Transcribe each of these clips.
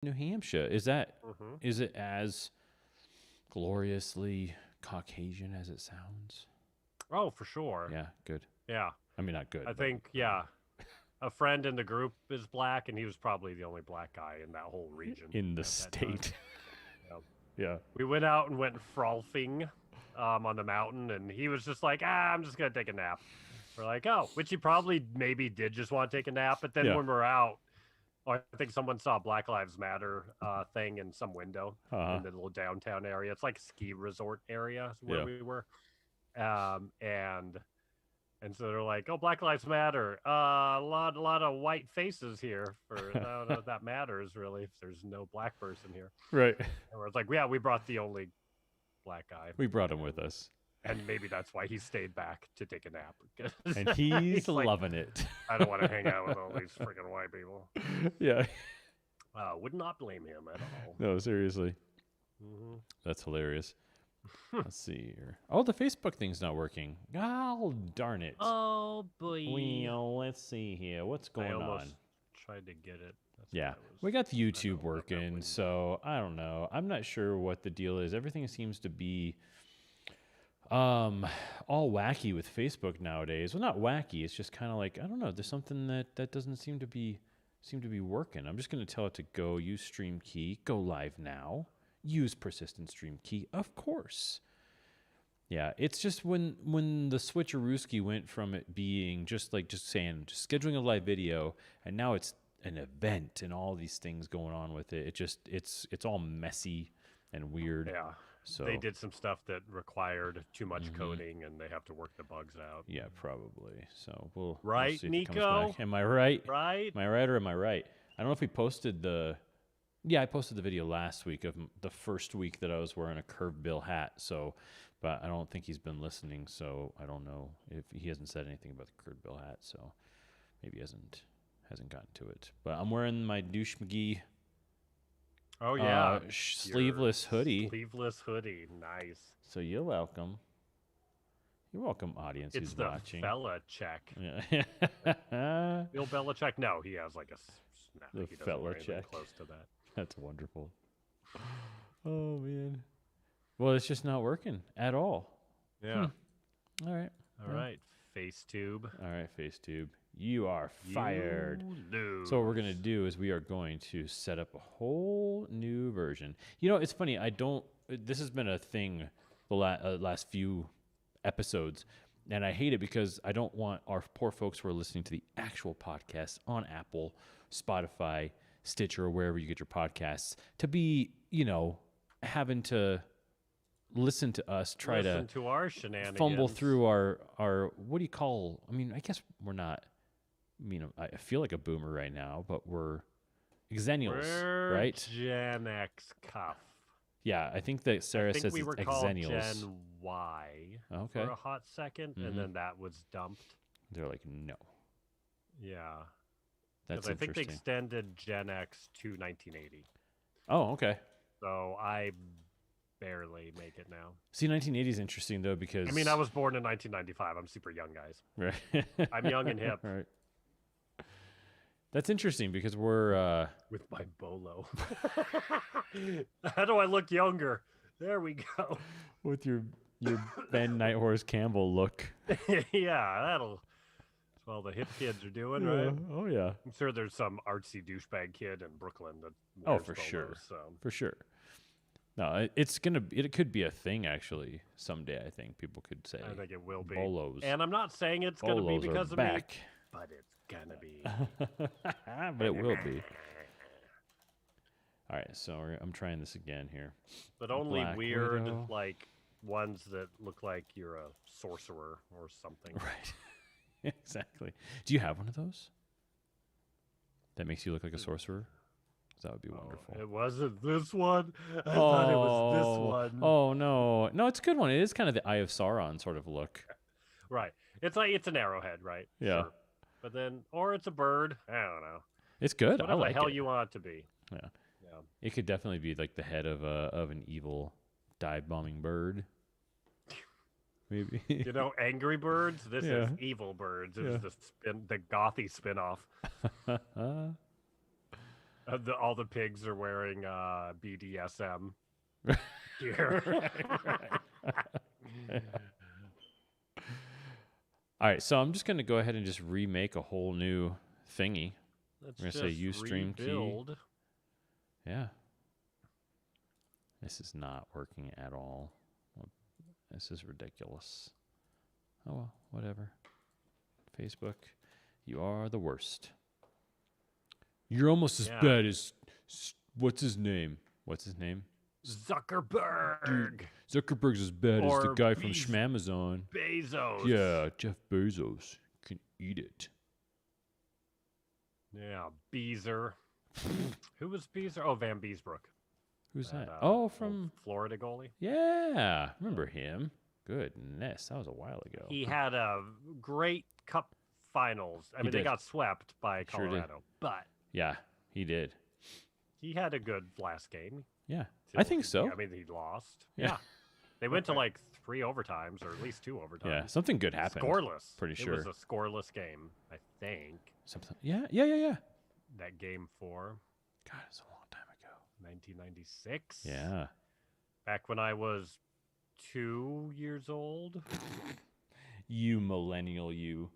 New Hampshire. Is Mm-hmm. it as gloriously Caucasian as it sounds? Oh, for sure. Yeah, good. Yeah. I mean, not I good, but think, yeah. A friend in the group is black, and he was probably the only black guy in that whole region in the at that time. state. Yeah. Yeah. We went out and went frolfing on the mountain, and he was just like, I'm just going to take a nap. We're like, oh, which he probably maybe did just want to take a nap. But then Yeah. when we're out, I think someone saw a Black Lives Matter thing in some window Uh-huh. in the little downtown area. It's like a ski resort area is where Yeah. we were. And so they're like, "Oh, Black Lives Matter. A lot of white faces here. For I don't know if that matters really if there's no black person here." Right. And it's like, "Yeah, we brought the only black guy, We brought him with us. and maybe that's why he stayed back to take a nap." And he's like, loving it. "I don't want to hang out with all these freaking white people." Yeah. Would not blame him at all. No, seriously. Mm-hmm. That's hilarious. Let's see here. Oh, the Facebook thing's not working. Oh, darn it. Oh boy. Well, let's see here. What's going on? Tried to get it. That's Yeah, we got the YouTube working, so I don't know. I'm not sure what the deal is. Everything seems to be all wacky with Facebook nowadays. Well, not wacky. It's just kind of like, I don't know. There's something that doesn't seem to be working. I'm just going to tell it to go use stream key, go live now, use persistent stream key, of course. Yeah, it's just when the switcherooski went from it being just scheduling a live video, and now it's an event and all these things going on with it. It's all messy and weird. Yeah. So they did some stuff that required too much coding, and they have to work the bugs out. Yeah, probably. So we'll right, see if Nico? it comes back. Am I right? Right? Am I right or am I right? I don't know if we posted the. Yeah, I posted the video last week of the first week that I was wearing a curved bill hat. So, but I don't think he's been listening. So I don't know if he hasn't said anything about the curved bill hat. So maybe he hasn't gotten to it. But I'm wearing my douche McGee. Oh yeah, sleeveless hoodie. Sleeveless hoodie, nice. So you're welcome. You're welcome, audience it's who's the watching. Belichick. Yeah. Bill Belichick? No, he has like a snap. The he doesn't wear anything Belichick. close to that. That's wonderful. Oh man. Well, it's just not working at all. Yeah. All right. All right. FaceTube. All right, FaceTube. You are fired. You lose. So what we're gonna do is we are going to set up a whole new version. You know, it's funny. This has been a thing the last few episodes, and I hate it because I don't want our poor folks who are listening to the actual podcast on Apple, Spotify, Stitcher, or wherever you get your podcasts to be, having to listen to us listen to our shenanigans, fumble through our what do you call? I mean, I guess we're not. I feel like a boomer right now, but we're Xennials, right? Gen X cuff. Yeah, I think that Sarah says we it's were called Xennials. Gen Y Okay. for a hot 2nd, and then that was dumped. They're like, no. Yeah. That's I think they interesting. extended Gen X to 1980. Oh, okay. So I barely make it now. See, 1980 is interesting, though, because... I mean, I was born in 1995. I'm super young, guys. Right. I'm young and hip. Right. That's interesting because we're... With my bolo. How do I look younger? There we go. With your Ben Nighthorse Campbell look. Yeah, that's what the hip kids are doing, right? Oh, yeah. I'm sure there's some artsy douchebag kid in Brooklyn that Oh, wears for bolos, sure. So. For sure. No, it could be a thing, actually, someday, I think. People could say. I think it will be. Bolos. And I'm not saying it's going to be because of back. me, but it's going to be. But it will be. All right, so I'm trying this again here. But only Black weird, Widow. like, ones that look like you're a sorcerer or something. Right. Exactly. Do you have one of those? That makes you look like a sorcerer? That would be wonderful. It wasn't this one. I thought it was this one. Oh, no. No, it's a good one. It is kind of the Eye of Sauron sort of look. Right. It's like it's an arrowhead, right? Yeah. Sure. But then, or it's a bird. I don't know. It's good. Whatever I like the hell it. you want it to be. Yeah. Yeah. It could definitely be like the head of an evil dive-bombing bird. Maybe. You know, Angry Birds. This Yeah. is Evil Birds. It was the gothy spinoff. All the pigs are wearing BDSM gear. All right, so I'm just going to go ahead and just remake a whole new thingy. Let's We're going to just say Ustream key. rebuild. Yeah. This is not working at all. This is ridiculous. Oh, well, whatever. Facebook, you are the worst. You're almost as bad as... What's his name? Zuckerberg. Dude, Zuckerberg's as bad as the guy from Schmamazon. Bezos. Yeah, Jeff Bezos can eat it. Yeah, Beezer. Who was Beezer? Oh, Van Beesbrook. Who's that? From Florida goalie. Yeah, remember him. Goodness, that was a while ago. He had a great cup finals. I mean, they got swept by Colorado, but yeah, he did. He had a good last game. Yeah, I think so. I mean, he lost. Yeah. They went to like 3 overtimes, or at least 2 overtimes. Yeah, something good happened. Scoreless. Pretty sure. It was a scoreless game, I think. Something. Yeah. That game 4. God, it's a long time ago. 1996. Yeah. Back when I was 2 years old. You millennial, you.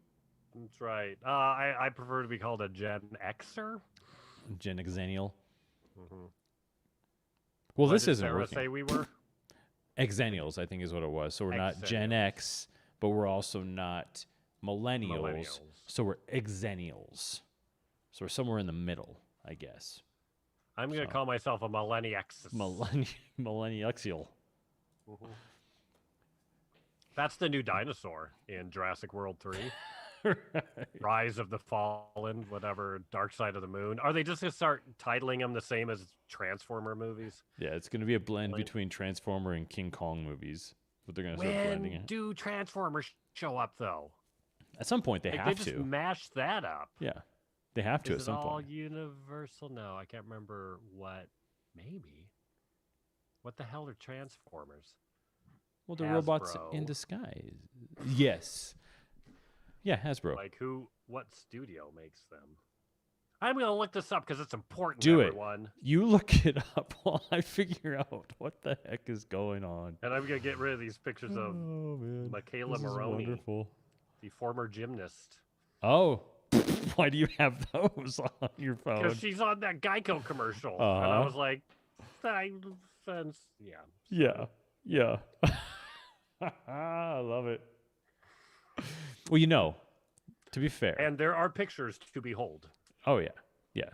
That's right. I prefer to be called a Gen Xer. Gen Xennial. Mm-hmm. Well, What this did isn't Sarah working. say we were? Xennials, I think, is what it was. So we're not Gen X, but we're also not millennials. So we're Xennials. So we're somewhere in the middle, I guess. I'm going to call myself a Millenniax. Millenniaxial. Mm-hmm. That's the new dinosaur in Jurassic World 3. Right. Rise of the Fallen, whatever, Dark Side of the Moon. Are they just going to start titling them the same as Transformer movies? Yeah, it's going to be a blend between Transformer and King Kong movies. But they're going to start blending it. When do Transformers show up, though? At some point, they have They to. just mash that up. Yeah, they have to at some point. Is it all Universal? No, I can't remember what. Maybe. What the hell are Transformers? Well, the robots in disguise. Yes. Yeah, Hasbro. Like what studio makes them? I'm going to look this up because it's important, Do everyone. it. You look it up while I figure out what the heck is going on. And I'm going to get rid of these pictures of Michaela Maroney, wonderful. The former gymnast. Oh, why do you have those on your phone? Because she's on that Geico commercial. And I was like, yeah. Yeah. I love it. Well, to be fair. And there are pictures to behold. Oh, yeah. Yeah.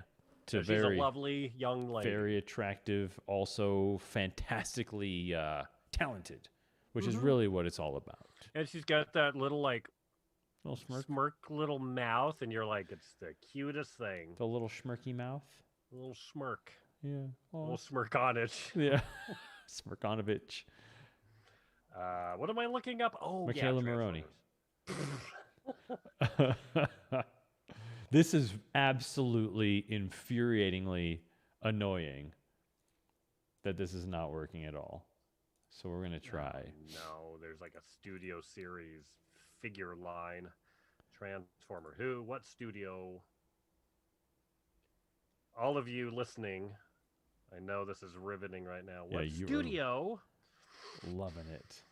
She's a lovely young lady. Very attractive, also fantastically talented, which is really what it's all about. And she's got that little, little smirk little mouth, and you're like, it's the cutest thing. The little smirky mouth. A little smirk. Yeah. A little smirkonage. Yeah. Smirkonovich. What am I looking up? Oh, Michaela Maroney. This is absolutely infuriatingly annoying that this is not working at all. So we're going to try. No, there's like a studio series figure line. Transformer. Who? What studio? All of you listening, I know this is riveting right now. What studio? Loving it.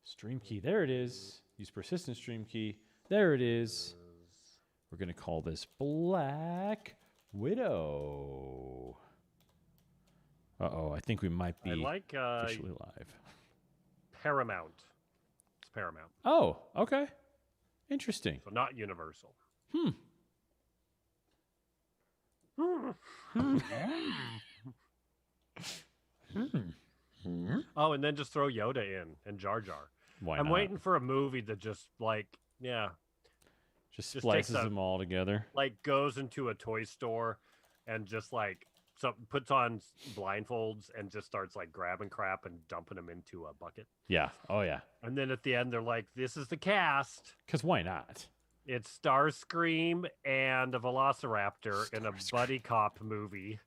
Stream key. There it is. Use persistent stream key. There it is. We're going to call this Black Widow. Uh-oh, I think we might be officially live. Paramount. It's Paramount. Oh, okay. Interesting. So not Universal. Oh, and then just throw Yoda in and Jar Jar. Why I'm not? waiting for a movie that just just splices them all together. Like goes into a toy store and just puts on blindfolds and just starts like grabbing crap and dumping them into a bucket. Yeah. Oh yeah. And then at the end they're like, "This is the cast." Because why not? It's Starscream and a Velociraptor in a buddy cop movie.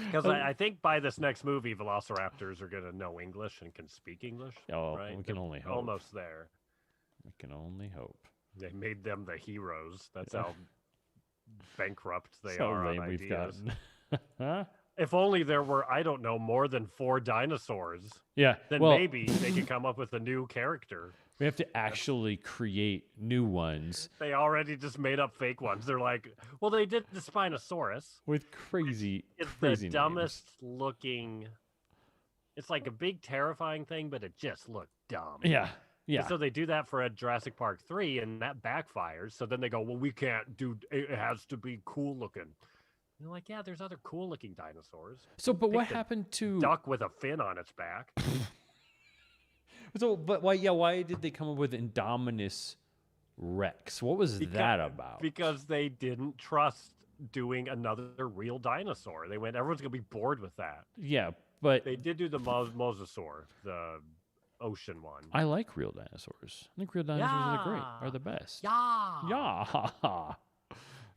Because I think by this next movie, Velociraptors are going to know English and can speak English. Oh, right? we can only hope. Almost there. We can only hope. They made them the heroes. That's how bankrupt they So are on lame we've ideas. gotten. If only there were, I don't know, more than 4 dinosaurs, Yeah. then Well, maybe they could come up with a new character. we have to actually create new ones They already just made up fake ones. They're like, well, they did the Spinosaurus. with crazy, It's the crazy names. dumbest looking. It's like a big terrifying thing, but it just looked dumb. Yeah. And Yeah. so they do that for a Jurassic Park 3, and that backfires. So then they go, well, we can't do. It has to be cool looking. And they're like, yeah, there's other cool looking dinosaurs. So, but what the happened to Duck with a fin on its back. So, but why? Yeah, why did they come up with Indominus Rex? What was that about? Because they didn't trust doing another real dinosaur. They went, everyone's gonna be bored with that. Yeah, but They did do the mosasaur, the ocean one. I like real dinosaurs. I think real dinosaurs are great. Are the best. Yeah. Yeah.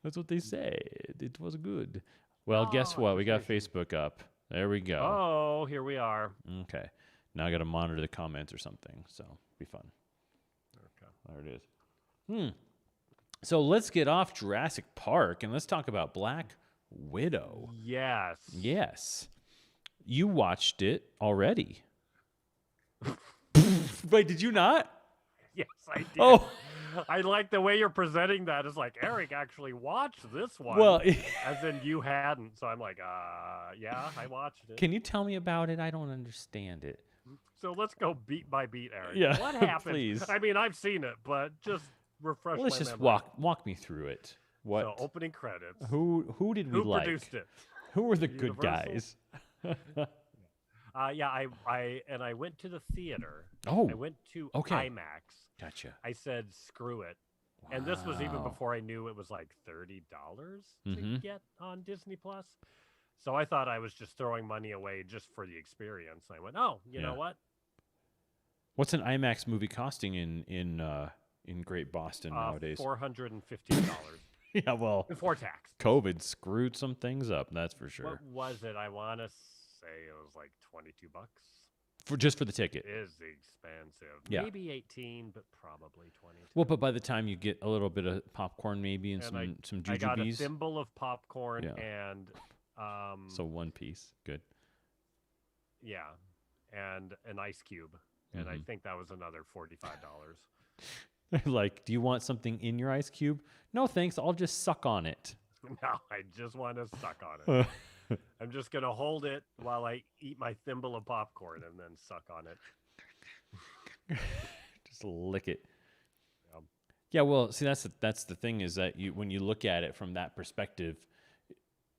That's what they said. It was good. Well, guess what? We got Facebook up. There we go. Oh, here we are. Okay. Now I got to monitor the comments or something. So be fun. Okay. There it is. So let's get off Jurassic Park and let's talk about Black Widow. Yes. Yes. You watched it already. Wait, did you not? Yes, I did. Oh, I like the way you're presenting that. It's like Eric actually watched this one. well, as in you hadn't. So I'm like, yeah, I watched it. can you tell me about it? I don't understand it. So let's go beat by beat, Eric. Yeah, What happened? please. I mean, I've seen it, but just refresh Let's my just memory. walk me through it. What? So opening credits. Who did we Who like? produced it? Who were the good Universal? guys? Yeah, I went to the theater. Oh, I went to okay. IMAX. gotcha. I said screw it. And this was even Wow. before I knew it was like $30 to Mhm. get on Disney Plus. So I thought I was just throwing money away just for the experience. I went, oh, you know Yeah. what? What's an IMAX movie costing in Great Boston nowadays? $450 Yeah, well, before tax. COVID screwed some things up. That's for sure. What was it? I want to say it was like $22. For the ticket. It is expensive. Yeah. Maybe 18, but probably 20. Well, but by the time you get a little bit of popcorn, maybe, and some I got a jujubes, thimble of popcorn Yeah. and so one piece, good. yeah, and an ice cube, and I Mhm. think that was another $45. Like, do you want something in your ice cube? No, thanks. I'll just suck on it. No, I just want to suck on it. I'm just gonna hold it while I eat my thimble of popcorn and then suck on it. Just lick it. Yep. Yeah, well, see, that's the thing is that when you look at it from that perspective,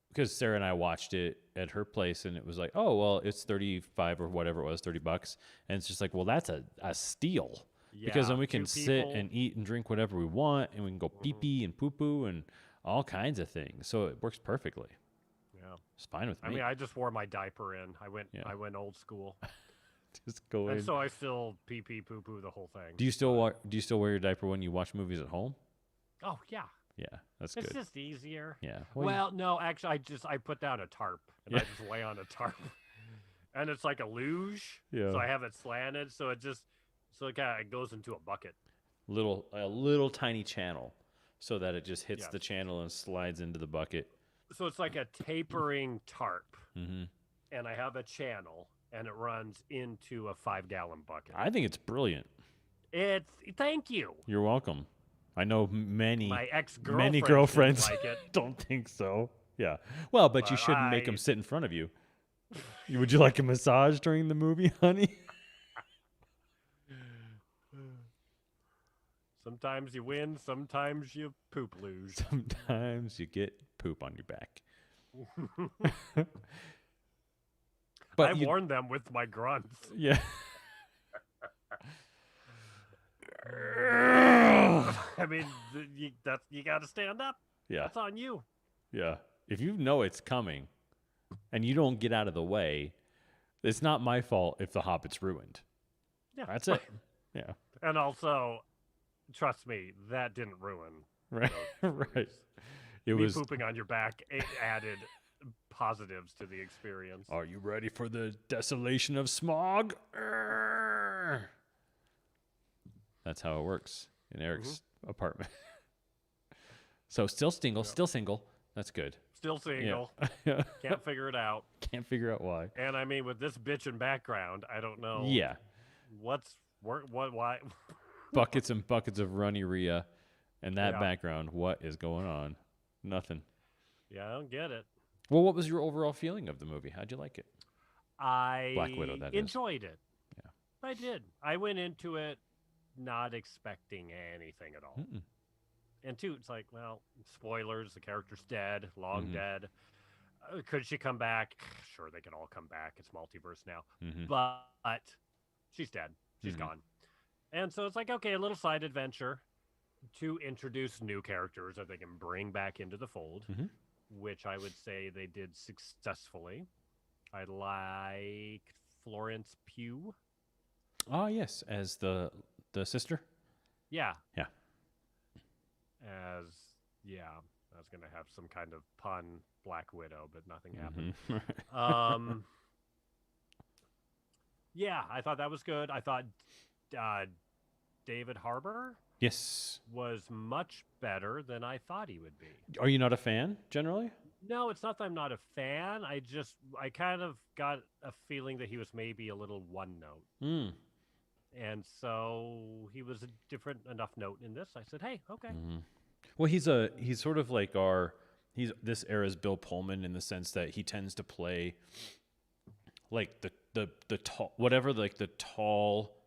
because Sarah and I watched it at her place, and it was like, oh, well, it's 35 or whatever it was, $30, and it's just like, well, that's a steal. Because then we can sit and eat and drink whatever we want, and we can go pee-pee and poo-poo and all kinds of things. So it works perfectly. Yeah, It's fine with me. I mean, I just wore my diaper in. I went Yeah. old school, Just go in. and so I still pee poo poo the whole thing. Do you still wear your diaper when you watch movies at home? Oh yeah, Yeah, that's it's good. just easier. Yeah. Well, no, actually, I put down a tarp and I Yeah. just lay on a tarp, and it's like a luge. Yeah. So I have it slanted, so it kind of goes into a bucket. a little tiny channel, so that it just hits Yeah. the channel and slides into the bucket. So it's like a tapering tarp, Hmm. and I have a channel, and it runs into a 5-gallon bucket. I think it's brilliant. Thank you. You're welcome. I know many My ex-girlfriend girlfriends didn't like it. don't think so. Yeah. Well, but you But shouldn't make them sit in front of you. Would you like a massage during the movie, honey? Sometimes you win, sometimes you poop lose. Sometimes you get poop on your back. But I you- warned them with my grunts. Yeah. I mean, you got to stand up. Yeah. That's on you. Yeah. If you know it's coming and you don't get out of the way, it's not my fault if the Hobbit's ruined. Yeah, That's it. Yeah. And also, trust me, that didn't ruin. Right. those Right. movies. It Me was. pooping on your back, it added positives to the experience. Are you ready for the desolation of smog? That's how it works. in Eric's apartment. So still single, Yep. still single. That's good. Still single. Yeah. Can't figure it out. Can't figure out why. And I mean, with this bitch in background, I don't know Yeah. what's why. Buckets and buckets of runny Rhea and that Yeah. background. What is going on? Nothing. Yeah, I don't get it. Well, what was your overall feeling of the movie? How'd you like it? I Black Widow, that is. enjoyed it. Yeah. I did. I went into it not expecting anything at all. Mm-mm. And two, it's like, well, spoilers. The character's dead, long Mhm. dead. Could she come back? Sure, they can all come back. It's multiverse now. Mhm. But she's dead. She's Mhm. gone. And so it's like, okay, a little side adventure to introduce new characters that they can bring back into the fold, Mhm. which I would say they did successfully. I liked Florence Pugh. Oh yes, as the sister. Yeah. Yeah. As, yeah, I was going to have some kind of pun, Black Widow, but nothing happened. Mhm. Yeah, I thought that was good. I thought David Harbour Yes. was much better than I thought he would be. Are you not a fan generally? No, it's not that I'm not a fan. I kind of got a feeling that he was maybe a little one note. Mm. And so he was a different enough note in this. I said, hey, okay. Mhm. Well, he's sort of like he's this era's Bill Pullman in the sense that he tends to play like the tall whatever like the tall.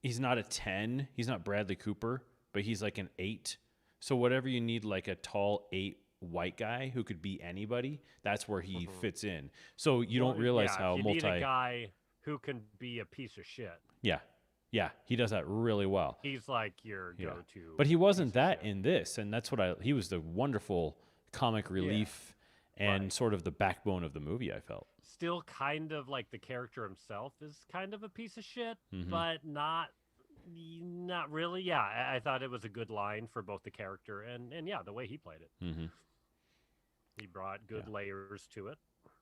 He's not a 10. He's not Bradley Cooper, but he's like an 8. So whatever you need, like a tall 8 white guy who could be anybody, that's where he fits in. So you don't realize how you need a guy who can be a piece of shit. Yeah, he does that really well. He's like your go-to. But he wasn't piece of that shit. in this, and that's what he was the wonderful comic relief and Right. sort of the backbone of the movie, I felt. Still kind of like the character himself is kind of a piece of shit, Mhm. but not really. Yeah, I thought it was a good line for both the character and yeah, the way he played it. Mm-hmm. He brought good layers to it.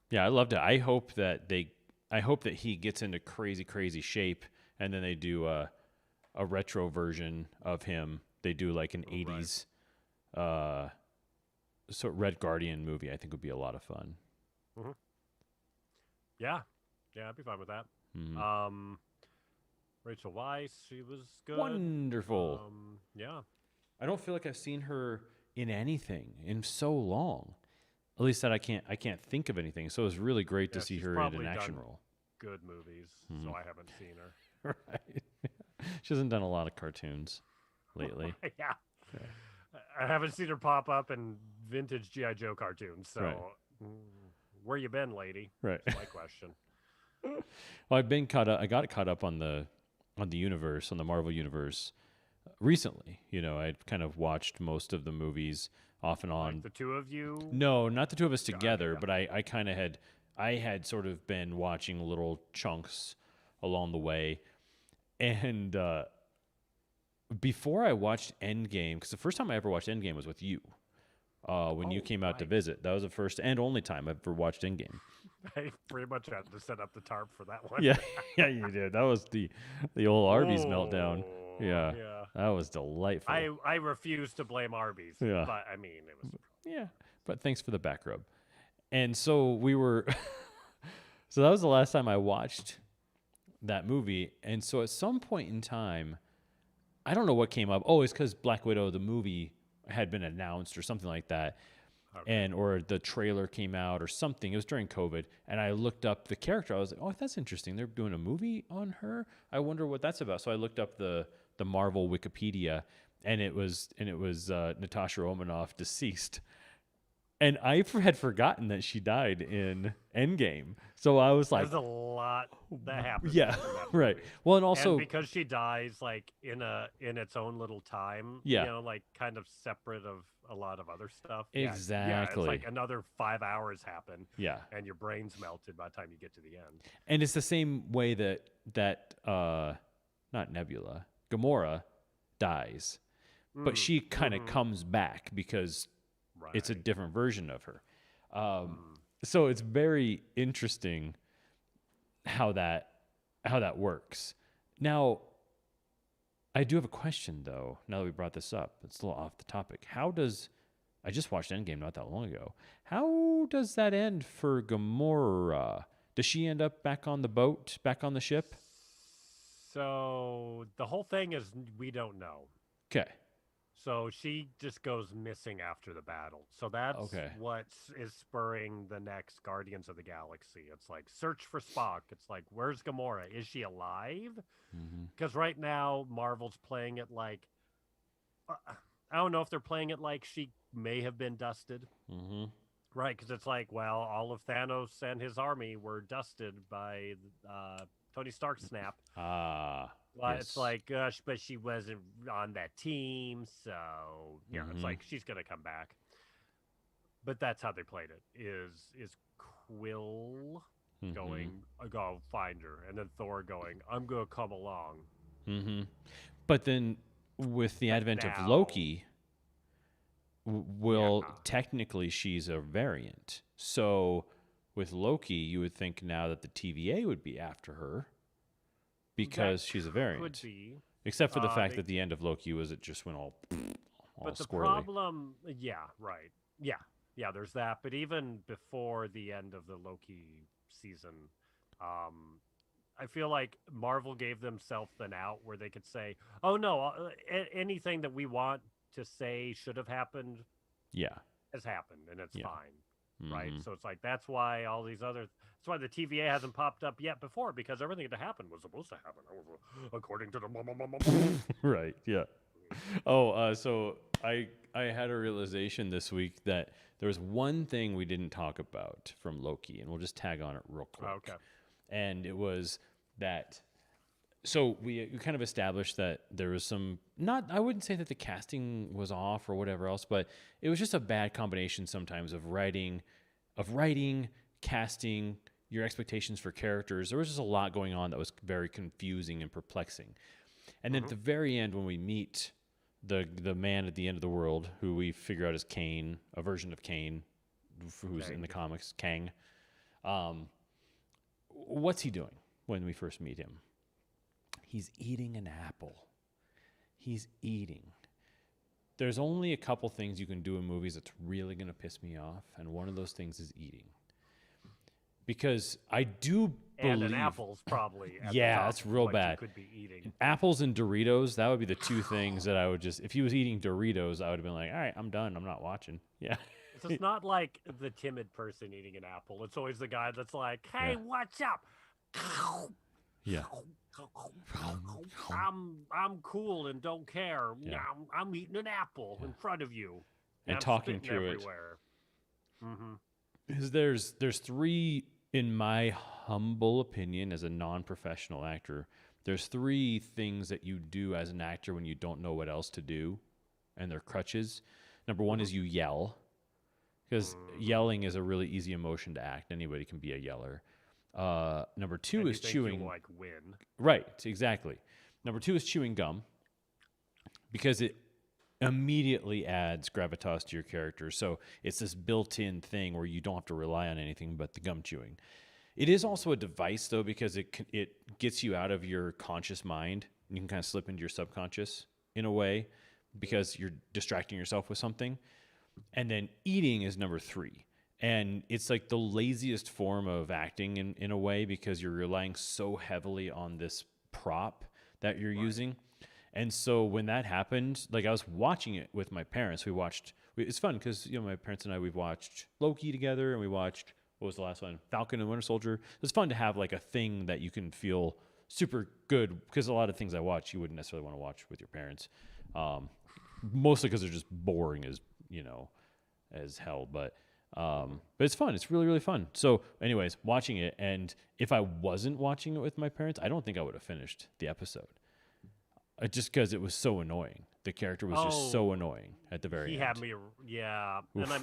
Yeah, I loved it. I hope that he gets into crazy shape, and then they do a retro version of him. They do like an '80s, Red Guardian movie. I think would be a lot of fun. Mm-hmm. Yeah, I'd be fine with that. Mm-hmm. Rachel Weisz, she was good. Wonderful. Yeah. I don't feel like I've seen her in anything in so long. At least that I can't think of anything. So it was really great to see she's her in probably an action done role. Good movies, so I haven't seen her. Right. She hasn't done a lot of cartoons lately. Yeah. I haven't seen her pop up in vintage G.I. Joe cartoons, so Right. Where you been, lady? Right. That's my question. Well, I've been caught up. I got caught up on the universe, on the Marvel universe recently. You know, I'd kind of watched most of the movies off and on. Like the two of you? No, not the two of us together, yeah. but I kind of had sort of been watching little chunks along the way. And before I watched Endgame, because the first time I ever watched Endgame was with you, when you came out to visit. That was the first and only time I've ever watched Endgame. I pretty much had to set up the tarp for that one. Yeah, yeah, you did. That was the old Arby's meltdown. Oh, Yeah, that was delightful. I refuse to blame Arby's. Yeah. But I mean, it was. Yeah, but thanks for the back rub. And so we were, so that was the last time I watched that movie. And so at some point in time, I don't know what came up. Oh, it's because Black Widow, the movie, had been announced or something like that. Okay. Or the trailer came out or something. It was during COVID. And I looked up the character. I was like, oh, that's interesting. They're doing a movie on her. I wonder what that's about. So I looked up the Marvel Wikipedia, and it was Natasha Romanoff, deceased. And I had forgotten that she died in Endgame. So I was like, There's a lot that happens. yeah, in that right. movie. Well, and also and because she dies like in its own little time, Yeah. you know, like kind of separate of a lot of other stuff. Exactly. Yeah, it's like another 5 hours happen. Yeah. And your brain's melted by the time you get to the end. And it's the same way that not Nebula, Gamora dies. But she kind of comes back because it's a different version of her. So it's very interesting how that works. Now, I do have a question though. Now that we brought this up, it's a little off the topic. How does I just watched Endgame not that long ago? How does that end for Gamora? Does she end up back on the boat, back on the ship? So the whole thing is we don't know. Okay. So she just goes missing after the battle. So that's Okay. what is spurring the next Guardians of the Galaxy. It's like search for Spock. It's like where's Gamora? Is she alive? Mm-hmm. Because right now Marvel's playing it like I don't know if they're playing it like she may have been dusted. Mm-hmm. Right, because it's like, well, all of Thanos and his army were dusted by Tony Stark's snap. Ah, Well, it's yes. like, but she wasn't on that team, so it's Mm-hmm. like she's gonna come back. But that's how they played it. Is Quill Mm-hmm. going, I go find her, and then Thor going, I'm gonna come along. Mm-hmm. But then with the But advent of now, Loki, yeah, will technically she's a variant. So with Loki, you would think now that the TVA would be after her that because she's a could variant. be. Except for the fact They that the end of Loki was it just went all But the squirrely. problem, yeah, right. Yeah, yeah, there's that. But even before the end of the Loki season, um, I feel like Marvel gave themselves an out where they could say, oh, no, anything that we want to say should have happened Yeah. has happened, and it's Yeah. fine. Right. Mm-hmm. So it's like, that's why all these other, that's why the TVA hasn't popped up yet before, because everything that happened was supposed to happen according to the. Right. Yeah. Oh, so I had a realization this week that there was one thing we didn't talk about from Loki, and we'll just tag on it real Okay. quick. And it was that so we kind of established that there was some not I wouldn't say that the casting was off or whatever else, but it was just a bad combination sometimes of writing, casting, your expectations for characters. There was just a lot going on that was very confusing and perplexing. And then at Hmm. the very end, when we meet the man at the end of the world, who we figure out is Kane, a version of Kane, who's in the Dang. comics, Kang. Um, what's he doing when we first meet him? He's eating an apple. He's eating. There's only a couple things you can do in movies that's really going to piss me off, and one of those things is eating. Because I do And an believe, apple's probably at the yeah, top that's of real what you bad. could be eating. Apples and Doritos, that would be the two things that I would just, if he was eating Doritos, I would have been like, all right, I'm done. I'm not watching. Yeah. So it's not like the timid person eating an apple. It's always the guy that's like, Yeah. "Hey, what's up? Yeah. I'm cool and don't care. Yeah. I'm eating an apple Yeah. in front of you, and And I'm talking spitting through it. everywhere." Mm-hmm. Because there's three, in my humble opinion, as a non-professional actor, there's three things that you do as an actor when you don't know what else to do, and they're crutches. Number one Mm-hmm. is you yell, because Mm-hmm. yelling is a really easy emotion to act. Anybody can be a yeller. Number two And you is think you'll chewing. like win? Right, exactly. Number two is chewing gum, because it immediately adds gravitas to your character. So it's this built-in thing where you don't have to rely on anything but the gum chewing. It is also a device though, because it gets you out of your conscious mind and you can kind of slip into your subconscious in a way because you're distracting yourself with something. And then eating is number three. And it's like the laziest form of acting in a way, because you're relying so heavily on this prop that you're Right. using. And so when that happened, like I was watching it with my parents. It's fun because, my parents and I, we've watched Loki together, and we watched, what was the last one? Falcon and Winter Soldier. It's fun to have like a thing that you can feel super good, because a lot of things I watch, you wouldn't necessarily want to watch with your parents. Um, Mostly because they're just boring as hell. But it's fun. It's really, really fun. So, anyways, watching it, and if I wasn't watching it with my parents, I don't think I would have finished the episode. Just because it was so annoying. The character was just so Oh, annoying at the very he had end. me. Yeah, and Oof.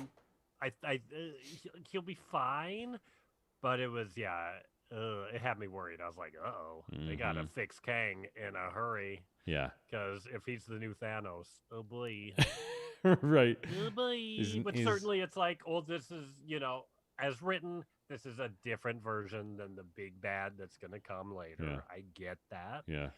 he'll be fine. But it was, yeah, it had me worried. I was like, oh, they gotta Hmm. fix Kang in a hurry, Yeah. because if he's the new Thanos, oh boy, Right. oh boy. But Is certainly, it's like, oh, this is, as written, this is a different version than the big bad that's gonna come yeah. later. I get that. Yeah.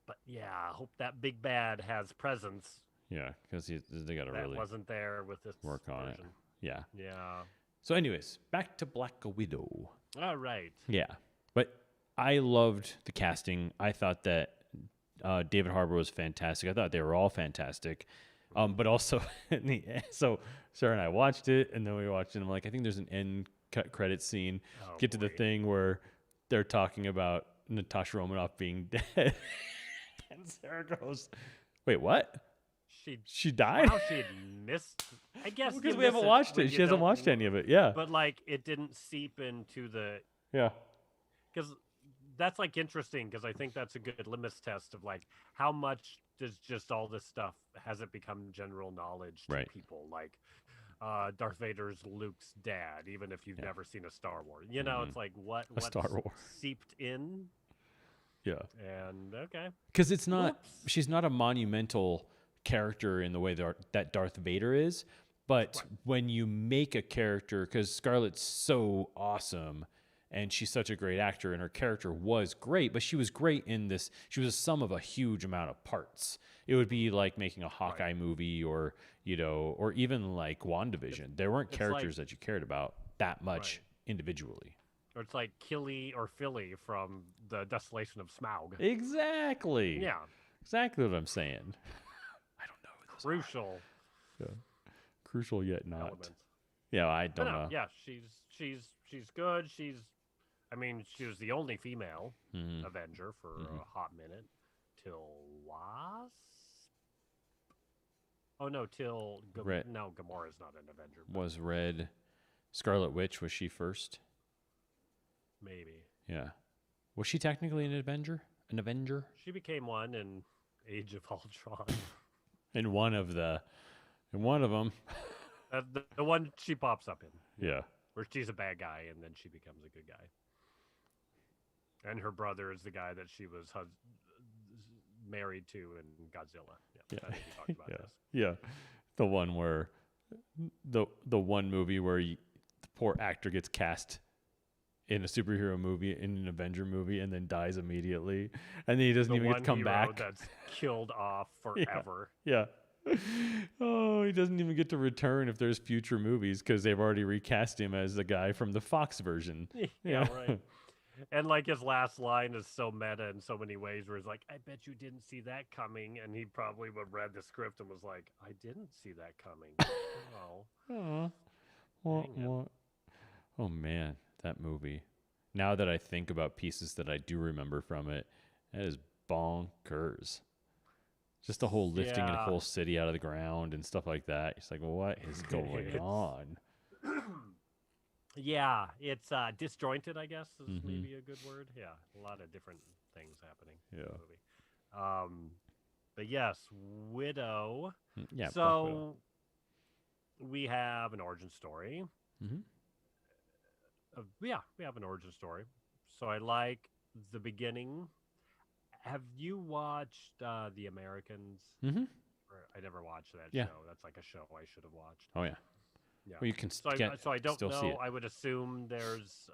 But yeah, I hope that big bad has presence Yeah, because they got to that really wasn't there with this work on it. version. Yeah. Yeah. So, anyways, back to Black Widow. All right. Yeah, but I loved the casting. I thought that David Harbour was fantastic. I thought they were all fantastic. But also, so Sarah and I watched it, and then we watched it. And I'm like, I think there's an end cut credit scene. Oh, Get to the boy. thing where they're talking about Natasha Romanoff being dead, and Sarah goes, "Wait, what? She died?" Wow, she had missed. I guess Because you we haven't miss watched when it. you She hasn't don't watched any of it. Yeah, But like, it didn't seep into the yeah, because that's like interesting because I think that's a good litmus test of like how much does just all this stuff has it become general knowledge to Right. people like Darth Vader's Luke's dad, even if you've Yeah. never seen a Star Wars. You know, Mhm. it's like what A Star Wars. seeped in, Yeah. and okay, Because it's not, Oops. she's not a monumental character in the way that Darth Vader is. But Right. when you make a character, because Scarlett's so awesome and she's such a great actor and her character was great, but she was great in this. She was a sum of a huge amount of parts. It would be like making a Hawkeye movie or, or even like WandaVision. There weren't it's characters like- that you cared about that much Right. individually. Or it's like Killy or Philly from the Desolation of Smaug. Exactly. Yeah, Exactly what I'm saying. I don't know. Who those are. crucial Crucial yet not. elements. Yeah, I But don't no, know. yeah, she's good. I mean, she was the only female Mhm. Avenger for a hot minute till Wasp. Oh no, till Red- no, Gamora's not an Avenger. Was Red Scarlet Witch? Was she first? Maybe Yeah. Was she technically an Avenger? An Avenger? she became one in Age of Ultron. In one of them. The one she pops up in, Yeah. where she's a bad guy and then she becomes a good guy. And her brother is the guy that she was married to in Godzilla. Yeah, I think we talked about Yeah. this. Yeah. The one where the one movie where the poor actor gets cast in a superhero movie, in an Avenger movie, and then dies immediately, and then he doesn't The even get one to come hero back. that's killed off forever. Yeah. Oh, he doesn't even get to return if there's future movies because they've already recast him as the guy from the Fox version. Yeah, right. And like his last line is so meta in so many ways, where he's like, "I bet you didn't see that coming," and he probably would have read the script and was like, "I didn't see that coming." Oh, Aw. Wah, Dang it. wah. Oh man, that movie. Now that I think about pieces that I do remember from it, that is bonkers. Just the whole lifting a Yeah. whole city out of the ground and stuff like that. It's like, what is going It's- on? yeah, it's disjointed, I guess is Mhm. maybe a good word. Yeah, a lot of different things happening in Yeah. the movie. But yes, Widow. Yeah. Black Widow. So we have an origin story. Mhm. Yeah, we have an origin story. So I like the beginning. Have you watched The Americans? Mhm. I never watched that Yeah. show. That's like a show I should have watched. Oh yeah. Yeah. Well, you can So I don't still know. see it. I would assume there's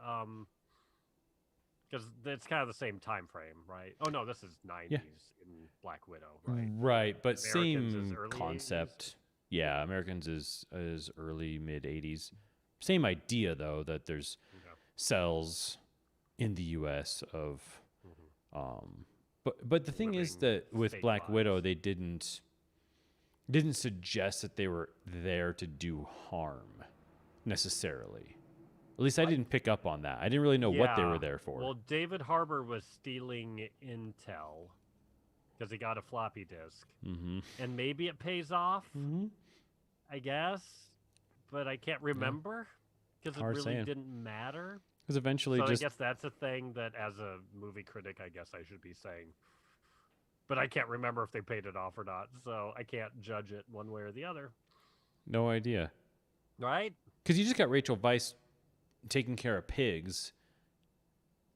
because it's kind of the same time frame, right? Oh no, this is 90s in Black Widow, right? Right, but Americans is same early 80s? concept. Yeah, Americans is early mid 80s. Same idea though, that there's Okay. cells in the US of but the thing is Living that with fake Black Widow lives. they didn't suggest that they were there to do harm necessarily. At least I didn't pick up on that. I didn't really know what they Yeah. were there for. Well, David Harbour was stealing intel because he got a floppy disk, Mhm. and maybe it pays off. Mhm. I guess, but I can't remember because it Hard really saying. didn't matter. Cuz eventually So just I guess that's a thing that, as a movie critic, I guess I should be saying. But I can't remember if they paid it off or not, so I can't judge it one way or the other. no idea. Right? Because you just got Rachel Weisz taking care of pigs,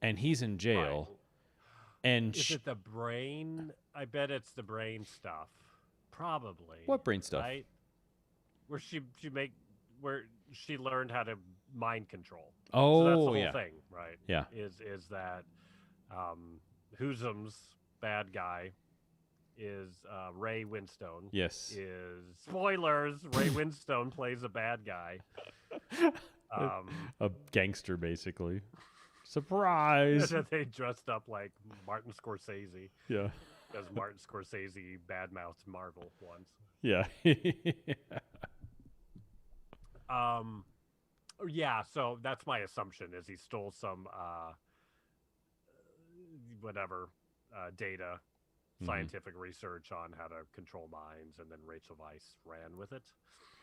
and he's in jail. Right. And Is it the brain? I bet it's the brain stuff. Probably. what brain stuff? Right? Where where she learned how to mind control. Oh, So that's the whole yeah. thing, right? Yeah. Is that Huzum's bad guy is Ray Winstone. Yes. Is spoilers? Ray Winstone plays a bad guy. A gangster, basically. Surprise. They dressed up like Martin Scorsese Yeah. because Martin Scorsese badmouthed Marvel once. Yeah. Yeah, so that's my assumption is he stole some whatever data, scientific research on how to control minds, and then Rachel Weisz ran with it.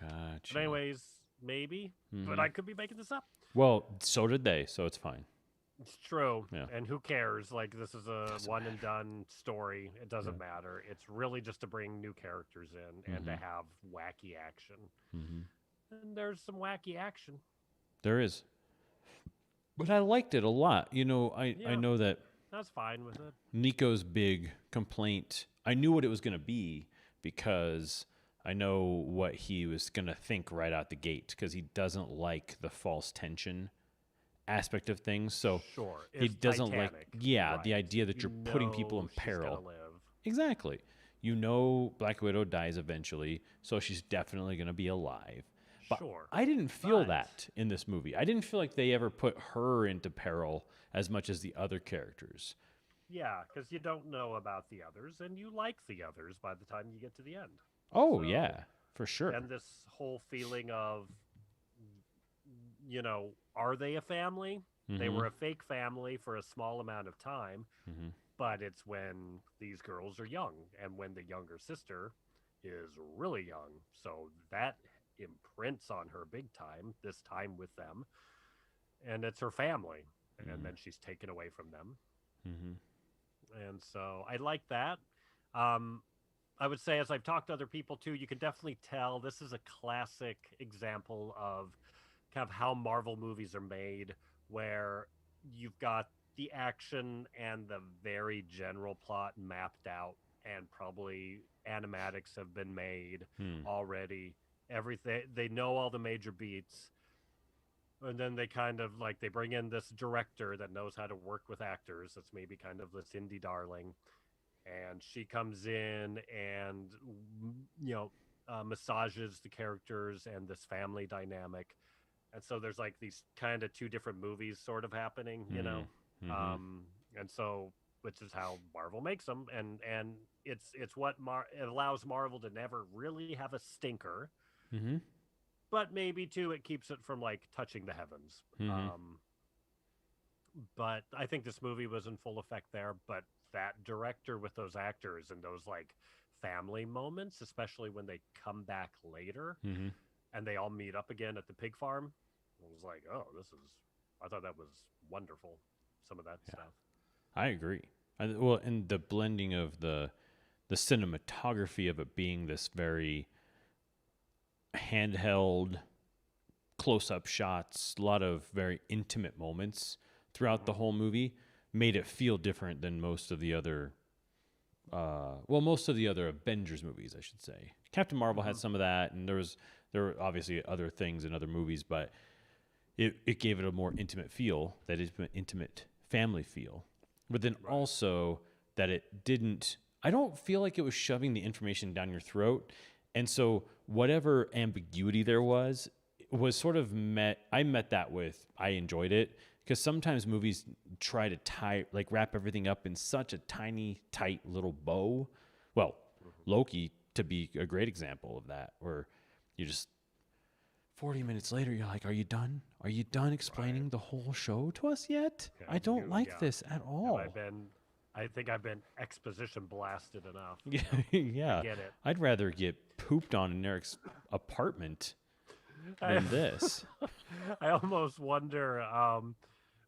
Gotcha. But anyways, maybe, but I could be making this up. Well, so did they, so it's fine. It's true. Yeah. And who cares? Like, this is a one and done story. It doesn't matter. It's really just to bring new characters in and to have wacky action. And there's some wacky action. There is. But I liked it a lot. You know, I know that that's fine with it. Nico's big complaint, I knew what it was going to be because I know what he was going to think right out the gate because he doesn't like the false tension aspect of things. So sure, he doesn't Titanic, like, the idea that you're putting people in peril. Exactly. You know, Black Widow dies eventually, so she's definitely going to be alive. But sure. I didn't feel that in this movie. I didn't feel like they ever put her into peril as much as the other characters. Yeah, because you don't know about the others, and you like the others by the time you get to the end. Oh, yeah, for sure. And this whole feeling of, you know, are they a family? They were a fake family for a small amount of time, but it's when these girls are young and when the younger sister is really young. So that imprints on her big time, this time with them. And it's her family. And then she's taken away from them. And so I like that. I would say, as I've talked to other people too, you can definitely tell this is a classic example of kind of how Marvel movies are made, where you've got the action and the very general plot mapped out, and probably animatics have been made already. Everything, they know all the major beats. And then they kind of like, they bring in this director that knows how to work with actors. That's maybe kind of this indie darling. And she comes in and, you know, massages the characters and this family dynamic. And so there's like these kind of two different movies sort of happening, you know? And so, which is how Marvel makes them. And it's what it allows Marvel to never really have a stinker. But maybe too, it keeps it from like touching the heavens. But I think this movie was in full effect there. But that director with those actors and those like family moments, especially when they come back later and they all meet up again at the pig farm, I was like, oh, I thought that was wonderful. Some of that stuff. I agree. Well, and the blending of the cinematography of it being this very handheld, close-up shots, a lot of very intimate moments throughout the whole movie made it feel different than most of the other Avengers movies, I should say. Captain Marvel had some of that, and there were obviously other things in other movies, but it gave it a more intimate feel, that intimate family feel. But then also that it didn't, I don't feel like it was shoving the information down your throat. And so whatever ambiguity there was sort of I met that with, I enjoyed it, because sometimes movies try to wrap everything up in such a tiny, tight little bow. Well, Loki to be a great example of that, where you just 40 minutes later, you're like, are you done? Are you done explaining the whole show to us yet? I don't like this at all. I think I've been exposition blasted enough. Yeah. I get it. I'd rather get pooped on in Eric's apartment than this. I almost wonder,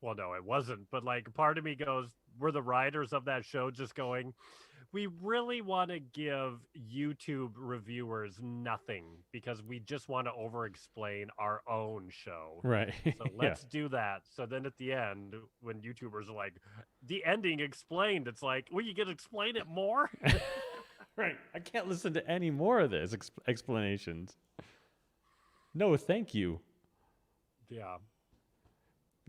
well, no, it wasn't, but like part of me goes, were the writers of that show just going, we really want to give YouTube reviewers nothing because we just want to over-explain our own show. Right. So let's do that. So then at the end, when YouTubers are like, the ending explained, it's like, well, you can explain it more? Right. I can't listen to any more of this explanations. No, thank you. Yeah.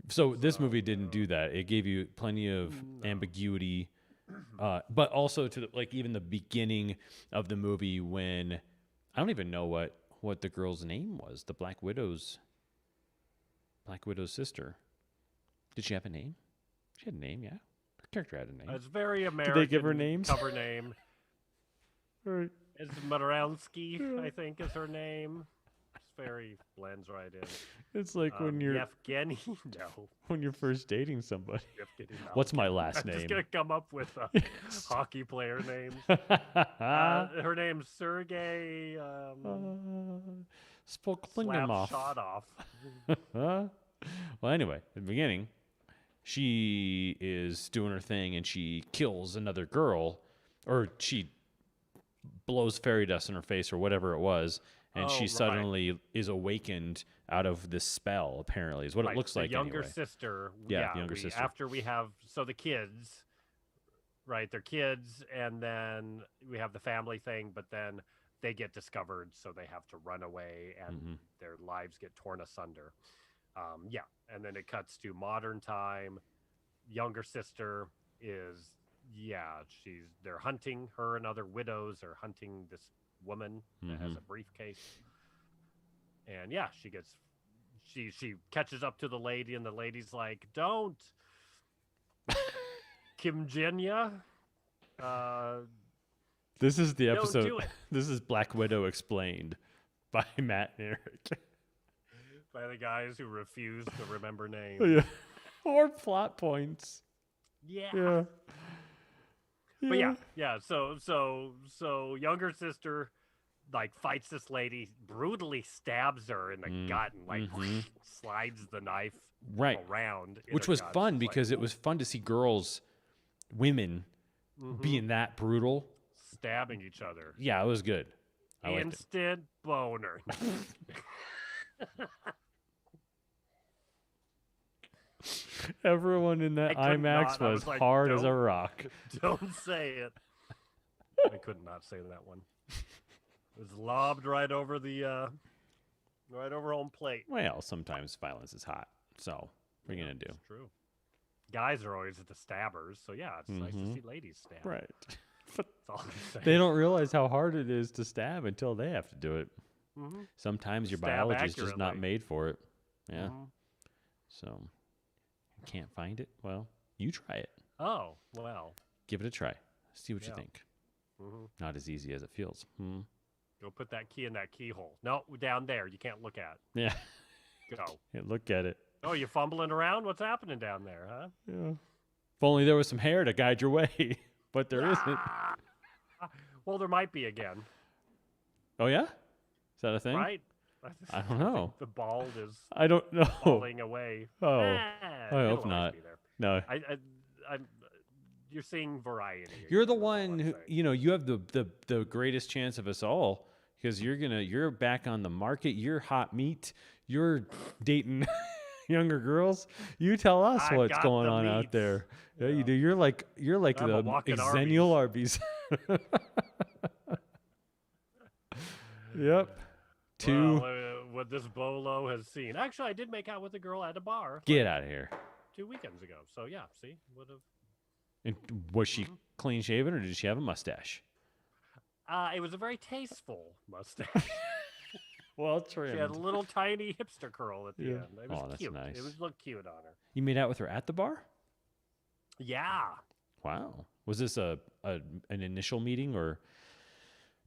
So this movie didn't do that. It gave you plenty of ambiguity But also to like even the beginning of the movie when I don't even know what the girl's name was. The Black Widow's sister. Did she have a name? She had a name, yeah. Her character had a name. It's very Did they give her American names? cover name. Right. It's Marowski, I think, is her name. It's very blends right in. It's like when you're Yevgeny? No. when you're first dating somebody. Yevgeny What's my Malkin. last I'm name? just going to come up with hockey player names. Her name's Sergey Spoklingamov. Slapshotov. Well, anyway, at the beginning, she is doing her thing and she kills another girl, or she blows fairy dust in her face or whatever it was, and she suddenly is awakened out of this spell, apparently, is what it looks like. The younger anyway. sister. Yeah, the younger sister. After we have, so the kids, right, they're kids, and then we have the family thing, but then they get discovered, so they have to run away, and their lives get torn asunder. And then it cuts to modern time. Younger sister is, they're hunting, her and other widows are hunting this woman that has a briefcase. And she catches up to the lady, and the lady's like, don't. Kim Jenya. This is the Don't episode. do it. This is Black Widow Explained by Matt and Eric. By the guys who refuse to remember names. Yeah. Or plot points. Yeah. But yeah. So younger sister like fights this lady, brutally stabs her in the gut, and like slides the knife around. Which was fun because it was fun to see women being that brutal, stabbing each other. Yeah, it was good. Instant boner. Everyone in that IMAX was like, hard as a rock. Don't say it. I could not say that one. It was lobbed right over the right over home plate. Well, sometimes violence is hot. So what are you gonna do? It's true. Guys are always the stabbers, so yeah, it's nice to see ladies stab. Right. That's all I'm saying. They don't realize how hard it is to stab until they have to do it. Sometimes your biology is just not made for it. Yeah. So can't find it? Well, you try it. Oh, well. Give it a try. See what you think. Not as easy as it feels. Go put that key in that keyhole. No, down there. You can't look at. Yeah. Go. Yeah, look at it. Oh, you fumbling around? What's happening down there, huh? Yeah. If only there was some hair to guide your way, but there isn't. Well, there might be again. Oh, yeah? Is that a thing? Right? I don't know. The bald is I don't know. falling away. Oh, I hope not. No. You're seeing variety. You're the one who, you have the greatest chance of us all because you're back on the market. You're hot meat. You're dating younger girls. You tell us what's going on out there. Yeah, you do. You're like the Xennial Arby's. Yep. What this bolo has seen. Actually, I did make out with a girl at a bar. Get out of here. 2 weekends ago. So yeah, see, would have. And was she clean shaven or did she have a mustache? It was a very tasteful mustache. Well trimmed. She had a little tiny hipster curl at the end. It was that's cute. nice. It looked cute on her. You made out with her at the bar? Yeah. Wow. Was this an initial meeting or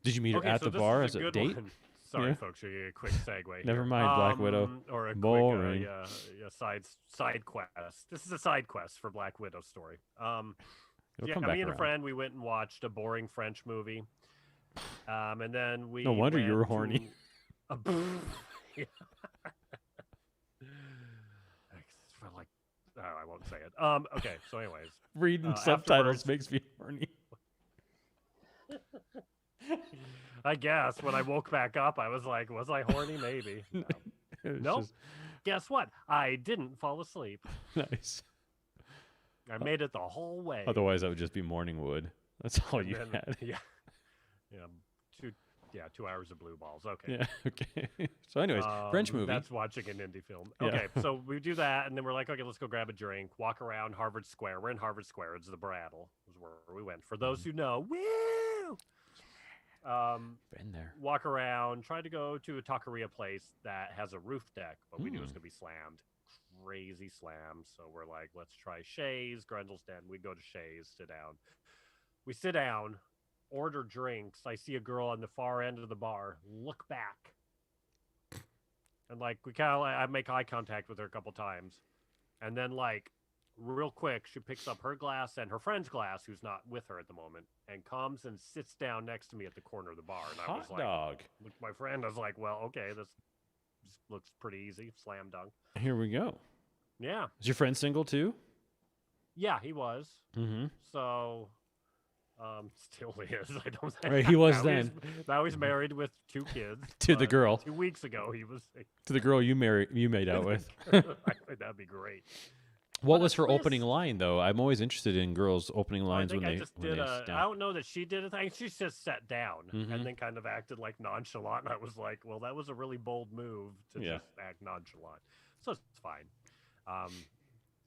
did you meet her at the bar as a date? One. Sorry, folks. A quick segue. Never mind, Black Widow. Or a boring. Quick side quest. This is a side quest for Black Widow story. Me and a friend, we went and watched a boring French movie. And then we. No wonder you were horny. I won't say it. Okay, so anyways. Reading subtitles makes me horny. I guess when I woke back up, I was like, was I horny? Maybe. No. Nope. Guess what? I didn't fall asleep. Nice. I made it the whole way. Otherwise, that would just be morning wood. That's all you had. Yeah. 2 hours of blue balls. Okay. Yeah. Okay. So, anyways, French movie. That's watching an indie film. Okay. So we do that, and then we're like, okay, let's go grab a drink, walk around Harvard Square. We're in Harvard Square. It's the Brattle, is where we went. For those who know, woo! Been there. Walk around, try to go to a taqueria place that has a roof deck, but we knew it was going to be slammed. Crazy slam. So we're like, let's try Shay's, Grendel's Den. We go to Shay's, sit down. We sit down, order drinks. I see a girl on the far end of the bar, look back. And like, I make eye contact with her a couple times. And then like, real quick, she picks up her glass and her friend's glass, who's not with her at the moment, and comes and sits down next to me at the corner of the bar. And I was like, dog. look, my friend, I was like, well, okay, this looks pretty easy. Slam dunk. Here we go. Yeah. Is your friend single too? Yeah, he was. Mm-hmm. So, still is. I don't think. Right, he was then. Now he's married with 2 kids. To the girl. 2 weeks ago, he was. To the girl you made out with. I think that'd be great. What was her opening line, though? I'm always interested in girls' opening lines when they sit I down. don't know that she did it. I think she just sat down and then kind of acted like nonchalant. And I was like, well, that was a really bold move to just act nonchalant. So it's fine.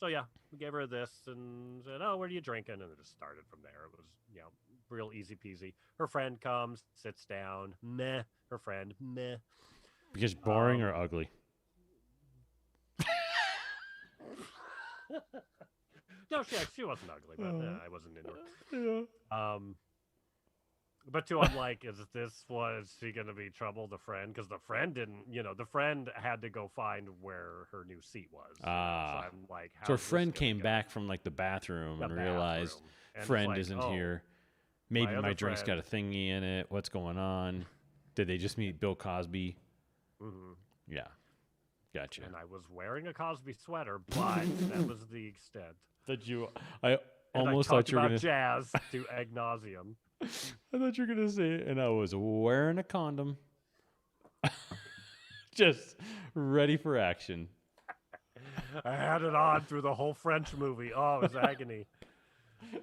So yeah, we gave her this and said, oh, what are you drinking? And it just started from there. It was, real easy peasy. Her friend comes, sits down. Meh. Her friend. Meh. Because boring or ugly? No, she wasn't ugly, but I wasn't into her. But too, I'm like, was she going to be trouble, the friend? Because the friend didn't, the friend had to go find where her new seat was. So I'm like, so her friend came back from like the bathroom and realized friend like, isn't here. Maybe my drink's got a thingy in it. What's going on? Did they just meet Bill Cosby? Mm-hmm. Yeah. Gotcha. And I was wearing a Cosby sweater, but that was the extent. I almost thought you were going to jazz to ad nauseum. I thought you were going to say, and I was wearing a condom. Just ready for action. I had it on through the whole French movie. Oh, it was agony.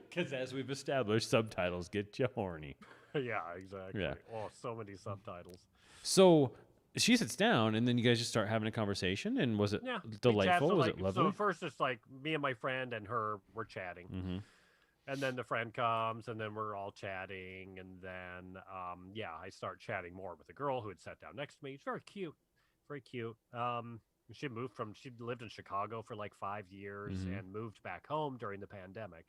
Because as we've established, subtitles get you horny. Yeah, exactly. Yeah. Oh, so many subtitles. So she sits down, and then you guys just start having a conversation. And was it delightful? Was it lovely? So first, it's like me and my friend and her were chatting. Mm-hmm. And then the friend comes, and then we're all chatting. And then, I start chatting more with the girl who had sat down next to me. She's very cute. Very cute. She lived in Chicago for like 5 years and moved back home during the pandemic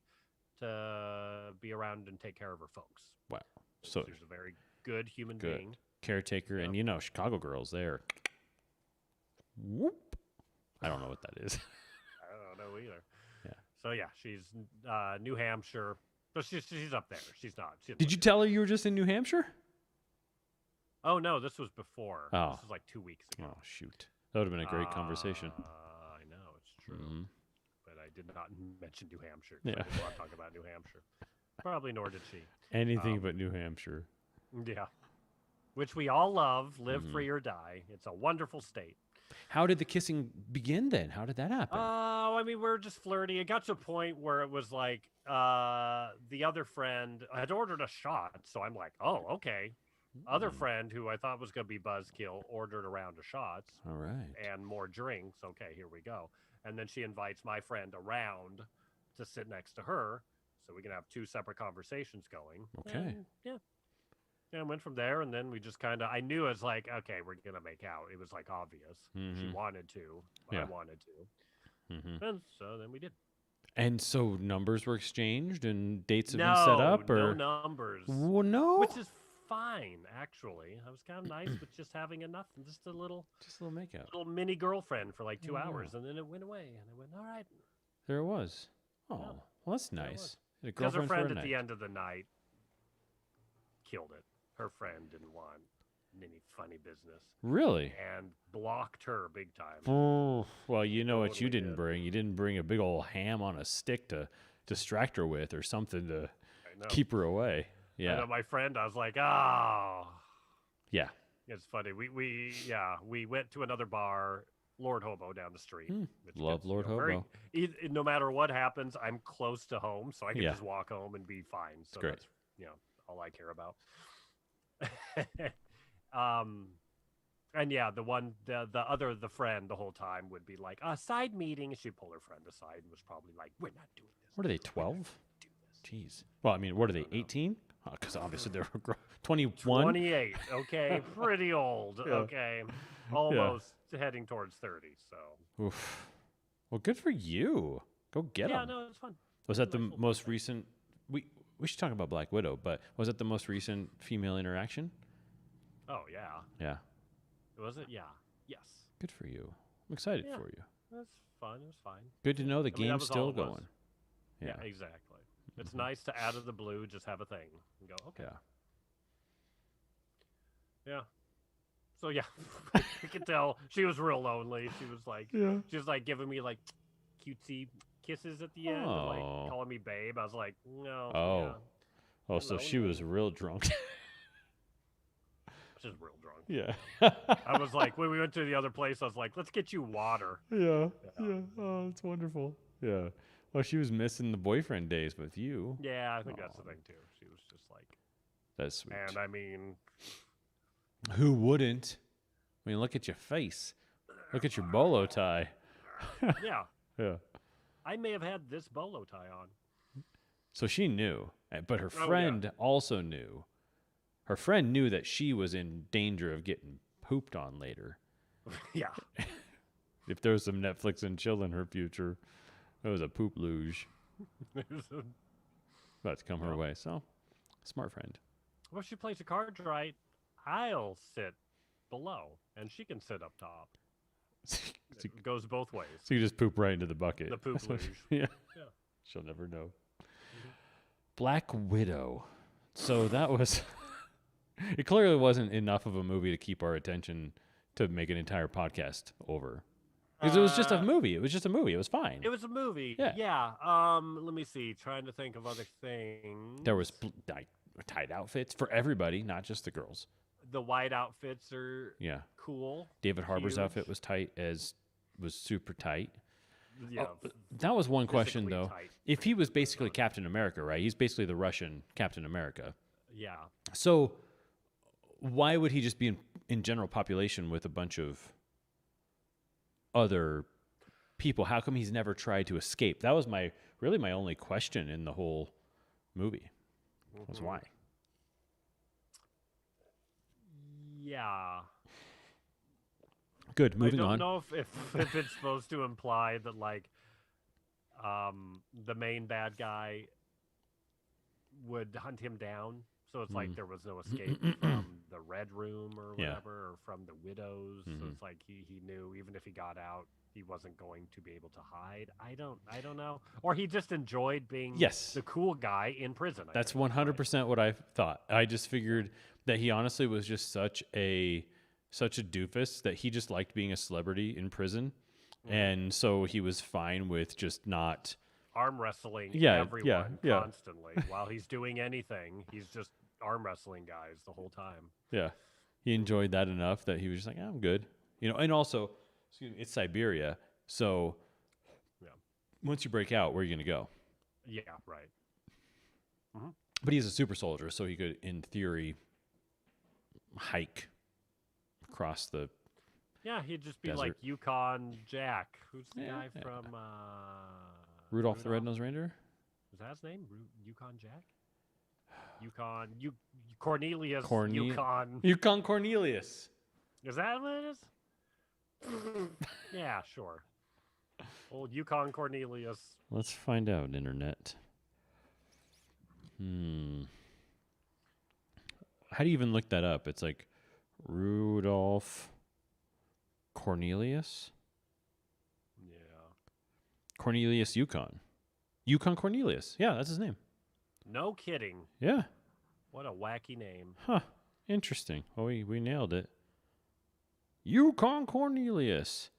to be around and take care of her folks. Wow. So she's a very good human being. Caretaker. Yep. And Chicago girls there. Whoop. I don't know what that is. I don't know either. Yeah. So yeah, she's New Hampshire. But she's up there. She's not. Did you tell her you were just in New Hampshire? Oh no, this was before. Oh. This was like 2 weeks ago. Oh shoot. That would have been a great conversation. I know, it's true. Mm-hmm. But I did not mention New Hampshire. Yeah. I didn't want to talk about New Hampshire. Probably nor did she. Anything but New Hampshire. Yeah. Which we all love. Live free or die. It's a wonderful state. How did the kissing begin then? How did that happen? Oh, I mean, we're just flirty. It got to a point where it was like the other friend had ordered a shot. So I'm like, oh, okay. Other friend who I thought was going to be buzzkill ordered a round of shots. All right. And more drinks. Okay, here we go. And then she invites my friend around to sit next to her so we can have 2 separate conversations going. Okay. And, yeah. And went from there, and then we just kind of, I knew it's like, okay, we're going to make out. It was like obvious. She wanted to. I wanted to. And so then we did. And so numbers were exchanged and dates have been set up? Or? No numbers. Well, no? Which is fine, actually. I was kind of nice with just having enough, just a little makeout. Little mini girlfriend for like 2 hours, and then it went away, and I went, all right. There it was. Oh, well, that's nice. Because her friend at the end of the night killed it. Her friend didn't want any funny business. Really? And blocked her big time. Oh, well, you know what you didn't bring? You didn't bring a big old ham on a stick to distract her with or something to keep her away. Yeah. And my friend, I was like, oh. Yeah. It's funny. We went to another bar, Lord Hobo down the street. Love Lord Hobo. No matter what happens, I'm close to home, so I can just walk home and be fine. So great. That's all I care about. And yeah, the friend the whole time would be like, a side meeting. She'd pull her friend aside and was probably like, we're not doing this. What are they, 12? Do this. Jeez. Well, I mean, what are they? 18? Because obviously they're 21. 28. Okay, pretty old. Yeah. Okay, almost heading towards 30. So. Oof. Well, good for you. Go get Yeah, them. no, it's fun. Was It's that a the nice little most thing. recent? We should talk about Black Widow, but was that the most recent female interaction? Oh yeah, Yeah. was it? Yeah. Yes. Good for you. I'm excited Yeah. for you. That's fun. It was fine. Good to know the I mean, that game's was all still it was. going. Yeah, Yeah. exactly. It's nice to out of the blue just have a thing and go, okay. Yeah. Yeah. So yeah, I could tell she was real lonely. She was like giving me like cutesy kisses at the end, and like Oh. calling me babe. I was like, no. Oh. Yeah. Oh, so she Lonely. was real drunk. She's real drunk. Yeah. I was like, when we went to the other place, I was like, let's get you water. Yeah. Yeah. Oh, it's wonderful. Yeah. Well, she was missing the boyfriend days with you. Yeah, I think that's the Aw. thing too. She was just like, That's sweet. and I mean, Who wouldn't? I mean, look at your face. Look at your bolo tie. yeah, Yeah. I may have had this bolo tie on. So she knew, but her yeah. friend also knew. Her friend knew that she was in danger of getting pooped on later. Yeah. If there was some Netflix and chill in her future, it was a poop luge about to come her Well. way. So, smart friend. Well, if she plays the cards right, I'll sit below, and she can sit up top. So It goes both ways. you just poop right into the bucket. The poop That's what- luge. Yeah. Yeah. She'll never know. Black Widow. So that was. It clearly wasn't enough of a movie to keep our attention to make an entire podcast over. Because it was just a movie. It was just a movie. It was fine. It was a movie. Yeah. Yeah. Let me see. Trying to think of other things. There was tight outfits for everybody, not just the girls. The white outfits are Yeah. cool. David Harbour's outfit Huge. was tight was super tight. Yeah. That was one question physically though. tight. If he was basically Captain America, right? He's basically the Russian Captain America. Yeah. So why would he just be in general population with a bunch of other people? How come he's never tried to escape? That was my only question in the whole movie. Was Mhm. why? Yeah. Good. Moving I on. don't know if it's supposed to imply that like the main bad guy would hunt him down. So it's like there was no escape from the Red Room or Yeah. whatever, or from the Widows. So it's like he knew even if he got out, he wasn't going to be able to hide. I don't know. Or he just enjoyed being Yes. the cool guy in prison. I That's think, 100% what I thought. I just figured that he honestly was just such a doofus that he just liked being a celebrity in prison. And so he was fine with just not arm wrestling everyone yeah. constantly while he's doing anything. He's just arm wrestling guys the whole time. Yeah. He enjoyed that enough that he was just like, I'm good. And also, excuse me, it's Siberia. So Yeah. once you break out, where are you going to go? Yeah, right. But he's a super soldier, so he could, in theory, hike across the. Yeah, he'd just be Desert. like Yukon Jack. Who's the guy Yeah. from Rudolph the Red-Nosed Reindeer? Is that his name? Yukon Jack? Cornelius Yukon Yukon. Cornelius. Is that what it is? Yeah, sure. Old Yukon Cornelius. Let's find out, Internet. How do you even look that up? It's like Rudolph Cornelius? Yeah. Cornelius Yukon. Yukon Cornelius. Yeah, that's his name. No kidding. Yeah. What a wacky name. Huh. Interesting. Oh, we nailed it. Yukon Cornelius.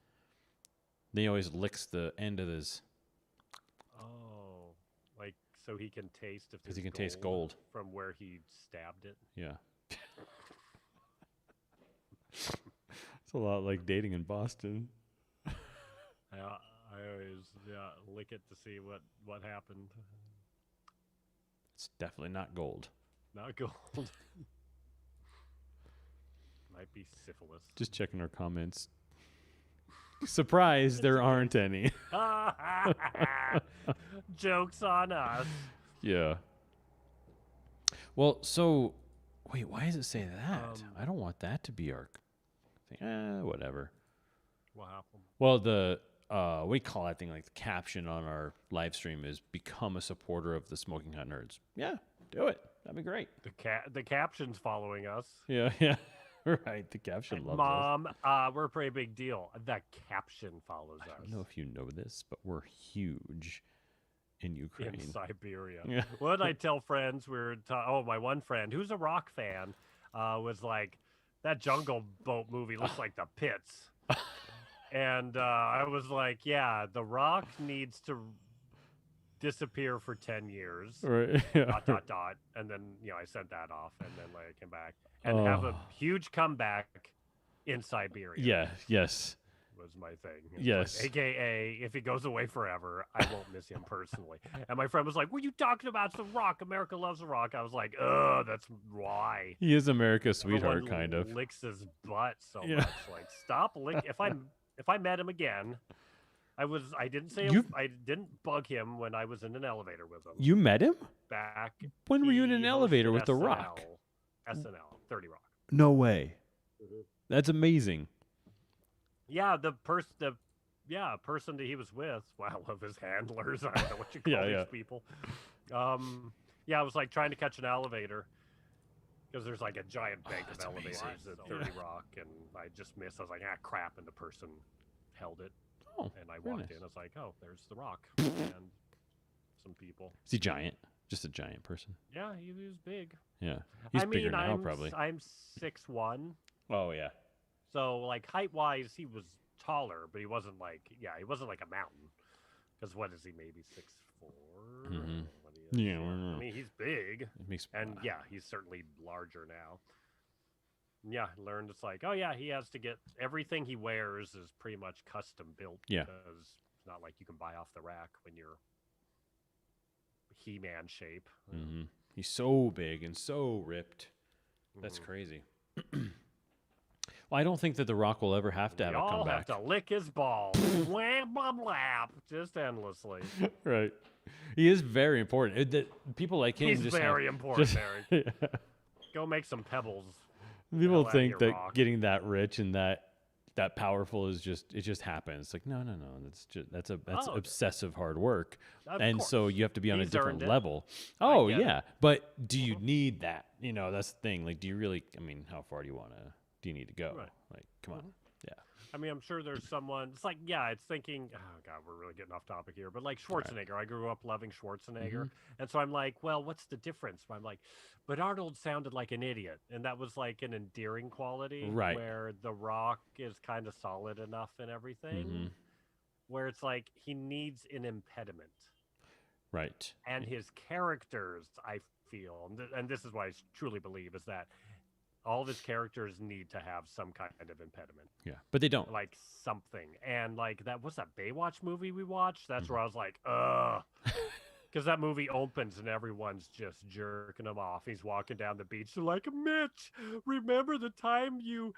Then he always licks the end of his. Oh, like so he can taste if 'Cause he there's can taste gold. from where he stabbed it. Yeah. It's a lot like dating in Boston. I always lick it to see what happened. It's definitely not gold. Not gold. Might be syphilis. Just checking our comments. Surprise, there aren't any. Jokes on us. Yeah. Well, so wait, why does it say that? I don't want that to be our thing. Whatever. What happened? Well, the we call that thing like the caption on our live stream is "Become a supporter of the Smoking Hot Nerds." Yeah, do it. That'd be great. The caption's following us. Yeah, yeah. Right. The caption loves us. Mom, we're a pretty big deal. The caption follows us. I don't know if you know this, but we're huge in Ukraine. In Siberia. Yeah. What did I tell friends? My one friend, who's a rock fan, was like, that Jungle Boat movie looks like the pits. And I was like, yeah, The Rock needs to disappear for 10 years. Right. Yeah. ... And then, I sent that off, and then I came back and have a huge comeback in Siberia. Yeah. Yes. Was my thing. Yes. Like, AKA, if he goes away forever, I won't miss him personally. And my friend was like, "What are you talking about? It's The Rock. America loves The Rock." I was like, that's why. He is America's sweetheart, Everyone kind of. licks his butt so Yeah. much. Like, stop lick. If I met him again, I didn't bug him when I was in an elevator with him. You met him? Back. When were you in an He elevator hosted with The Rock? SNL, 30 Rock. No way. Mm-hmm. That's amazing. Yeah, the person that he was with, wow, of his handlers, I don't know what you call these people. I was like trying to catch an elevator because there's like a giant bank of elevators at 30 Rock, and I just missed. I was like, crap, and the person held it, and I walked in. I was like, oh, there's The Rock and some people. Is he giant? Just a giant person? Yeah, he was big. Yeah, he's bigger now, probably. I'm 6'1". Oh yeah. So, like, height-wise, he was taller, but he wasn't like a mountain. Because what is he, maybe 6'4"? Mm-hmm. Yeah, I mean, he's big. He's certainly larger now. Yeah, learned it's like, he has to get everything he wears is pretty much custom built. Yeah. Because it's not like you can buy off the rack when you're He-Man shape. Mm-hmm. He's so big and so ripped. That's crazy. Well, I don't think that The Rock will ever have to have a comeback. Have to lick his balls. Wham, bum, lap, just endlessly. Right. He is very important. People like him. He's just very important, Eric. Yeah. Go make some pebbles. People think that rock. getting that rich and that powerful is it just happens. Like, no. That's obsessive hard work. And course. so you have to be on a He's different earned it. level. Oh, yeah. But do you need that? That's the thing. Like, do you really, how far do you need to go? Right. Like, come on. Yeah. I mean, I'm sure there's someone. It's like, it's thinking. Oh God, we're really getting off topic here. But like Schwarzenegger, I grew up loving Schwarzenegger, and so I'm like, well, what's the difference? I'm like, but Arnold sounded like an idiot, and that was like an endearing quality, right? Where The Rock is kind of solid enough in everything, where it's like he needs an impediment, right? And his characters, I feel, and this is what I truly believe, is that all of his characters need to have some kind of impediment. Yeah, but they don't. Like something. And like what's that Baywatch movie we watched? That's where I was like, because that movie opens and everyone's just jerking him off. He's walking down the beach. They're like, Mitch, remember the time you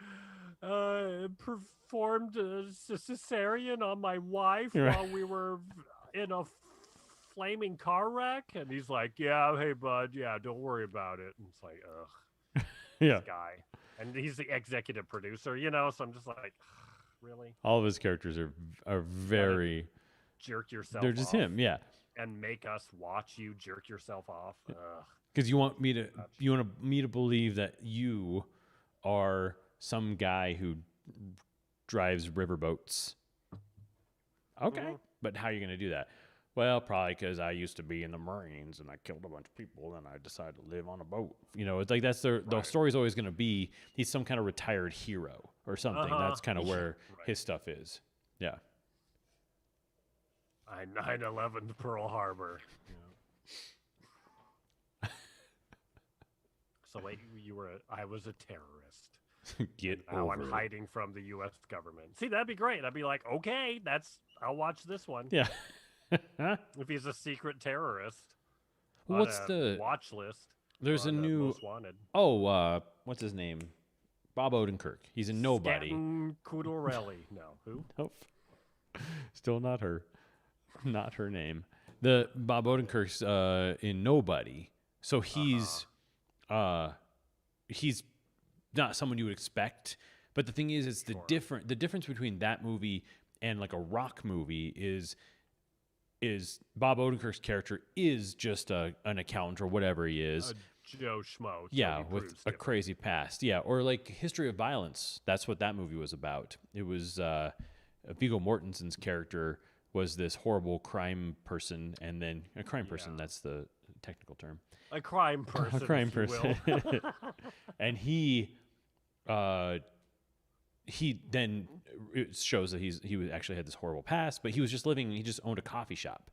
performed a cesarean on my wife while we were in a flaming car wreck? And he's like, yeah, hey, bud, yeah, don't worry about it. And it's like, ugh. Yeah. This guy, and he's the executive producer, so I'm just like, really? All of his characters are very jerk yourself. They're just him, yeah. And make us watch you jerk yourself off. Because you want me to believe that you are some guy who drives riverboats. Okay, but how are you going to do that? Well, probably because I used to be in the Marines and I killed a bunch of people and I decided to live on a boat. It's like that's the story's always going to be he's some kind of retired hero or something. That's kind of where his stuff is. Yeah. I 9/11 Pearl Harbor. So wait, I was a terrorist. Get now over I'm it. hiding from the U.S. government. See, that'd be great. I'd be like, okay, I'll watch this one. Yeah. If he's a secret terrorist. What's the watch list? There's a new Most Wanted. What's his name? Bob Odenkirk. He's a nobody. Cudarelli. No, who? Nope. Still not her. Not her name. The Bob Odenkirk's in Nobody, so Uh-huh. he's not someone you would expect. But the thing is, Sure. the difference between that movie and like a rock movie is Bob Odenkirk's character is just an accountant or whatever he is. Joe Schmo. Yeah, he with proves a different. crazy past. Yeah, or like History of Violence. That's what that movie was about. It was Viggo Mortensen's character was this horrible crime person, and then a crime person. Yeah. That's the technical term. A crime person, A crime if you person. will. And he then it shows that actually had this horrible past, but he was just living. He just owned a coffee shop.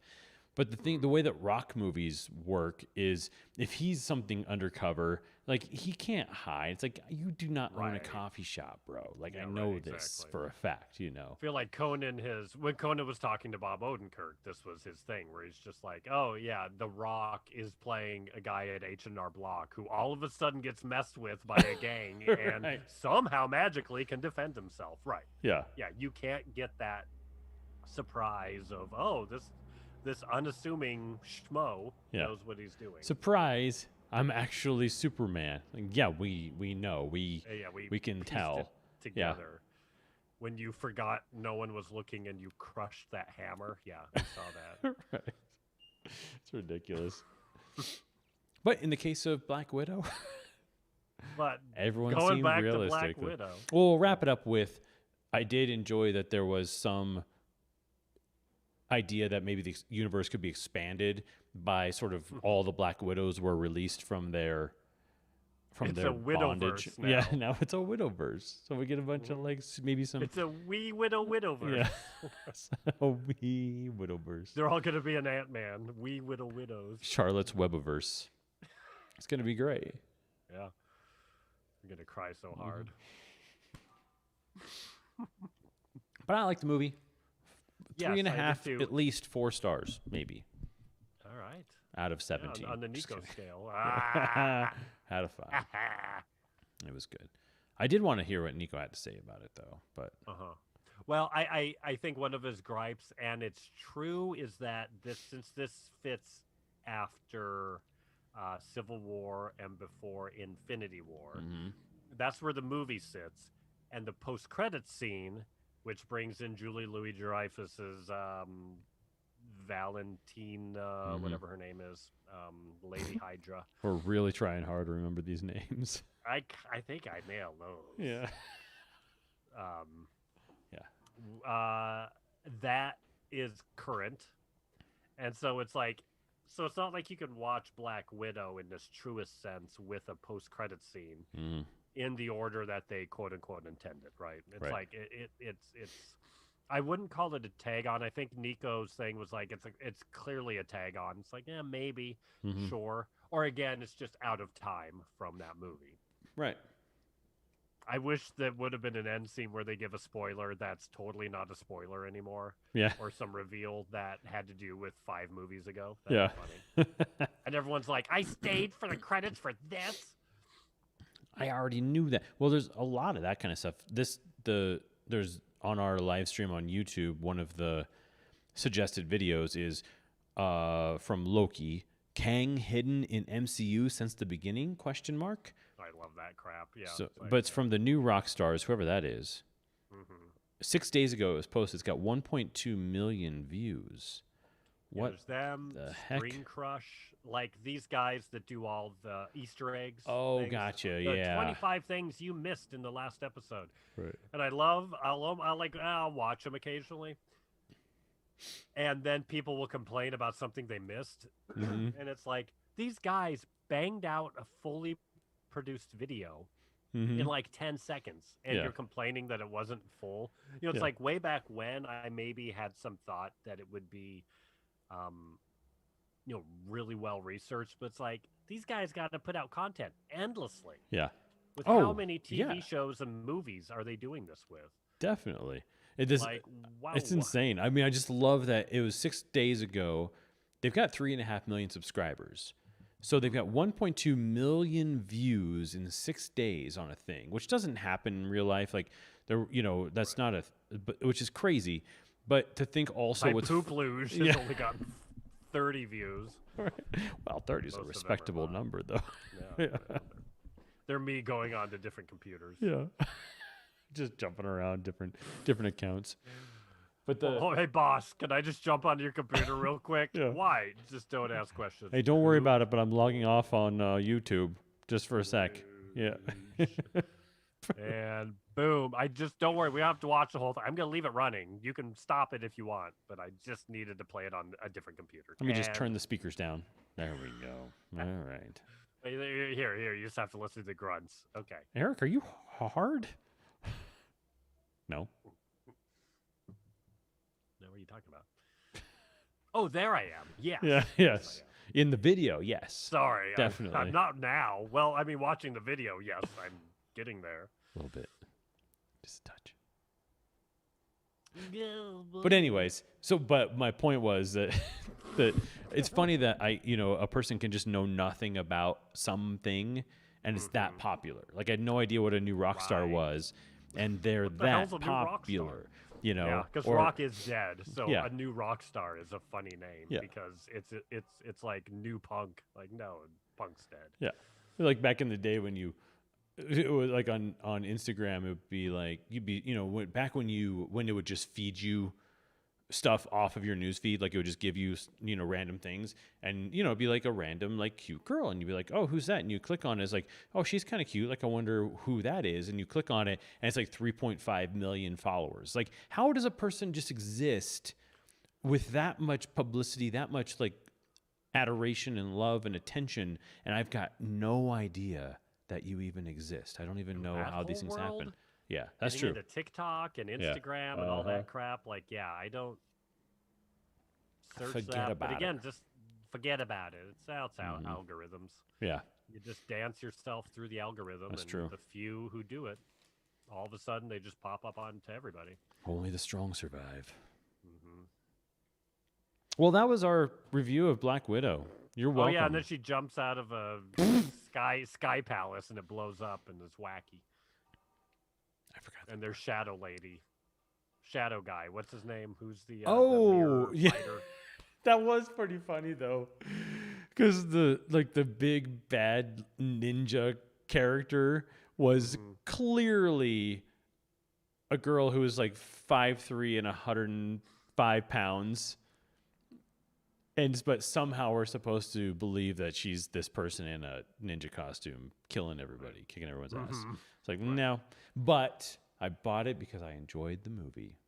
But the way that rock movies work is if he's something undercover, like he can't hide. It's like you do not own a Right. coffee shop, bro. Like Yeah, I know right, this exactly. for a fact, you know. I feel like when Conan was talking to Bob Odenkirk, this was his thing where he's just like, oh yeah, The Rock is playing a guy at H&R Block who all of a sudden gets messed with by a gang and Right. somehow magically can defend himself. Right. Yeah. Yeah, you can't get that surprise of, oh, this unassuming schmo Yeah. knows what he's doing. Surprise! I'm actually Superman. Like, yeah, we know we Yeah, we can pieced tell. it together. When you forgot no one was looking and you crushed that hammer. Yeah, I saw that. Right. It's ridiculous. But in the case of Black Widow, But everyone going seemed back to realistic. Black Widow. Well, we'll wrap it up with I did enjoy that there was some idea that maybe the universe could be expanded by sort of all the Black Widows were released from their It's their a bondage. Widowverse now. Yeah, now it's a Widowverse. So we get a bunch of like maybe some It's a wee Widowverse. yeah, a wee Widowverse. They're all going to be an Ant-Man. Wee Widows. Charlotte's Webiverse. It's gonna be great. Yeah. I'm going to cry so hard. But I like the movie. Yes, 3.5, I did too. at least 4 stars, maybe All right. out of Yeah, 17. on the Just Nico kidding. scale. Ah. Out of 5. It was good. I did want to hear what Nico had to say about it, though. But Uh-huh. Well, I think one of his gripes, and it's true, is that since this fits after Civil War and before Infinity War, that's where the movie sits. And the post-credits scene, which brings in Julie Louis-Dreyfus's Valentine, whatever her name is, Lady Hydra. we're really trying hard to remember these names. I think I nailed those. Yeah. That is current, and so it's like, so it's not like you can watch Black Widow in this truest sense with a post-credit scene in the order that they quote unquote intended, right? It's Right. like it's. I wouldn't call it a tag on. I think Nico's thing was like it's clearly a tag on. It's like, yeah, maybe, sure, or again, it's just out of time from that movie. Right. I wish that would have been an end scene where they give a spoiler that's totally not a spoiler anymore. Yeah. Or some reveal that had to do with 5 movies ago. Yeah. That'd be funny. And everyone's like, I stayed for the credits for this. I already knew that. Well, there's a lot of that kind of stuff. There's on our live stream on YouTube, one of the suggested videos is from Loki. Kang hidden in MCU since the beginning? Question mark. I love that crap. Yeah. So, it's like, but it's from the new rock stars, whoever that is. mhm. 6 days ago it was posted. It's got 1.2 million views. Yeah, What there's them, the heck? Screen Crush, like these guys that do all the Easter eggs. Oh, things. gotcha. The Yeah. 25 things you missed in the last episode. Right. And I'll watch them occasionally. And then people will complain about something they missed. Mhm. And it's like, these guys banged out a fully produced video Mhm. in like 10 seconds. And Yeah. you're complaining that it wasn't full. You know, it's Yeah. like way back when I maybe had some thought that it would be, really well researched. But it's like, these guys got to put out content endlessly. Yeah. With Oh, how many TV yeah. shows and movies are they doing this with? Definitely. It is. Like, wow. It's insane. I mean, I just love that it was 6 days ago. They've got 3.5 million subscribers. So they've got 1.2 million views in 6 days on a thing, which doesn't happen in real life. Like, that's not but which is crazy. But to think also My what's Poop Luge has Yeah. only gotten 30 views. Well, 30 is a Most of them are respectable not. number, though. Yeah, they're me going on to different computers. Yeah. Just jumping around different accounts. But Oh, hey boss, can I just jump onto your computer real quick? Yeah. Why? Just don't ask questions. Hey, don't worry about it, but I'm logging off on YouTube just for a sec. Yeah. And boom. I just don't worry. We don't have to watch the whole thing. I'm gonna leave it running. You can stop it if you want, but I just needed to play it on a different computer. Let me just turn the speakers down. There we go. All right. Here. You just have to listen to the grunts. Okay. Eric, are you hard? No. Now what are you talking about? Oh, there I am. Yes. Yeah. Yes. In the video, yes. Sorry. Definitely. I'm not now. Well, I mean, watching the video, yes, I'm getting there. A little bit. Just a touch. But anyways, but my point was that that it's funny that a person can just know nothing about something and it's that popular. Like I had no idea what a new rock star was, and they're that popular. Yeah, because rock is dead, so Yeah. a new rock star is a funny name because it's like new punk. Like no, punk's dead. Yeah, like back in the day when it was like on Instagram, it would be like you'd be back when it would just feed you stuff off of your news feed, like it would just give you random things, and it'd be like a random like cute girl, and you'd be like, oh, who's that? And you click on it, it's like, oh, she's kind of cute, like I wonder who that is, and you click on it and it's like 3.5 million followers. Like how does a person just exist with that much publicity, that much like adoration and love and attention, and I've got no idea that you even exist? I don't even know how these things happen. Yeah, that's true. Into TikTok and Instagram and all that crap. Like, yeah, I don't search that. But again, just forget about it. It's algorithms. Yeah. You just dance yourself through the algorithm. That's and true. The few who do it, all of a sudden, they just pop up onto everybody. Only the strong survive. Mm-hmm. Well, that was our review of Black Widow. You're welcome. Oh, yeah, and then she jumps out of a sky palace and it blows up and it's wacky. I forgot. And there's Shadow Lady. Shadow Guy. What's his name? Who's the yeah. fighter? That was pretty funny though. Cuz the big bad ninja character was clearly a girl who was like 5'3" and 105 pounds. But somehow we're supposed to believe that she's this person in a ninja costume, killing everybody, kicking everyone's ass. It's like, no. But I bought it because I enjoyed the movie.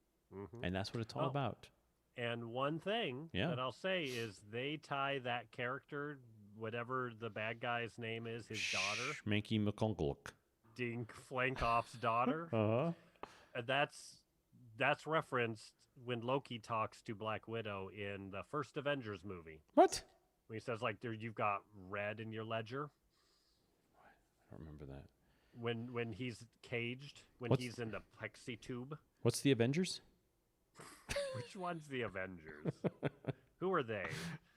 And that's what it's all about. And one thing that I'll say is they tie that character, whatever the bad guy's name is, his daughter. Schmanky McConkluk. Dink Flankoff's daughter. That's referenced when Loki talks to Black Widow in the first Avengers movie. What? When he says, like, you've got red in your ledger. I don't remember that. When he's caged, he's in the plexi tube. What's the Avengers? Which one's the Avengers? Who are they?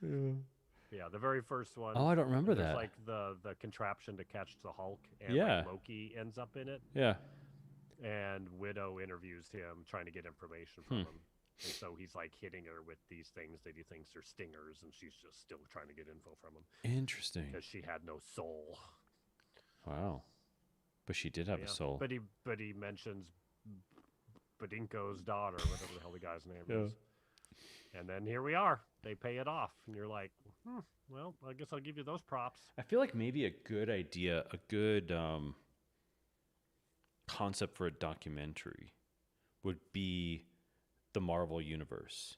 Yeah, the very first one. Oh, I don't remember that. It's like the contraption to catch the Hulk, and like Loki ends up in it. Yeah. And Widow interviews him, trying to get information from him. And so he's like hitting her with these things that he thinks are stingers, and she's just still trying to get info from him. Interesting. Because she had no soul. Wow. But she did have a soul. But he mentions Badinko's daughter, whatever the hell the guy's name is. And then here we are. They pay it off. And you're like, well, I guess I'll give you those props. I feel like maybe a good idea, a good concept for a documentary would be the Marvel Universe.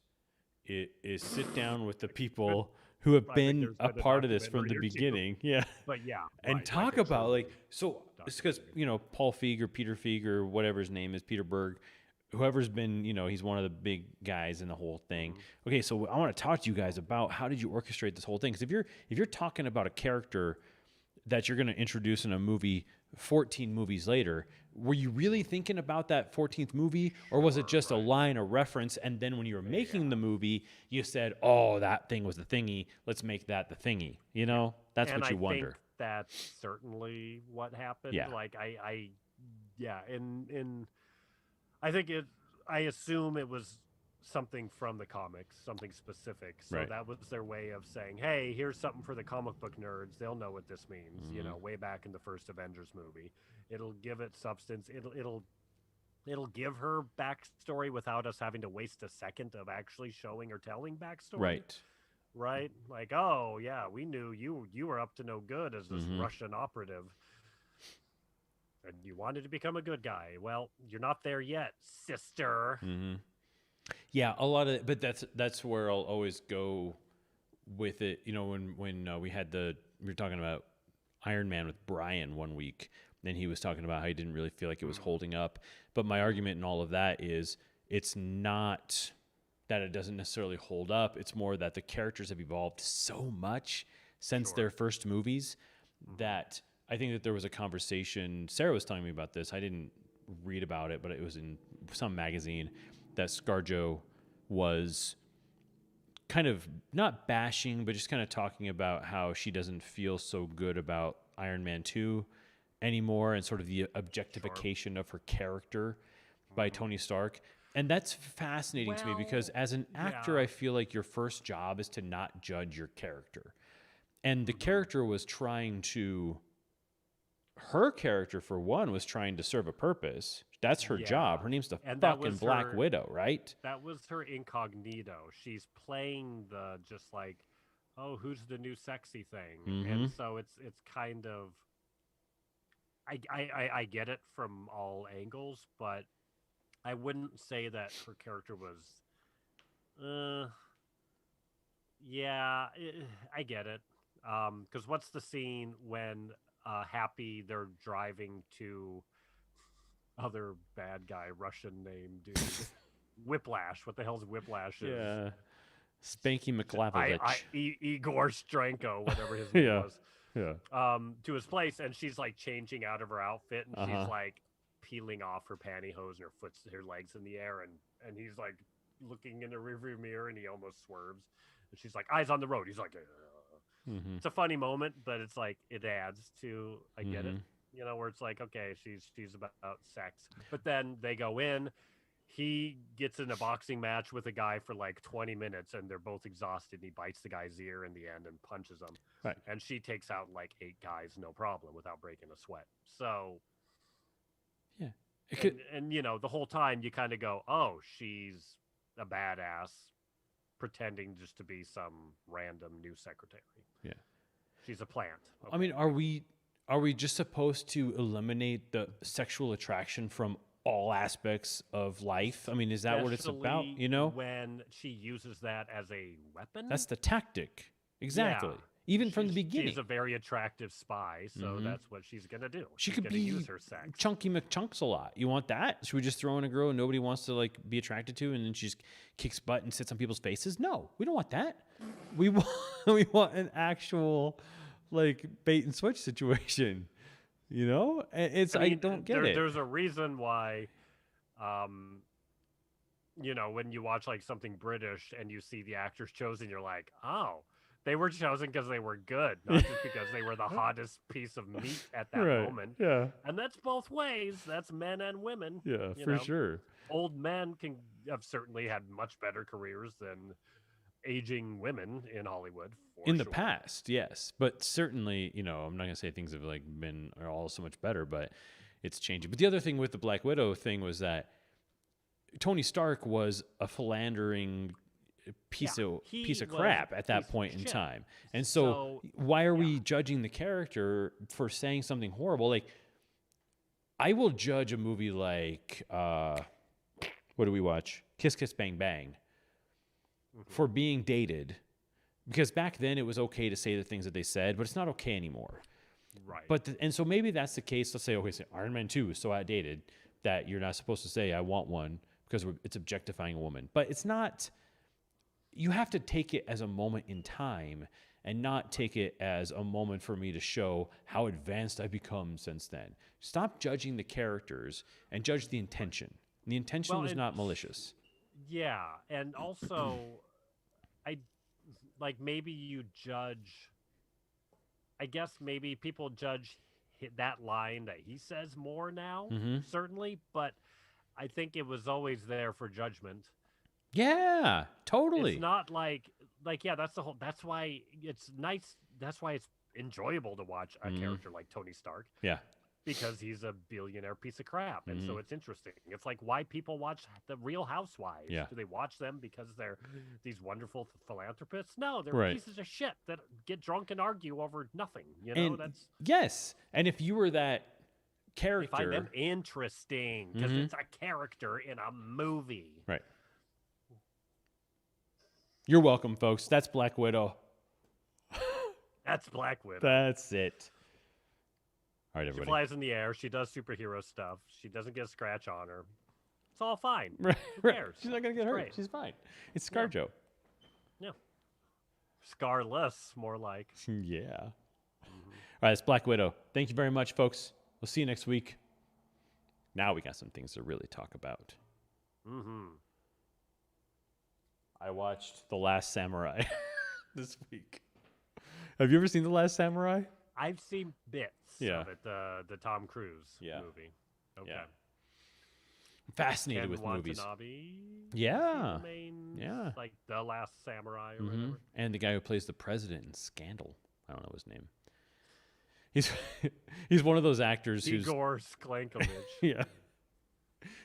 It is sit down with the people who have been a part of this from the beginning. Yeah. But yeah. And talk about so it's because, Paul Feig or Peter Feig or whatever his name is, Peter Berg, whoever's been, he's one of the big guys in the whole thing. Okay, so I want to talk to you guys about how did you orchestrate this whole thing? Because if you're talking about a character that you're going to introduce in a movie 14 movies later, were you really thinking about that 14th movie, or was it just a line, a reference, and then when you were making the movie, you said, oh, that thing was the thingy, let's make that the thingy? That's what you wonder. Think that's certainly what happened. Yeah. Like I think I assume it was something from the comics, something specific. So Right. that was their way of saying, "Hey, here's something for the comic book nerds. They'll know what this means." Mm-hmm. Way back in the first Avengers movie, it'll give it substance. It'll give her backstory without us having to waste a second of actually showing or telling backstory. Right. Right? Like, oh yeah, we knew you were up to no good as this Mm-hmm. Russian operative, and you wanted to become a good guy. Well, you're not there yet, sister. Mm-hmm. Yeah, a lot of, but that's where I'll always go with it. When we were talking about Iron Man with Brian one week, and he was talking about how he didn't really feel like it was Mm, holding up. But my argument in all of that is it's not that it doesn't necessarily hold up. It's more that the characters have evolved so much since sure. their first movies Hmm. that I think that there was a conversation. Sarah was telling me about this. I didn't read about it, but it was in some magazine that ScarJo was kind of not bashing, but just kind of talking about how she doesn't feel so good about Iron Man 2 anymore and sort of the Sure. objectification of her character by Hmm. Tony Stark. And that's fascinating to me because Well, as an actor, yeah. I feel like your first job is to not judge your character. And the Hmm. character was trying to, her character, for one, was trying to serve a purpose. That's her job. Yeah. Her name's the And fucking Black Widow, right? that was her incognito. She's playing the just like, oh, who's the new sexy thing? Mm-hmm. And so it's kind of I get it from all angles, but I wouldn't say that her character was uh yeah, I get it. Cuz what's the scene when Happy they're driving to other bad guy Russian name dude Whiplash. What the hell's Whiplash is? Yeah. Spanky I McLavovich. Igor Stranko, whatever his name Yeah. was, Yeah. to his place, and she's like changing out of her outfit, and Uh she's huh. like peeling off her pantyhose and her legs in the air, and he's like looking in the rearview mirror, and he almost swerves, and she's like eyes on the road. He's like, "Ugh." Mm-hmm. It's a funny moment, but it's like it adds to I get it, Mm-hmm. where it's like okay, she's about sex, but then they go in, he gets in a boxing match with a guy for like 20 minutes and they're both exhausted and he bites the guy's ear in the end and punches him Right. and she takes out like 8 guys no problem without breaking a sweat. So Yeah. It could. and the whole time you kind of go, oh, she's a badass pretending just to be some random new secretary. Yeah. She's a plant. I Okay. mean, are we just supposed to eliminate the sexual attraction from all aspects of life? I mean, is that what it's about? Especially You know, when she uses that as a weapon. that's the tactic. Yeah. Exactly. Even from the She's beginning. a very attractive spy, so Mm-hmm. that's what she's gonna do. She She's could gonna use be her sex. Chunky McChunks a lot. You want that? Should we just throw in a girl nobody wants to like be attracted to, and then she just kicks butt and sits on people's faces? No, we don't want that. We want we want an actual like bait and switch situation. You know, it's I I mean, don't get it. there's a reason why, um, when you watch like something British and you see the actors chosen, you're like, oh, they were chosen because they were good, not just because they were the hottest piece of meat at that Right. moment. Yeah. And that's both ways. That's men and women. Yeah, You for know, sure. old men can have certainly had much better careers than aging women in Hollywood, for In the sure. past, yes, but certainly, I'm not gonna say things have like been are all so much better, but it's changing. But the other thing with the Black Widow thing was that Tony Stark was a philandering Yeah, piece he of was crap at a piece that of point in shit. time. And so So, why are yeah, we judging the character for saying something horrible? Like I will judge a movie like what do we watch? Kiss Kiss Bang Bang hmm for being dated because back then it was okay to say the things that they said, but it's not okay anymore. right. And so maybe that's the case. Let's say, okay, so Iron Man 2 is so outdated that you're not supposed to say, I want one because it's objectifying a woman. But it's not, you have to take it as a moment in time and not take it as a moment for me to show how advanced I've become since then. Stop judging the characters and judge the intention. And the intention Well, was and not malicious. yeah, and also, I like maybe you judge. I guess maybe people judge that line that he says more now, Mm-hmm. certainly, but I think it was always there for judgment. Yeah, It's totally. not like yeah, that's the whole. That's why it's nice. That's why it's enjoyable to watch a Hmm. character like Tony Stark Yeah. because he's a billionaire piece of crap, and Hmm. so it's interesting. It's like why people watch the Real Housewives. Yeah. Do they watch them because they're these wonderful philanthropists? No, they're Right. pieces of shit that get drunk and argue over nothing. You know, And that's yes, and if you were that they find them character, interesting because hmm it's a character in a movie. right? You're welcome, folks. That's Black Widow. That's Black Widow. That's it. All right, She everybody. flies in the air. She does superhero stuff. She doesn't get a scratch on her. It's all fine. Right, Who right. cares? She's not gonna get It's hurt. great. She's fine. It's Yeah. ScarJo. Yeah. Scarless, more like. Yeah. All right, it's Black Widow. Thank you very much, folks. We'll see you next week. Now we got some things to really talk about. Mm-hmm. I watched The Last Samurai this week. Have you ever seen The Last Samurai? I've seen bits Yeah. of it, the Tom Cruise Yeah. movie. Okay. Yeah. I'm fascinated Ken with movies. Watanabe. Yeah. Is he the main, Yeah. like The Last Samurai or Hmm. whatever. And the guy who plays the president in Scandal. I don't know his name. He's he's one of those actors who's Igor Sklankovich. yeah.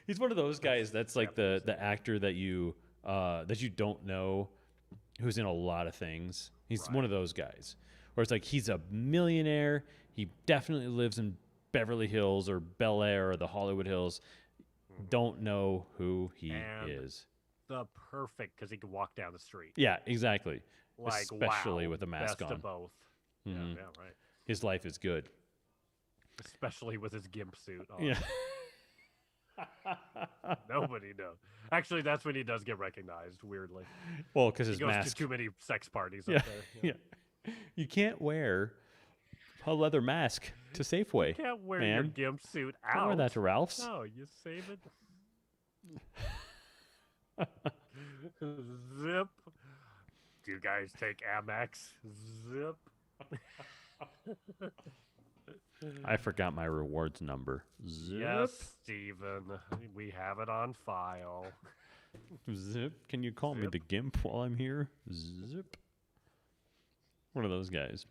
He's one of those guys that's like the Japanese actor that you don't know who's in a lot of things. He's one of those guys. Where it's like he's a millionaire, he definitely lives in Beverly Hills or Bel Air or the Hollywood Hills. Don't know who he And is. The perfect because he could walk down the street. Yeah, exactly. Like Especially wow, with a mask best on. of both. Mhm. Yeah, right. His life is good. Especially with his gimp suit on. Yeah. Nobody knows. Actually, that's when he does get recognized. Weirdly, Well, because he his goes mask. to too many sex parties Yeah. up there. Yeah. You can't wear a leather mask to Safeway. You can't wear your man. gimp suit out. Don't wear that to Ralph's. No, you save it. Zip. Do you guys take Amex? Zip. I forgot my rewards number. Zip. Yes, Steven. We have it on file. Zip. Can you call me Zip. the Gimp while I'm here? Zip. One of those guys.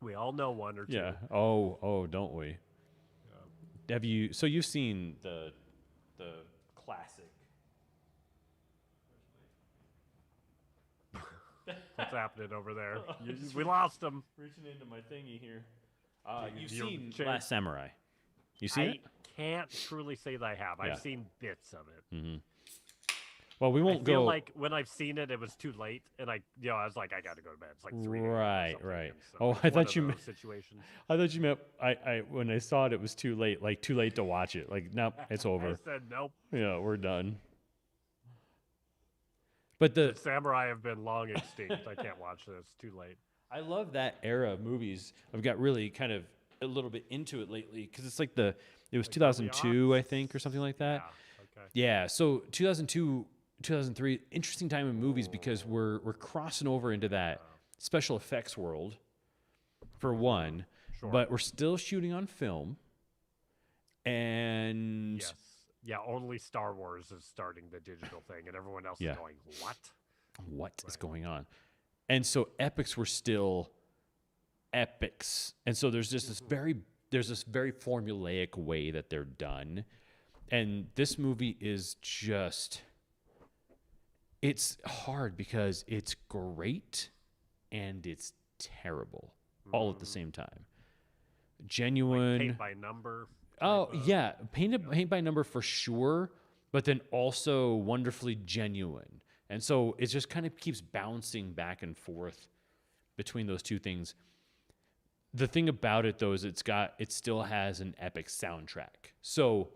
We all know one or two. Yeah. Oh, don't we? Have you? So you've seen the classic. What's happening over there? Oh, We lost him. Reaching into my thingy here. You've Your seen chair- Last Samurai. You seen I it? can't truly say that I have. Yeah. I've seen bits of it. Mm-hmm. Well, we I won't feel go. like when I've seen it, it was too late, and I was like, I got to go to bed. It's like 3 a.m. or Right, something, right. and so Oh, it's I one thought of you those meant- situations. I thought you meant I when I saw it, it was too late. Like too late to watch it. Like nope, it's I over. said nope. Yeah, we're done. But the Samurai have been long extinct. I can't watch this. Too late. I love that era of movies. I've got really kind of a little bit into it lately because it's like it was Like 2002, I aughts? think, or something like that. Yeah. Okay. Yeah. So 2002, 2003, interesting time in movies because we're crossing over into that special effects world, for one, Sure. but we're still shooting on film. And Yes. Yeah. Only Star Wars is starting the digital thing, and everyone else Yeah. is going, "What?" what is going on? And so epics were still epics. And so there's just this very formulaic way that they're done. And this movie is just it's hard because it's great and it's terrible all at the same time. Genuine. Paint by number. Oh type of- yeah, paint by number for sure, but then also wonderfully genuine. And so it just kind of keeps bouncing back and forth between those two things. The thing about it though is it still has an epic soundtrack. So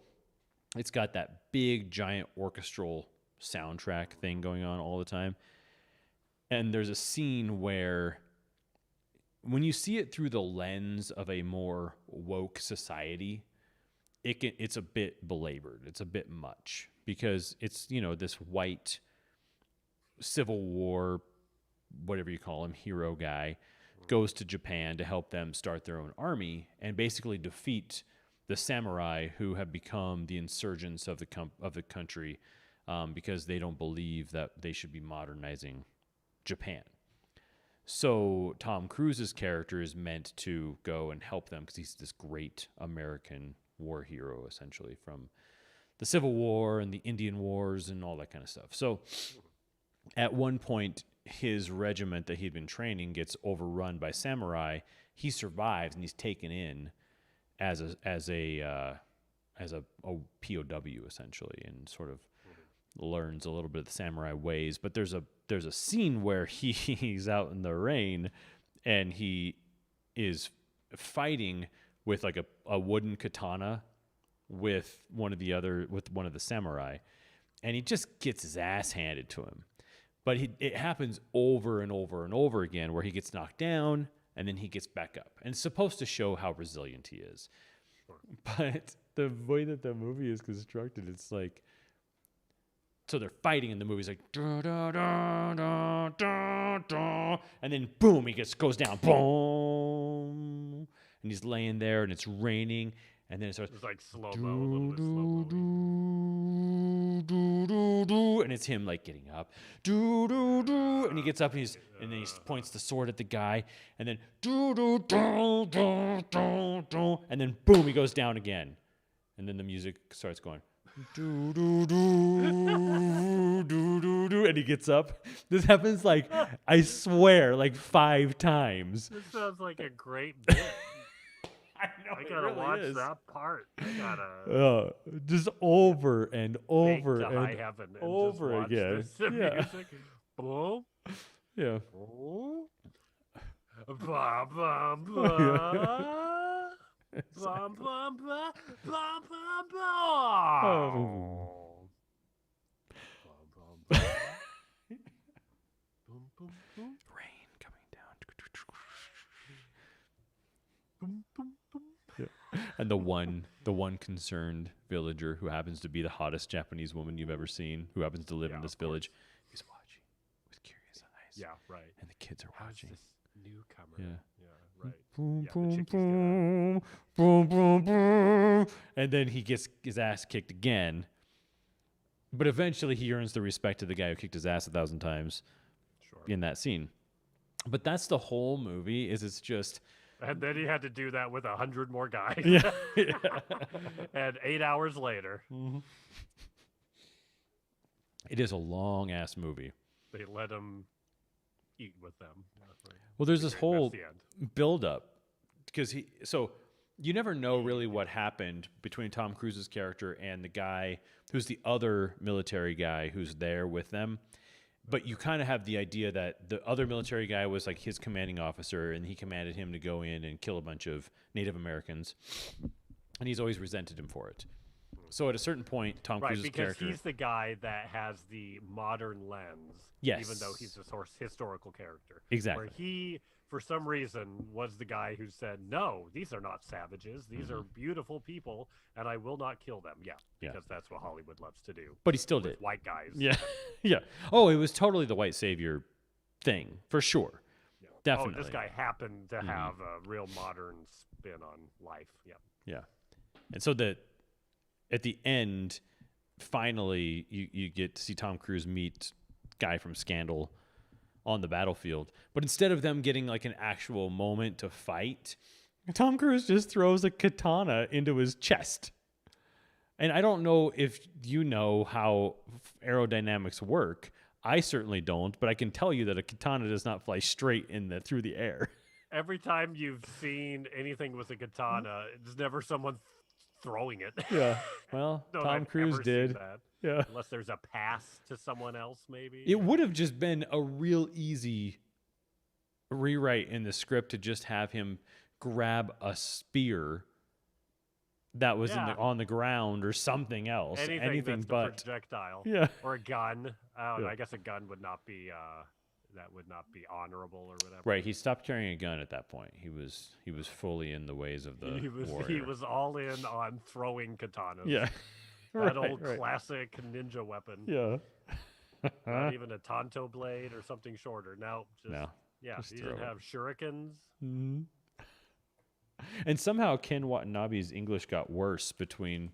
it's got that big giant orchestral soundtrack thing going on all the time. And there's a scene where when you see it through the lens of a more woke society, it's a bit belabored. It's a bit much because it's, this white Civil War, whatever you call him, hero guy, goes to Japan to help them start their own army and basically defeat the samurai who have become the insurgents of the country because they don't believe that they should be modernizing Japan. So Tom Cruise's character is meant to go and help them because he's this great American war hero, essentially, from the Civil War and the Indian Wars and all that kind of stuff. So at one point, his regiment that he'd been training gets overrun by samurai. He survives and he's taken in as a POW, essentially, and sort of learns a little bit of the samurai ways. But there's a scene where he's out in the rain and he is fighting with like a wooden katana with one of the samurai, and he just gets his ass handed to him. But it happens over and over and over again where he gets knocked down and then he gets back up. And it's supposed to show how resilient he is. Sure. But the way that the movie is constructed, it's like, so they're fighting and the movie's like, da, da, da, da, da, da, and then boom, he goes down, boom, and he's laying there and it's raining. And then it starts. It's like slow-mo, a little bit slow-mo. And it's him like getting up. And he gets up and then he points the sword at the guy. And then and then boom, he goes down again. And then the music starts going. And he gets up. This happens like, I swear, like 5 times. This sounds like a great bit. I know, I gotta really watch is. that part. I gotta just over and over to and high heaven and over just watch again. This Yeah. music. Boom. Yeah. Boom. Ba ba ba. Ba ba ba ba ba ba. Oh. Ba, ba, ba. Boom, boom, boom. Rain coming down. Boom, boom, boom. And the one concerned villager who happens to be the hottest Japanese woman you've ever seen, who happens to live in this village, he's watching with curious eyes. Yeah, right. And the kids are How's watching. this newcomer? Yeah. Yeah, right. Boom, Yeah, the boom, chickie's boom, boom, boom, boom. And then he gets his ass kicked again. But eventually he earns the respect of the guy who kicked his ass 1,000 times in that scene. But that's the whole movie, is it's just... And then he had to do that with 100 more guys. Yeah. And 8 hours later, It is a long-ass movie. they let him eat with them. Right. Well, there's this whole That's the end. build-up. Because so you never know really what happened between Tom Cruise's character and the guy who's the other military guy who's there with them. But you kind of have the idea that the other military guy was like his commanding officer, and he commanded him to go in and kill a bunch of Native Americans. And he's always resented him for it. So at a certain point, Tom Cruise's because character... he's the guy that has the modern lens. Yes. Even though he's a historical character. Exactly. Where he, for some reason, was the guy who said, no, these are not savages. These are beautiful people, and I will not kill them. Yeah. Because that's what Hollywood loves to do. But he still did. White guys. Yeah. Yeah. Oh, it was totally the white savior thing, for sure. Yeah. Definitely. Oh, this guy happened to have a real modern spin on life. Yeah. Yeah. And so at the end, finally, you get to see Tom Cruise meet guy from Scandal on the battlefield. But instead of them getting like an actual moment to fight, Tom Cruise just throws a katana into his chest. And I don't know if you know how aerodynamics work. I certainly don't, but I can tell you that a katana does not fly straight through the air. Every time you've seen anything with a katana, it's never someone throwing it. Yeah. Well, No, Tom I've Cruise ever seen did. that. Yeah. Unless there's a pass to someone else, maybe. It would have just been a real easy rewrite in the script to just have him grab a spear that was on the ground or something else. Anything that's but a projectile. Yeah. Or a gun. I don't know. Yeah. I guess a gun would not be honorable or whatever. Right. He stopped carrying a gun at that point. He was fully in the ways of the He warrior. was all in on throwing katanas. Yeah. That old classic ninja weapon. Yeah. Not even a tanto blade or something shorter. No, just he throw didn't it. have shurikens. Mhm. And somehow Ken Watanabe's English got worse between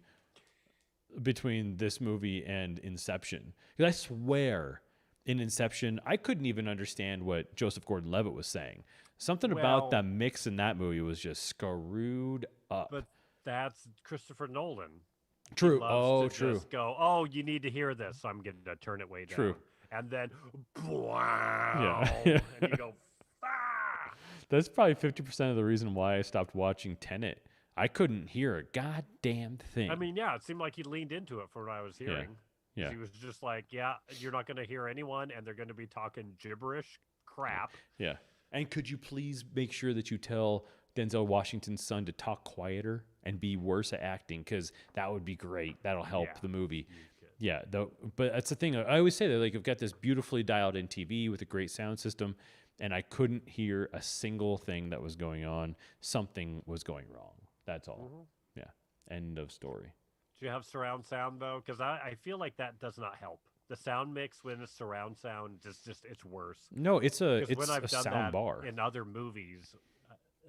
between this movie and Inception. Because I swear, in Inception, I couldn't even understand what Joseph Gordon-Levitt was saying. Something about Well, the mix in that movie was just screwed up. but that's Christopher Nolan. He True. loves Oh, to true. just go, "Oh, you need to hear this, so I'm going to turn it way True. down," and then, Yeah. wow, and you go, "Ah!" That's probably 50% of the reason why I stopped watching Tenet. I couldn't hear a goddamn I thing. mean, yeah, it seemed like he leaned into it from what I was Yeah. hearing. 'Cause Yeah. he was just like, "Yeah, you're not going to hear anyone, and they're going to be talking gibberish crap." Yeah. And could you please make sure that you tell Denzel Washington's son to talk quieter and be worse at acting? Because that would be great. That'll help Yeah, the movie. you could. Yeah. Though, but that's the thing. I always say that, like, I've got this beautifully dialed in TV with a great sound system, and I couldn't hear a single thing that was going on. Something was going wrong. That's all. Hmm. Yeah. End of story. Do you have surround sound though? Because I feel like that does not help. The sound mix when it's surround sound just it's worse. No, it's Because when I've a done sound that bar. in other movies,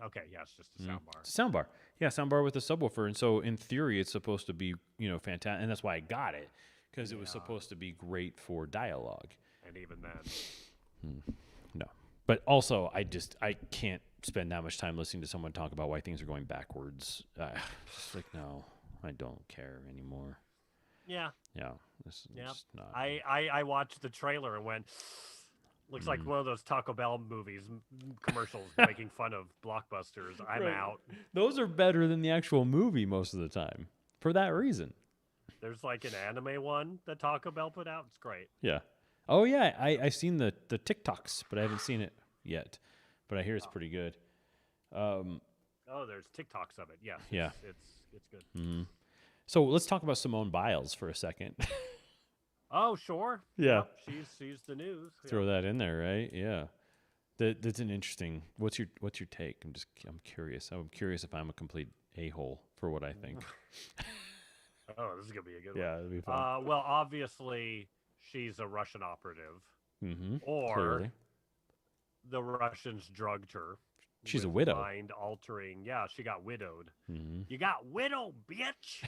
okay, yeah, it's just a sound bar. It's a sound bar. Yeah, sound bar with a subwoofer. And so in theory, it's supposed to be, fantastic. And that's why I got it, because it was Yeah. supposed to be great for dialogue. And even then, No. But also, I can't spend that much time listening to someone talk about why things are going backwards. Just like, no, I don't care anymore. yeah, Yeah. This is yeah. just not. I watched the trailer and went, looks like one of those Taco Bell movies, commercials making fun of blockbusters. I'm Right. out. Those are better than the actual movie most of the time for that reason. There's like an anime one that Taco Bell put out. It's great. Yeah. Oh yeah, I seen the TikToks, but I haven't seen it yet. But I hear it's pretty good. Oh, there's TikToks of it. Yes. Yeah. It's good. So let's talk about Simone Biles for a second. Oh, sure. Yeah. Yep, she's the news. Yeah. Throw that in there, right? Yeah. That's an interesting. What's your take? I'm curious. I'm curious if I'm a complete a-hole for what I think. Oh, this is gonna be a good Yeah, one. it'll be fun. Well, obviously she's a Russian operative, or Clearly. the Russians drugged her. She's a with widow. Mind altering. Yeah, she got widowed. Mm-hmm. You got widowed, bitch.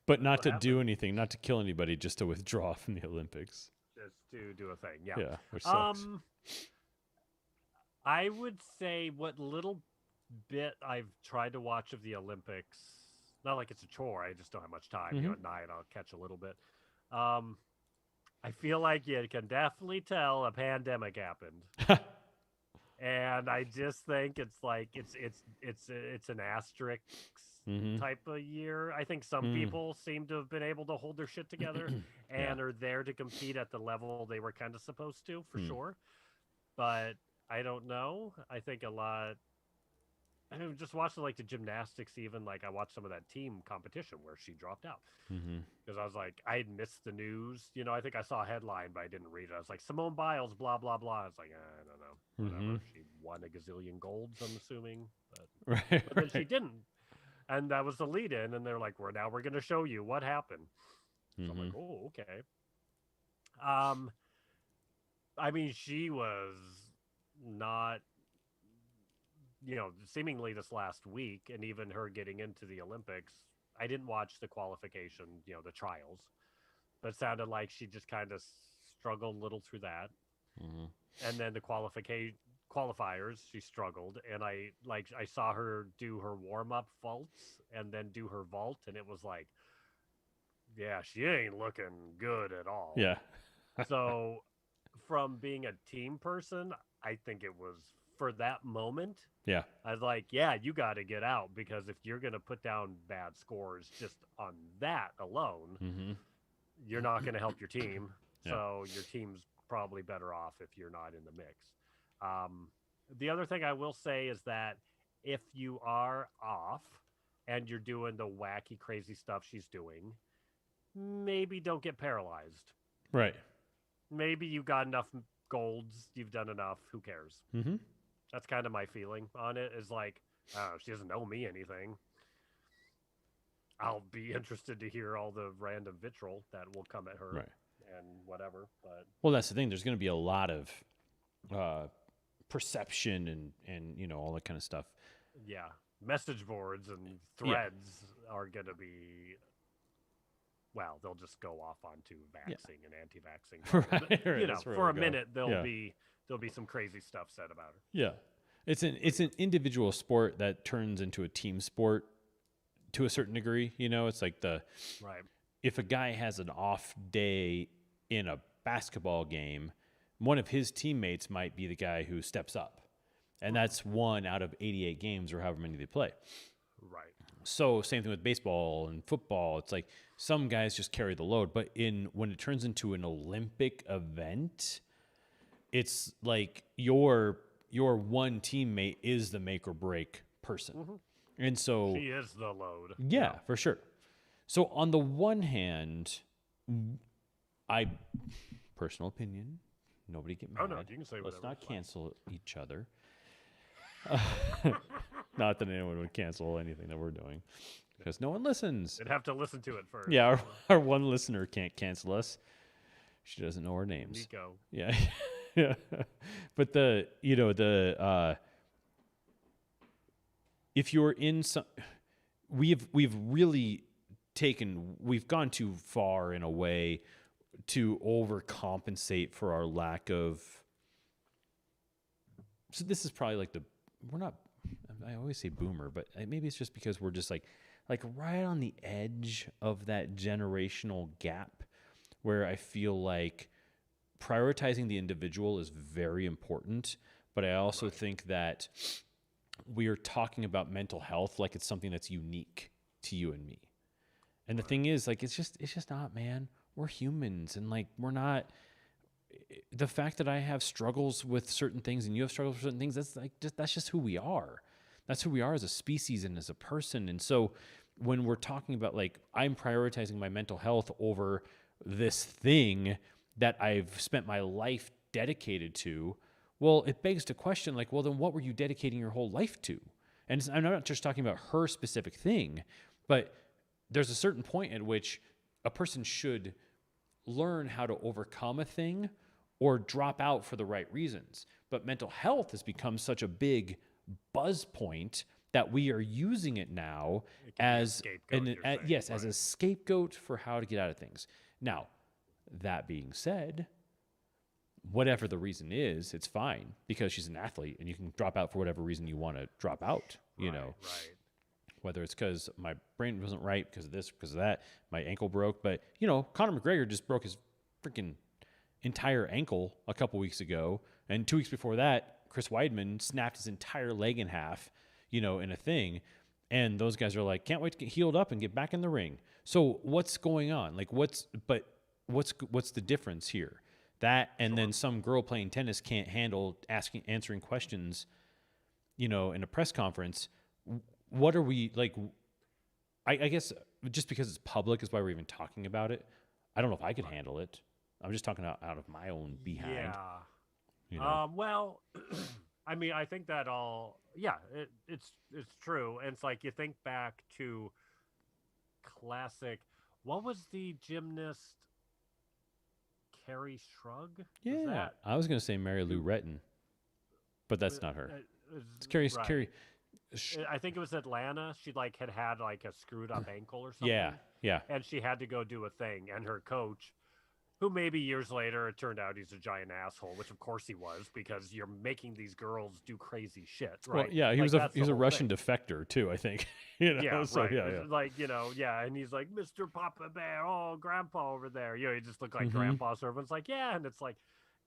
But not What to happened? do anything, not to kill anybody, just to withdraw from the Olympics. Just to do a thing. Yeah. Yeah, which sucks. I would say what little bit I've tried to watch of the Olympics, not like it's a chore, I just don't have much time. You know, at night I'll catch a little bit. I feel like you can definitely tell a pandemic happened. And I just think it's like it's an asterisk type of year. I think some people seem to have been able to hold their shit together and are there to compete at the level they were kind of supposed to, for sure. But I don't know. I think a lot. I mean, just watching like the gymnastics, even like I watched some of that team competition where she dropped out because I was like, I had missed the news. You know, I think I saw a headline, but I didn't read it. I was like, Simone Biles, blah blah blah. I was like, I don't know, whatever. She won a gazillion golds, I'm assuming, but then she didn't, and that was the lead in. And they're like, we're going to show you what happened. So I'm like, oh, okay. I mean, she was not, seemingly this last week, and even her getting into the Olympics. I didn't watch the qualification, the trials, but it sounded like she just kind of struggled a little through that. And then the qualifiers, she struggled, and I saw her do her warm up vaults and then do her vault, and it was like, yeah, she ain't looking good at all. Yeah. So, from being a team person, I think it was for that moment. Yeah. I was like, yeah, you got to get out, because if you're going to put down bad scores just on that alone, you're not going to help your team. So your team's probably better off if you're not in the mix. The other thing I will say is that if you are off and you're doing the wacky, crazy stuff she's doing, maybe don't get paralyzed. Right. Maybe you got enough golds. You've done enough. Who cares? That's kind of my feeling on it, is like, oh, she doesn't owe me anything. I'll be interested to hear all the random vitriol that will come at her and whatever. But well, that's the thing. There's going to be a lot of perception and all that kind of stuff. Yeah, message boards and threads are going to be well, they'll just go off onto Yeah. vaxing and anti-vaxing. Probably. But, Right. Right. That's where for we'll a go. minute Yeah. there'll be some crazy stuff said about her. Yeah. It's an individual sport that turns into a team sport to a certain degree. It's like Right. if a guy has an off day in a basketball game, one of his teammates might be the guy who steps up. And that's one out of 88 games or however many they play. Right. So same thing with baseball and football. It's like some guys just carry the load, but when it turns into an Olympic event, it's like your one teammate is the make or break person. Mm-hmm. And so She is the load. yeah, for sure. So on the one hand, I personal opinion, nobody get mad. Oh no, you can say Let's whatever. not cancel each other. Not that anyone would cancel anything that we're doing, because no one listens. They'd have to listen to it first. Yeah, our one listener can't cancel us. She doesn't know our names. Nico. Yeah, yeah. But if you're in some, we've gone too far in a way to overcompensate for our lack of. So this is probably like we're not. I always say boomer, but maybe it's just because we're just like right on the edge of that generational gap where I feel like prioritizing the individual is very important, but I also think that we are talking about mental health like it's something that's unique to you and me. And the thing is, like, it's just not, man. We're humans, and like we're not. The fact that I have struggles with certain things and you have struggles with certain things, that's just who we are. That's who we are as a species and as a person. And so when we're talking about like I'm prioritizing my mental health over this thing that I've spent my life dedicated to, well, it begs to question like, well, then what were you dedicating your whole life to? And I'm not just talking about her specific thing, but there's a certain point at which a person should learn how to overcome a thing or drop out for the right reasons. But mental health has become such a big buzz point that we are using it now as as a scapegoat for how to get out of things. Now, that being said, whatever the reason is, it's fine because she's an athlete and you can drop out for whatever reason you want to drop out, you know. Right. Whether it's because my brain wasn't right, because of this, because of that, my ankle broke. But, you know, Conor McGregor just broke his freaking entire ankle a couple weeks ago. And 2 weeks before that, Chris Weidman snapped his entire leg in half, you know, in a thing. And those guys are like, can't wait to get healed up and get back in the ring. So what's going on? Like, what's the difference here? That and then some girl playing tennis can't handle answering questions, you know, in a press conference. What are we like? I guess just because it's public is why we're even talking about it. I don't know if I could handle it. I'm just talking out of my own behind. Yeah. You know? Well, I mean, I think that it's true. And it's like you think back to classic. What was the gymnast? Carrie Shrug? Yeah, I was gonna say Mary Lou Retton, but that's not her. It's Carrie. Right. Carrie. I think it was Atlanta. She had like a screwed up ankle or something. Yeah. And she had to go do a thing. And her coach, who maybe years later it turned out he's a giant asshole, which of course he was, because you're making these girls do crazy shit, right? Well, yeah, he was a Russian defector too, I think. You know, yeah, so, right. Yeah. Like, you know, yeah, and he's like, Mr. Papa Bear, oh, Grandpa over there. You know, he just looked like Grandpa. So everyone's like, yeah, and it's like,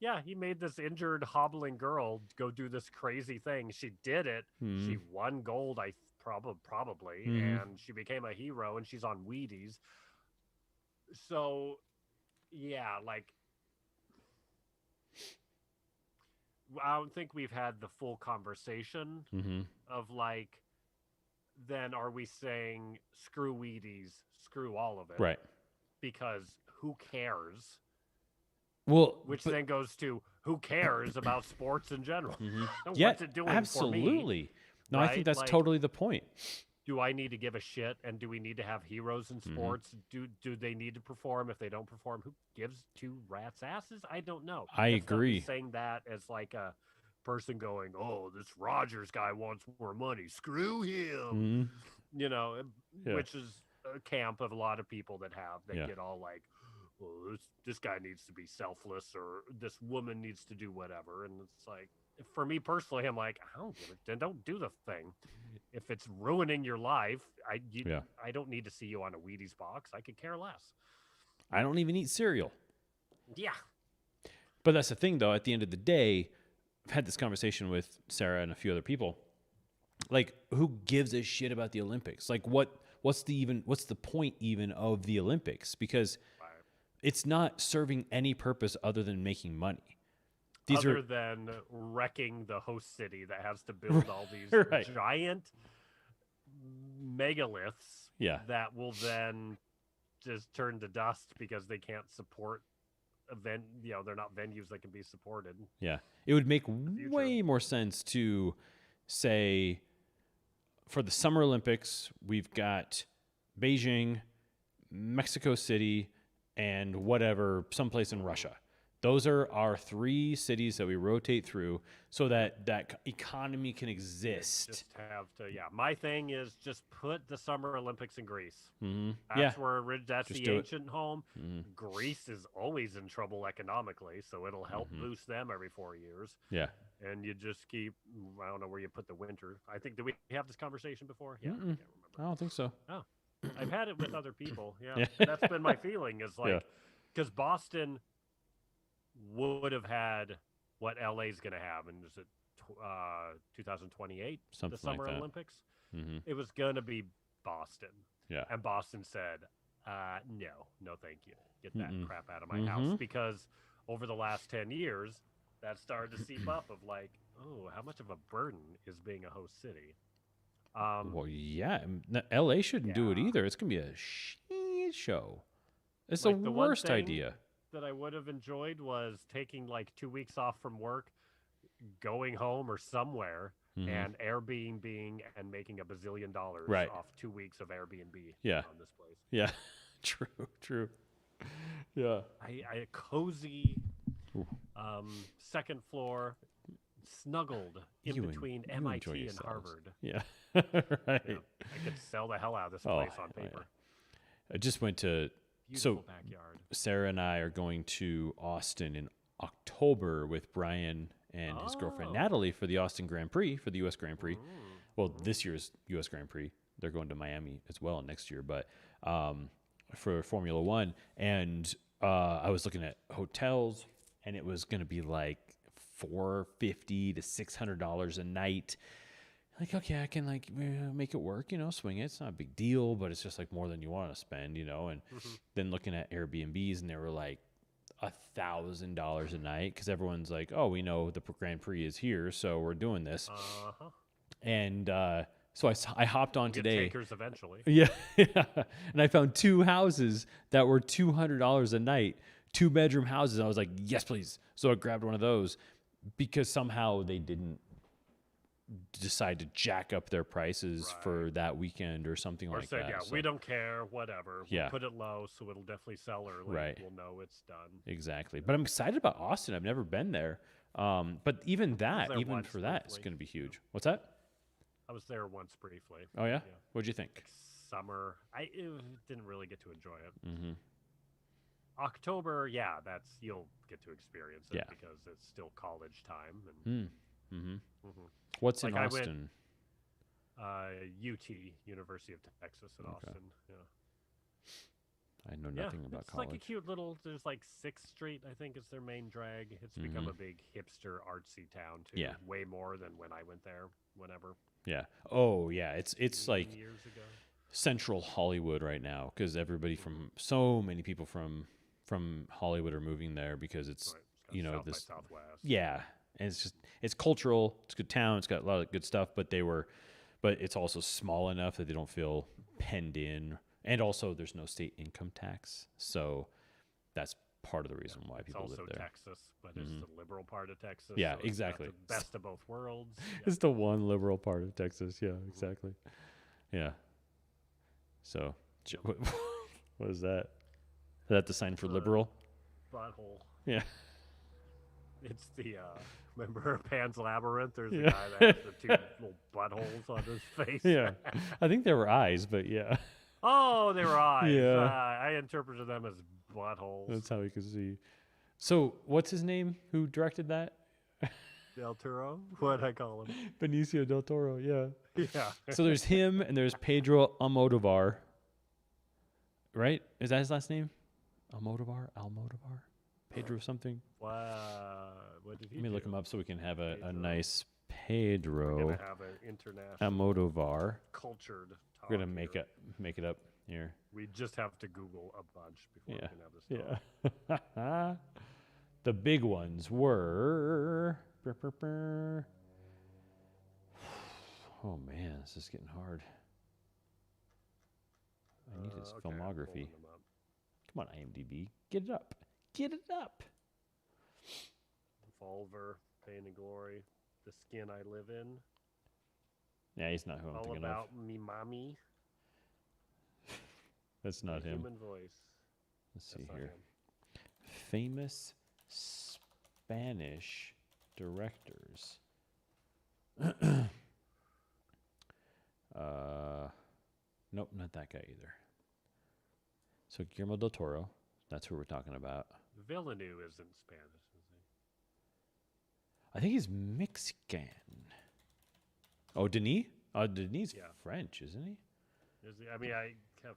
yeah, he made this injured, hobbling girl go do this crazy thing. She did it. She won gold, probably, and she became a hero, and she's on Wheaties. So, yeah, like, I don't think we've had the full conversation of, like, then are we saying screw Wheaties, screw all of it? Right. Because who cares? Well, then goes to who cares about sports in general? Yeah, what's it doing absolutely. for me? No, right? I think that's like, totally the point. Do I need to give a shit? And do we need to have heroes in sports? Do they need to perform? If they don't perform, who gives two rats' asses? I don't know. I agree. Saying that as like a person going, oh, this Rogers guy wants more money. Screw him. You know, which is camp of a lot of people that have. They Yeah. get all like, well, this guy needs to be selfless, or this woman needs to do whatever. And it's like, for me personally, I'm like, I don't give it. Then don't do the thing. If it's ruining your life, Yeah. I don't need to see you on a Wheaties box. I could care less. I don't even eat cereal. Yeah. But that's the thing, though. At the end of the day, I've had this conversation with Sarah and a few other people. Like, who gives a shit about the Olympics? Like, what's the point even of the Olympics? Because Right. it's not serving any purpose other than making money. Other than wrecking the host city that has to build all these Right. giant megaliths Yeah. that will then just turn to dust because they can't support event. They're not venues that can be supported. Yeah. It would make future. way more sense to say for the Summer Olympics, we've got Beijing, Mexico City, and whatever, someplace in Russia. Those are our 3 cities that we rotate through so that that economy can exist. Just have to, my thing is just put the Summer Olympics in Greece. Mm-hmm. That's that's Just the do it. ancient home. Mm-hmm. Greece is always in trouble economically, so it'll help boost them every 4 years. Yeah. And you just keep, I don't know where you put the winter. I think, did we have this conversation before? Yeah, I Mm-mm. can't I remember. don't think so. Oh, I've had it with other people. Yeah, Yeah. that's been my feeling. Is Yeah. like, because Boston would have had what LA's going to have, and is it 2028, Something the Summer like that. Olympics? Mm-hmm. It was going to be Boston. Yeah. And Boston said, no, thank you. Get that Mm-mm. crap out of my house. Because over the last 10 years, that started to seep up of like, oh, how much of a burden is being a host city? Well, yeah. LA shouldn't do it Yeah. either. It's going to be a shit show. It's Like the one worst thing idea. that I would have enjoyed was taking like 2 weeks off from work, going home or somewhere, and Airbnb and making $1 bazillion Right. off 2 weeks of Airbnb Yeah. on this place. Yeah. True. Yeah. A cozy second floor, snuggled in between you MIT enjoy and yourselves. Harvard. Yeah. Right. Yeah, I could sell the hell out of this Oh, place on yeah. paper. I just went to Beautiful backyard. Sarah and I are going to Austin in October with Brian and his girlfriend Oh. Natalie for the Austin Grand Prix, for the U.S. Grand Prix. Mm. Well, this year's U.S. Grand Prix. They're going to Miami as well next year, but for Formula One. And I was looking at hotels, and it was going to be like $450 to $600 a night. Like, okay, I can like make it work, swing it. It's not a big deal, but it's just like more than you want to spend, And then looking at Airbnbs, and they were like $1,000 a night because everyone's like, oh, we know the Grand Prix is here, so we're doing this. Uh-huh. And so I hopped on Get today. takers eventually. Yeah, and I found 2 houses that were $200 a night, 2-bedroom houses. I was like, yes, please. So I grabbed one of those because somehow they didn't decide to jack up their prices for that weekend or something Or like said, that. yeah, So- we don't care, whatever. Yeah. We'll put it low so it'll definitely sell early. Right. We'll know it's done. Exactly. But I'm excited about Austin. I've never been there. But even that, there even once for that, it's briefly. going to be huge. What's that? I was there once briefly. Oh, yeah? What'd you think? Summer. I didn't really get to enjoy it. Mm-hmm. October, you'll get to experience it Yeah. because it's still college time. And What's in Like, I went- Austin? UT, University of Texas in Austin. Yeah. I know nothing about it's college. like a cute little. There's like 6th Street, I think, is their main drag. It's become a big hipster artsy town too. Yeah. Way more than when I went there. Whenever. Yeah. Oh, yeah. It's like years ago. central Hollywood right now because everybody from so many people from Hollywood are moving there because it's Right. It's got South by this Southwest. yeah, and it's cultural. It's a good town. It's got a lot of good stuff, but it's also small enough that they don't feel penned in, and also there's no state income tax, so that's part of the reason why It's people also live there. Texas, but it's the liberal part of Texas. Yeah, so it's got exactly. the best of both worlds. Yeah. It's the one liberal part of Texas. Yeah, exactly. Yeah. So, what is that? Is that the sign for liberal? Butthole. Yeah. It's the remember Pan's Labyrinth? There's Yeah. the guy that has the 2 little buttholes on his face. Yeah. I think there were eyes, but yeah. Oh, they were eyes. Yeah. I interpreted them as buttholes. That's how we could see. So, what's his name? Who directed that? Del Toro? What'd I call him? Benicio del Toro. Yeah. Yeah. So there's him and there's Pedro Almodovar. Right? Is that his last name? Almodovar? Pedro something? Wow. What did he Let me do? look him up so we can have a Pedro. nice We're Pedro gonna have an international Almodovar. cultured talk. We're gonna here. make it up here. We just have to Google a bunch before Yeah. we can have this talk. Yeah. The big ones were. Oh man, this is getting hard. I need his Okay, I'm filmography. pulling them up. Come on, IMDb. Get it up. Get it up. Revolver, Pain and Glory, The Skin I Live In, Yeah, he's not who I'm All thinking About Me Mommy, of. That's not The him. Human Voice. Let's see That's not here. him. Famous Spanish directors. Nope, not that guy either. So Guillermo del Toro, that's who we're talking about. Villeneuve isn't Spanish, is he? I think he's Mexican. Oh, Denis? Denis Yeah. French, isn't he? Is he? I mean, I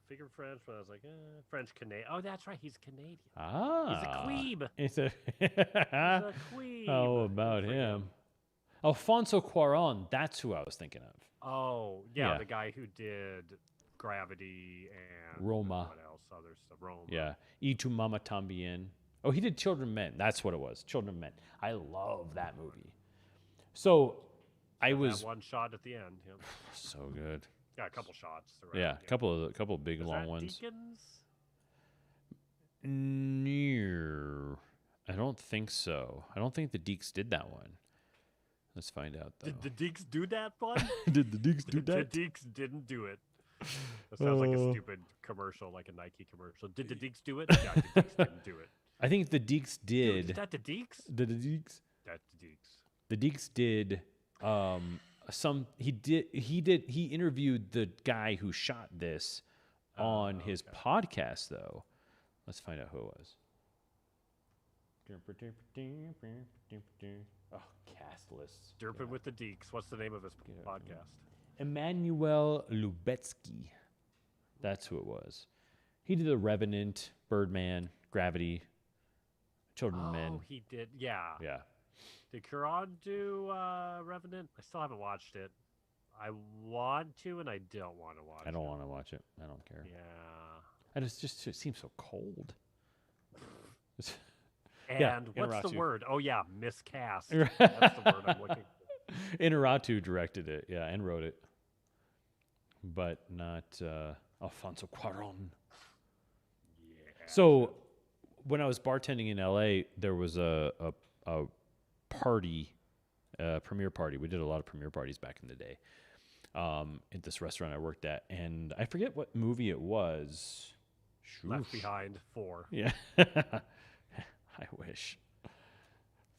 figured French, but I was like, French Canadian. Oh, that's right, he's Canadian. Ah. He's a queeb. He's a queeb. How about Good for him? Alfonso Cuaron, that's who I was thinking of. Oh, yeah, Yeah. the guy who did Gravity and Roma. What else? Other stuff. Roma. Yeah. Y tu mama tambien. Oh, he did Children of Men. That's what it was. Children of Men. I love that movie. So I was That one shot at the end. Yeah, so good. yeah, a couple shots. Throughout, Yeah, a couple of big Was long that ones. Deacons? Near. I don't think so. I don't think the Deeks did that one. Let's find out though. Did the Deeks do that one? Did the Deeks do The that? Deeks didn't do it. That sounds like a Oh. stupid commercial, like a Nike commercial. Did the Deeks do it? Yeah, the Deeks didn't do it. I think the Deeks Dude, did. is that the Deeks? Did the Deeks? That's the Deeks. The Deeks did he interviewed the guy who shot this on his podcast though. Let's find out who it was. Oh, cast lists. Derping with the Deeks. What's the name of his podcast? Emmanuel Lubetsky. That's who it was. He did The Revenant, Birdman, Gravity, Children of Men. Oh, he did. Yeah. Yeah. Did Kuran do Revenant? I still haven't watched it. I want to, and I don't want to watch it. I don't want to watch it. I don't care. Yeah. And it seems so cold. And Yeah, what's the Inarritu. word? Oh, yeah, miscast. That's the word I'm looking for. Inarritu directed it, yeah, and wrote it. But not Alfonso Cuarón. Yeah. So when I was bartending in LA, there was a party, premiere party. We did a lot of premiere parties back in the day at this restaurant I worked at. And I forget what movie it was. Left Shoosh. Behind 4. Yeah. I wish.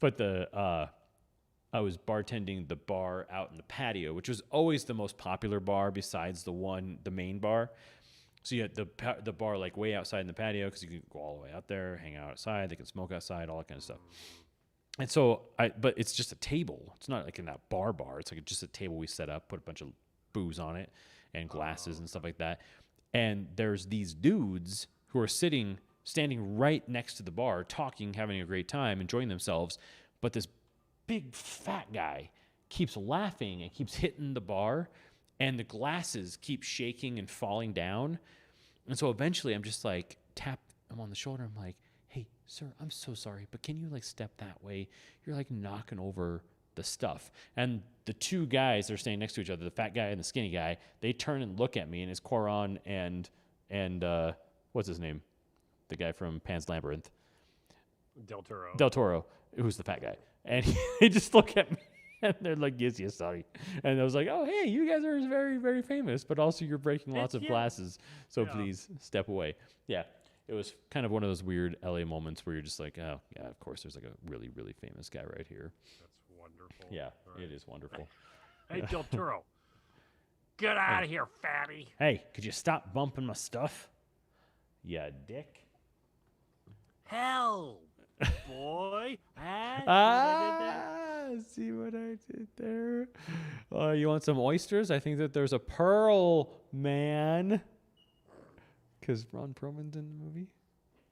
But I was bartending the bar out in the patio, which was always the most popular bar besides the main bar. So you had the bar like way outside in the patio because you could go all the way out there, hang out outside, they can smoke outside, all that kind of stuff. And so but it's just a table. It's not like in that bar. It's like just a table we set up, put a bunch of booze on it and glasses and stuff like that. And there's these dudes who are standing right next to the bar, talking, having a great time, enjoying themselves. But this big fat guy keeps laughing and keeps hitting the bar, and the glasses keep shaking and falling down. And so eventually I'm just like, tap him on the shoulder. I'm like, hey, sir, I'm so sorry, but can you like step that way? You're like knocking over the stuff. And the two guys that are standing next to each other, the fat guy and the skinny guy, they turn and look at me, and it's Cuarón and what's his name? The guy from Pan's Labyrinth. Del Toro. Del Toro, who's the fat guy. And they just look at me, and they're like, yes, sorry. And I was like, oh, hey, you guys are very, very famous, but also you're breaking lots of glasses, so please step away. Yeah, it was kind of one of those weird LA moments where you're just like, oh, yeah, of course, there's like a really, really famous guy right here. That's wonderful. Yeah, All right. it is wonderful. Hey, Del Toro. Get out of here, fatty. Hey, could you stop bumping my stuff? Yeah, dick. Hell, boy. See what I did there? See what I did there? You want some oysters? I think that there's a pearl, man. Because Ron Perlman's in the movie.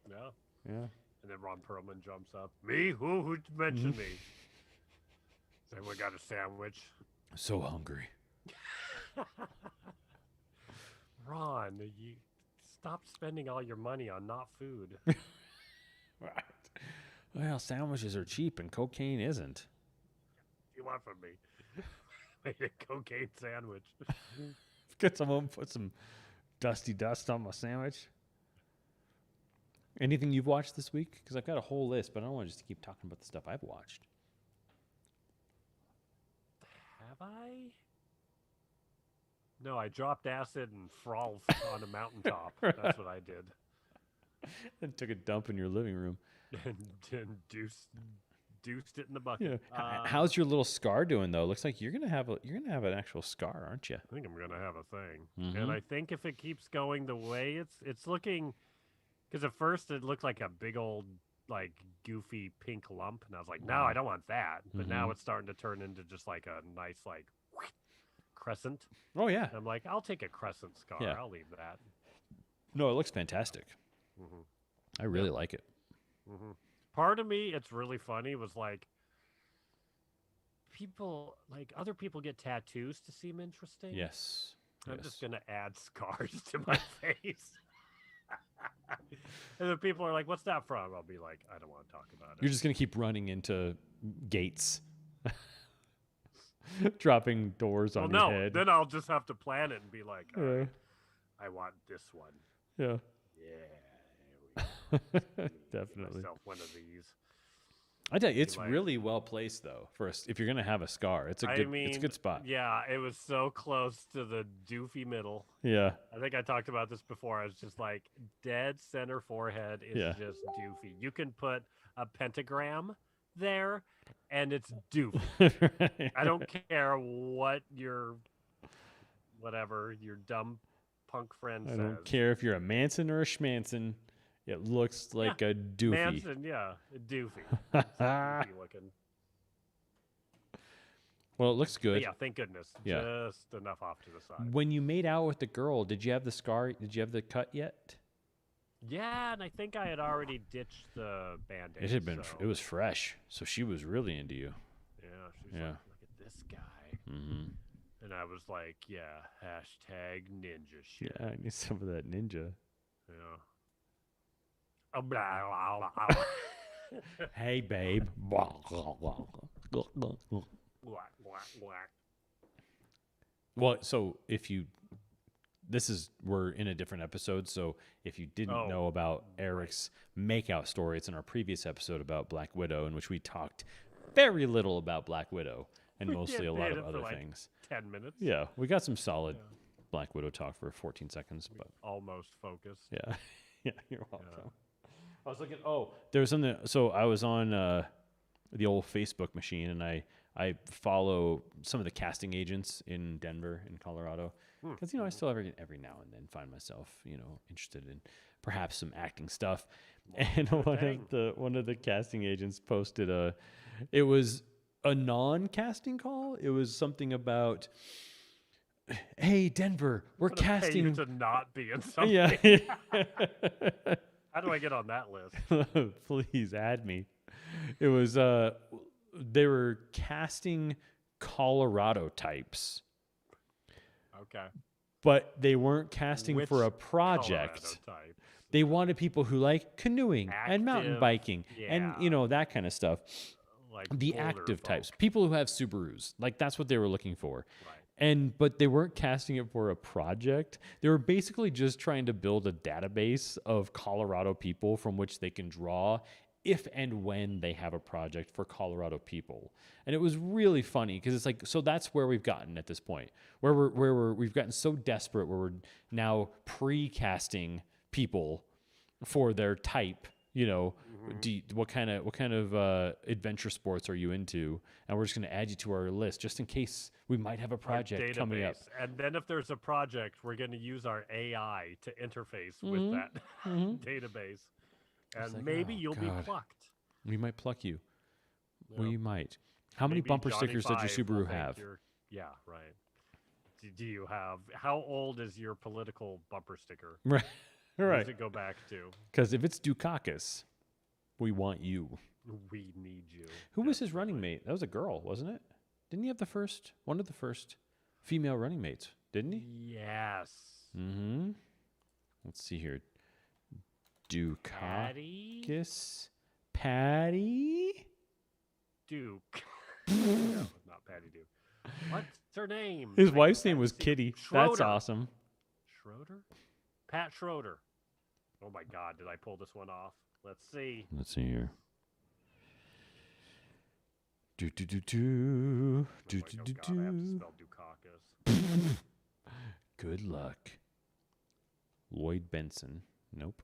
Yeah. Yeah. And then Ron Perlman jumps up. Me? Who mentioned me? Has anyone got a sandwich? So hungry. Ron, you stop spending all your money on not food. Right. Well, sandwiches are cheap and cocaine isn't. What do you want from me? Made a cocaine sandwich. Get someone put some dusty dust on my sandwich. Anything you've watched this week? Because I've got a whole list, but I don't want to just keep talking about the stuff I've watched. Have I? No, I dropped acid and frolf on a mountaintop. That's what I did. And took a dump in your living room. and deuced it in the bucket. Yeah. How's your little scar doing though? Looks like you're gonna have an actual scar, aren't you? I think I'm gonna have a thing, Mm-hmm. and I think if it keeps going the way it's looking, because at first it looked like a big old like goofy pink lump, and I was like, no, I don't want that. But now it's starting to turn into just like a nice like crescent. Oh yeah. And I'm like, I'll take a crescent scar. Yeah. I'll leave that. No, it looks fantastic. Mm-hmm. I really like it. Mm-hmm. Part of me, it's really funny, was like, people, like, other people get tattoos to seem interesting. Yes. I'm just going to add scars to my face. And then people are like, what's that from? I'll be like, I don't want to talk about it. You're just gonna keep running into gates, dropping doors on your head. Then I'll just have to plan it and be like, all right, I want this one. Yeah. Yeah. There we go. Definitely. Myself one of these. I tell you, it's like- really well placed though. If you're gonna have a scar, it's a good spot. Yeah, it was so close to the doofy middle. Yeah. I think I talked about this before. I was just like, dead center forehead is just doofy. You can put a pentagram there, and it's doofy. I don't care what your dumb punk friend says. I don't care if you're a Manson or a Schmanson. It looks like a doofy. Manson, yeah, a doofy. Doofy looking. Well, it looks good. But yeah, thank goodness. Yeah. Just enough off to the side. When you made out with the girl, did you have the scar? Did you have the cut yet? Yeah, and I think I had already ditched the Band-Aid. It had been. so- It was fresh, so she was really into you. Yeah, she's Yeah. like, look at this guy. Mm-hmm. And I was like, yeah, hashtag ninja shit. Yeah, I need some of that ninja. Yeah. Oh, blah, blah, blah, blah. Hey, babe. Whack, whack, whack. Well, so we're in a different episode. So if you didn't know about Eric's makeout story, it's in our previous episode about Black Widow, in which we talked very little about Black Widow and mostly a lot of other things. 10 minutes. Yeah, we got some solid Black Widow talk for 14 seconds, but Almost focused. yeah, yeah, you're welcome. I was looking. Oh, there's something. So I was on the old Facebook machine, and I follow some of the casting agents in Denver, in Colorado, because I still every now and then find myself interested in perhaps some acting stuff. And one of the casting agents posted it was a non-casting call. It was something about, hey Denver, we're casting Pay you to not be in something. Yeah. How do I get on that list? Please add me. It was they were casting Colorado types. Okay. But they weren't casting Which for a project. Colorado type? They wanted people who like canoeing and mountain Active, biking and that kind of stuff. Like The older active folk. types, people who have Subarus, like that's what they were looking for. Right. But they weren't casting it for a project. They were basically just trying to build a database of Colorado people from which they can draw if and when they have a project for Colorado people. And it was really funny because it's like, so that's where we've gotten at this point, where we've gotten so desperate where we're now pre-casting people for their type, What kind of adventure sports are you into? And we're just going to add you to our list just in case we might have a Our project coming up. database. And then if there's a project, we're going to use our AI to interface with Mhm. that Mhm. database. It's And like, maybe oh you'll be god, plucked. we might pluck you. Yeah. We might. How many Maybe bumper Johnny stickers does your Five will Subaru think have? you're. Yeah, right. Do you have? How old is your political bumper sticker? Right. All Where right. does it go back to? Because if it's Dukakis, we want you. We need you. Who was his running desperately. mate? That was a girl, wasn't it? Didn't he have one of the first female running mates? Didn't he? Yes. Mm-hmm. Let's see here. Patty Patty? Duke. No, not Patty Duke. What's her name? His I wife's name can't was see- Kitty. Schroeder. That's awesome. Schroeder? Pat Schroeder. Oh my God, did I pull this one off? Let's see. Let's see here. Do do do do do Oh do my do God, I have to do. spell Dukakis. Good luck. Lloyd Benson. Nope.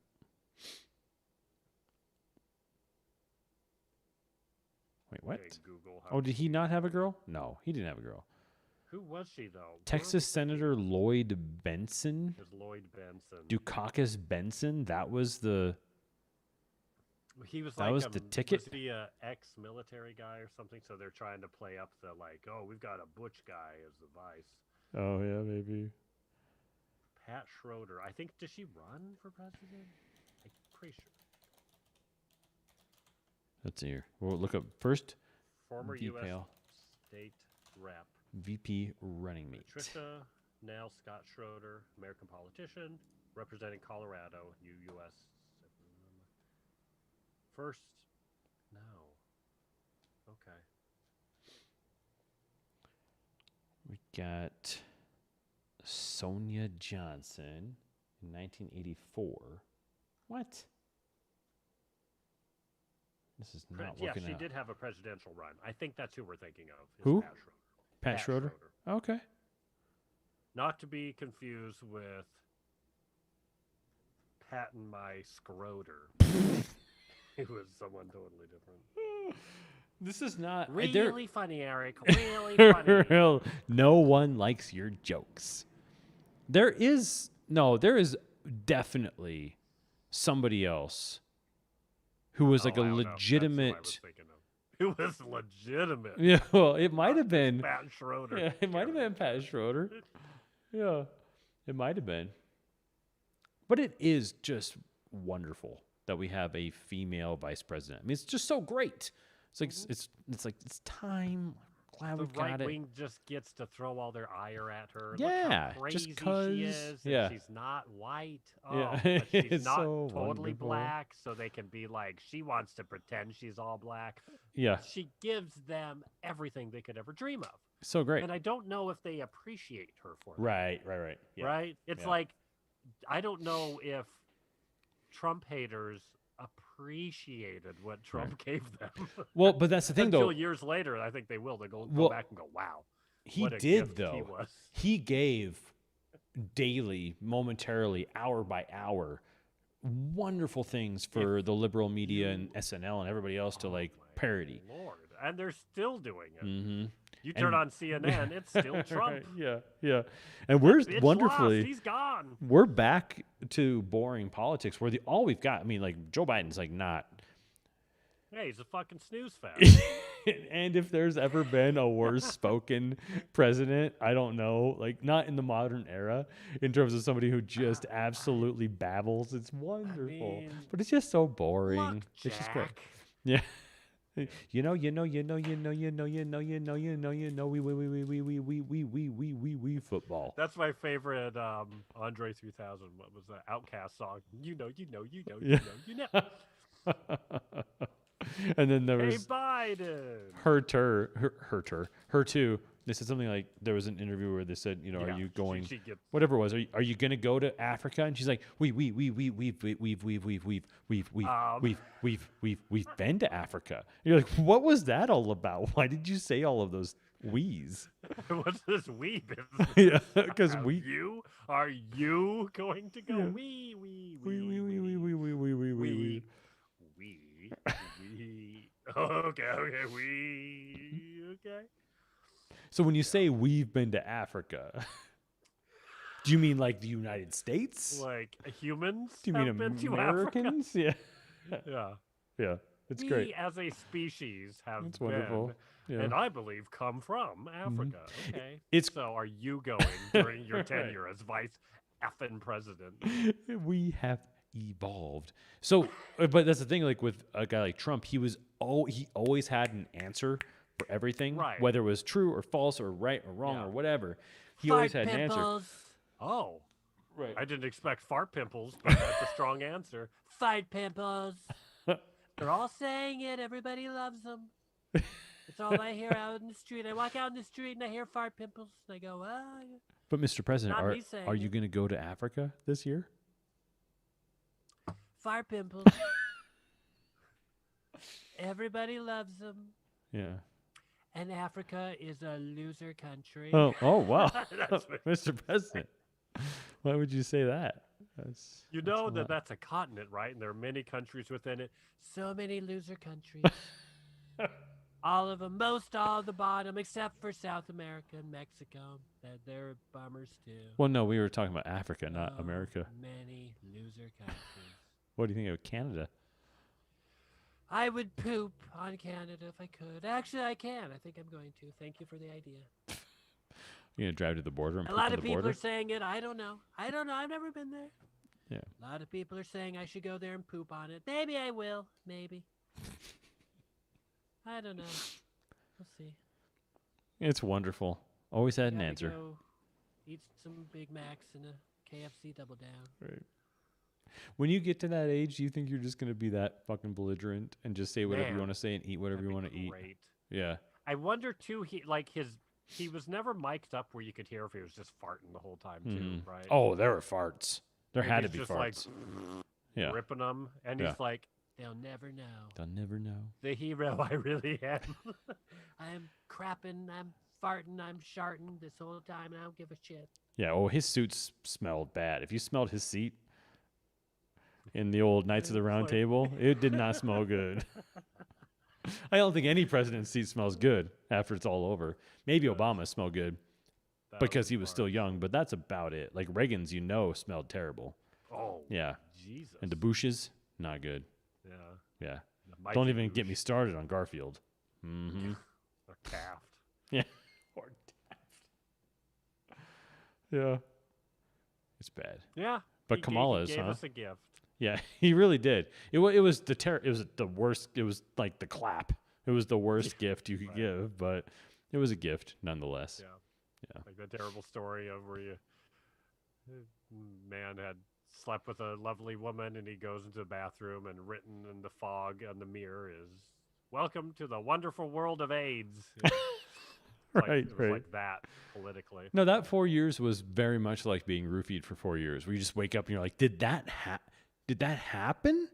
Wait, what? Okay, Google. How Oh, did he not have a girl? No, he didn't have a girl. Who was she though? Texas Senator Lloyd Benson? Is Lloyd Benson. Dukakis Benson? That was the... He was That like was the ticket? Was he a ex-military guy or something? So they're trying to play up the like, oh, we've got a butch guy as the vice. Oh, yeah, maybe. Pat Schroeder. I think, does she run for president? I'm pretty sure. Let's see here. We'll look up first. Former Detail. U.S. state rep. VP running mate. Patricia, now Scott Schroeder, American politician, representing Colorado, U.S. First, no. Okay. We got Sonia Johnson in 1984. What? This is not Yeah, working she out. did have a presidential run. I think that's who we're thinking of. Is Who? Pat Schroeder. Pat Schroeder? Okay. Not to be confused with Patton My Schroeder. It was someone totally different. This is not... Really funny, Eric. Really funny. No one likes your jokes. There is definitely somebody else who was like Oh, a I don't know. That's who I legitimate... was thinking of. It was legitimate. Yeah, well, it might have been... Pat Schroeder. Yeah, it might have been Pat Schroeder. Yeah, it might have been. But it is just wonderful that we have a female vice president. I mean, it's just so great. It's like it's time. Glad The we've got right it. wing just gets to throw all their ire at her. Yeah, Look how just crazy 'cause- she is. yeah. And she's not white. Oh, Yeah, but she's it's not so totally wonderful. black, so they can be like, she wants to pretend she's all black. Yeah, She gives them everything they could ever dream of. so great. And I don't know if they appreciate her for that. Right. Yeah. Right? It's Yeah. like, I don't know if Trump haters appreciated what Trump gave them. Well, but that's the thing, Until though. years later, I think they will. They go Well, back and go, wow. He what a did, gift though. He was. He gave daily, momentarily, hour by hour, wonderful things for the liberal media and SNL and everybody else to like parody. Lord. And they're still doing it. Mm-hmm. You turn And- on CNN, it's still Trump. Yeah. And we're Bitch wonderfully, lost. He's gone. we're back to boring politics where all we've got, I mean, like Joe Biden's like not. Hey, he's a fucking snooze fest. And if there's ever been a worse spoken president, I don't know, like not in the modern era in terms of somebody who just absolutely babbles. It's wonderful, mean, but it's just so boring. Look, It's just great. Jack. Yeah. We football. That's my favorite Andre 3000. What was that? Outcast song. You know. Yeah. And then there Hey, was Biden. her too. They said something like there was an interview where they said, Yeah, are you going? She gets, Whatever it was, are you going to go to Africa? And she's like, we've been to Africa. And you're like, what was that all about? Why did you say all of those we's? what's this wee business? Yeah, because Are we you going to go Yeah. wee? we. Okay. Okay. So when you say we've been to Africa, do you mean like the United States? Like humans Do you mean have been to Africa. Americans? Yeah. Yeah. Yeah. It's great. We as a species have It's been, wonderful. Yeah. and I believe come from Mhm. Africa. Okay. It's So are you going during your Right. tenure as vice effing president? We have evolved. So, but that's the thing. Like with a guy like Trump, he always had an answer for everything, Right. whether it was true or false or right or wrong Yeah. or whatever. He always Fart had an answer. pimples. Oh, Right. I didn't expect fart pimples, but that's a strong answer. Fart pimples. They're all saying it. Everybody loves them. It's all I hear out in the street. I walk out in the street and I hear fart pimples. And I go, ah. But Mr. President, Not me saying are you it. going to go to Africa this year? Fart pimples. Everybody loves them. Yeah. And Africa is a loser country. Oh wow, That's what- Mr. President. Why would you say that? That's You that's know a that lot. that's a continent, right? And there are many countries within it. So many loser countries. All of them, most all of the bottom, except for South America and Mexico. They're bummers too. Well, no, we were talking about Africa, not So America. Many loser countries. What do you think of Canada? I would poop on Canada if I could. Actually, I can. I think I'm going to. Thank you for the idea. You gonna drive to the border and A poop lot on of the people border? are saying it. I don't know. I've never been there. Yeah. A lot of people are saying I should go there and poop on it. Maybe I will. Maybe. I don't know. We'll see. It's wonderful. Always had an Gotta answer. Go eat some Big Macs and a KFC double down. Right. When you get to that age, do you think you're just gonna be that fucking belligerent and just say whatever you Man, want to say and eat whatever That'd you be want to eat? great. Yeah. I wonder too. He was never mic'd up where you could hear if he was just farting the whole time too, Mhm. right? Oh, there were farts. There Like, had to he's be just farts. like Yeah. ripping them, and Yeah. he's like, They'll never know. They'll never know. the hero I really am. I'm crapping, I'm farting, I'm sharting this whole time, and I don't give a shit. Yeah. Oh, his suits smelled bad. If you smelled his seat in the old Knights of the It's Round like- Table, it did not smell good. I don't think any president's seat smells good after it's all over. Maybe Obama smelled good That because he was fart. still young, but that's about it. Like Reagan's, smelled terrible. Oh, Yeah. Jesus. And the Bushes, not good. yeah. Yeah. The Mikey Don't even get Boosh me started on Garfield. Mm-hmm. or Taft. Or Taft. Yeah. It's bad. Yeah. But he Kamala's, gave huh? us a gift. Yeah, he really did. It was it was the worst. It was like the clap. It was the worst gift you could Right. give, but it was a gift nonetheless. Yeah. Yeah. Like that terrible story of where man had slept with a lovely woman and he goes into the bathroom and written in the fog on the mirror is "Welcome to the wonderful world of AIDS." Right, It was right. like that politically. No, that 4 years was very much like being roofied for 4 years, where you just wake up and you're like, "Did that happen?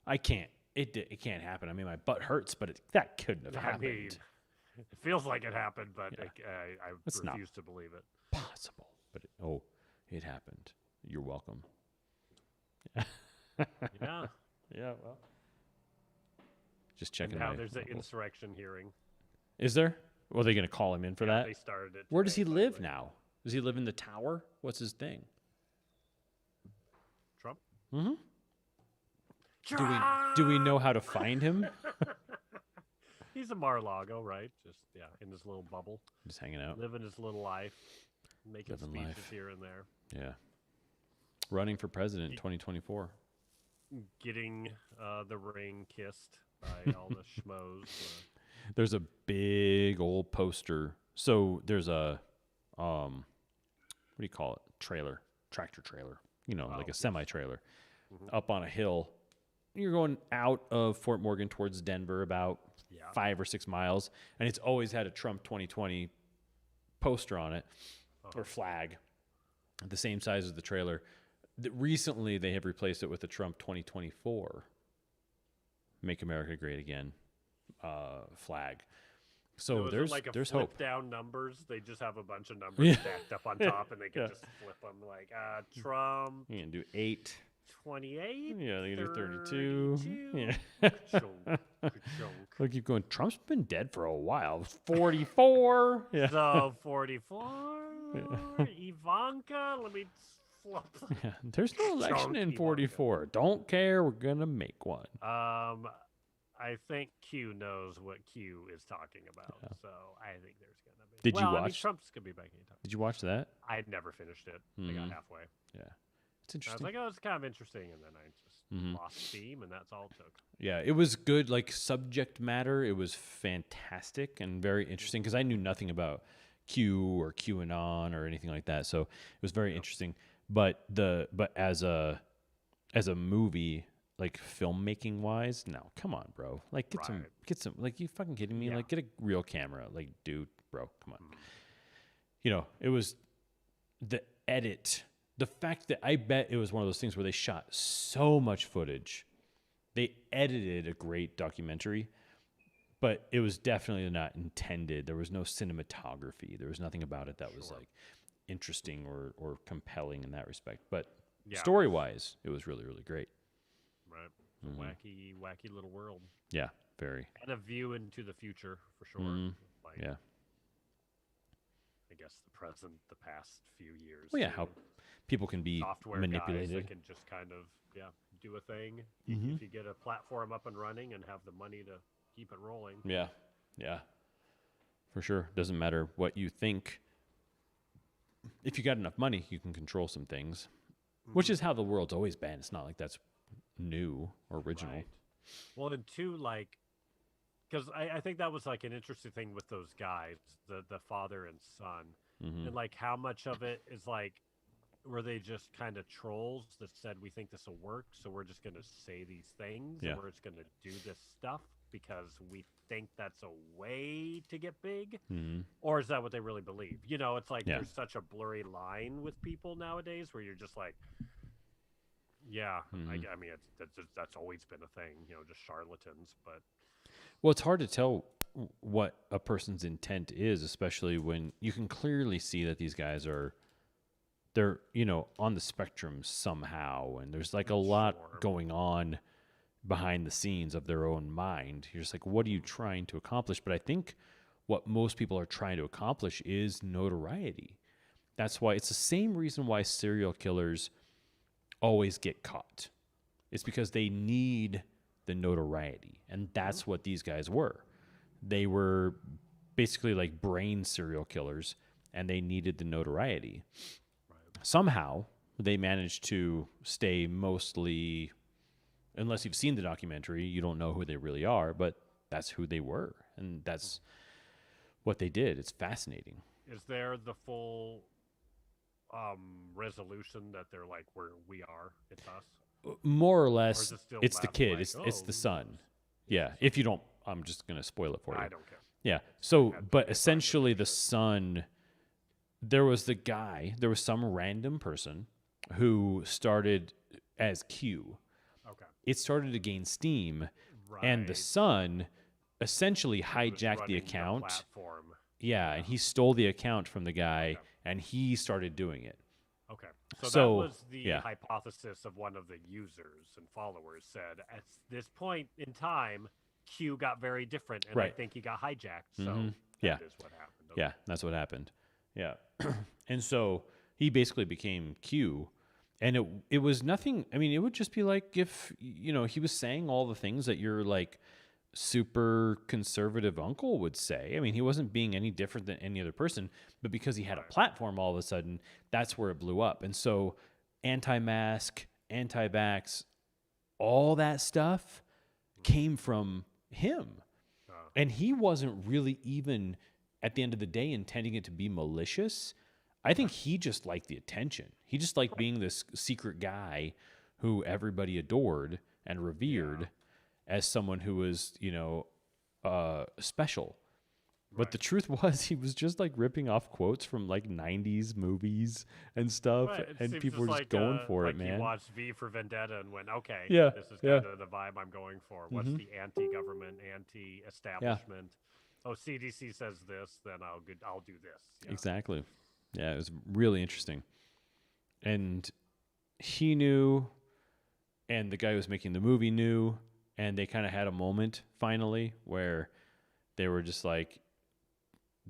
I can't. It can't happen. I mean, my butt hurts, but that couldn't have I happened. mean, it feels like it happened, but Yeah. I It's not. refuse to believe it. Possible, but it happened. You're welcome." Yeah. Yeah. Well, just And checking. now my there's an levels. insurrection hearing. Is there? Well, are they going to call him in for Yeah, that? they started it. Where does he today, live finally. now? Does he live in the tower? What's his thing? Trump? Mm-hmm. Do we know how to find him? He's a Mar-a-Lago, right? Just in his little bubble, Just hanging out. living his little life, making Living speeches life. here and there, Yeah. Running for president in He- 2024. getting the ring kissed by all the schmoes. There's a big old poster. So there's a what do you call it? Tractor trailer. Like Oh, a semi trailer Mhm. up on a hill. You're going out of Fort Morgan towards Denver about Yeah. 5 or 6 miles, and it's always had a Trump 2020 poster on it Uh-huh. or flag, the same size as the trailer. Recently, they have replaced it with the Trump 2024 "Make America Great Again" flag. So is it there's like a there's flip hope. down numbers. They just have a bunch of numbers Yeah. stacked up on top, and they can Yeah. just flip them like Trump You can do 8. 28. Yeah, they can do 32. Yeah. Ka-chunk, ka-chunk. I keep going, Trump's been dead for a while. 44. Yeah. So 44. Ivanka, let me flip. Yeah. There's no election in Chunky 44. Don't care. We're going to make one. I think Q knows what Q is talking about. Yeah. So I think there's gonna be. Did you I mean, watch- Trump's gonna be back anytime. Did you watch that? I never finished it. I got halfway. Yeah. It's I was interesting. like, oh, it's kind of interesting, and then I just Mhm. lost steam, and that's all it took. Yeah, it was good. Like subject matter, it was fantastic and very interesting because I knew nothing about Q or QAnon or anything like that. So it was very interesting. But as a movie, like filmmaking wise, no, come on, bro. Like get some. Like you fucking kidding me? Yeah. Like get a real camera. Like dude, bro, come on. You know, it was the edit. The fact that I bet it was one of those things where they shot so much footage. They edited a great documentary, but it was definitely not intended. There was no cinematography. There was nothing about it that was like interesting or compelling in that respect. But story-wise, it was really, really great. Right. It's a wacky little world. Yeah, very. And a view into the future, for sure. Like, Yeah. I guess the present, the past few years. Well, yeah, too. how people can be Software manipulated. guys that can just kind of, do a thing. If you get a platform up and running and have the money to keep it rolling. Yeah, yeah, for sure. Doesn't matter what you think. If you got enough money, you can control some things, which is how the world's always been. It's not like that's new or original. Right. Well, and two, like, because I think that was like an interesting thing with those guys, the father and son, and like how much of it is like, were they just kind of trolls that said we think this will work, so we're just gonna say these things, and we're just gonna do this stuff because we think that's a way to get big, or is that what they really believe? You know, it's like there's such a blurry line with people nowadays where you're just like, I mean, that's always been a thing, just charlatans, but. Well, it's hard to tell what a person's intent is, especially when you can clearly see that these guys they're on the spectrum somehow, and there's like a lot going on behind the scenes of their own mind. You're just like, what are you trying to accomplish? But I think what most people are trying to accomplish is notoriety. That's why it's the same reason why serial killers always get caught. It's because they need the notoriety, and that's what these guys were. They were basically like brain serial killers, and they needed the notoriety. Somehow they managed to stay mostly, unless you've seen the documentary, you don't know who they really are, but that's who they were, and that's what they did. It's fascinating. Is there the full resolution that they're like, where we are, it's us? More or less, still it's the left kid. like, It's the son. Yeah. If you don't, I'm just going to spoil it for you. I don't care. Yeah. So, but essentially the son, there was some random person who started as Q. Okay. It started to gain steam, Right. and the son essentially Was hijacked the running account. platform. Yeah, and he stole the account from the guy, and he started doing it. Okay. So So, that was the yeah. hypothesis of one of the users and followers said, at this point in time, Q got very different, and I Right. think he got hijacked. So Yeah. that is what happened. Okay. Yeah, that's what happened. Yeah. And so he basically became Q. And it was nothing. I mean, it would just be like if, he was saying all the things that your like super conservative uncle would say. I mean, he wasn't being any different than any other person, but because he had a platform all of a sudden, that's where it blew up. And so anti-mask, anti-vax, all that stuff came from him. And he wasn't really even, at the end of the day, intending it to be malicious. I think he just liked the attention. He just liked being this secret guy who everybody adored and revered as someone who was, special. But the truth was, he was just like ripping off quotes from like 90s movies and stuff. Right, it And seems people were just like, going for it, like man. He watched V for Vendetta and went, okay, Yeah, this is yeah. kind of the vibe I'm going for. What's the anti-government, anti-establishment? Oh, CDC says this, then I'll do this. Yeah. Exactly. Yeah, it was really interesting. And he knew, and the guy who was making the movie knew, and they kind of had a moment finally where they were just like,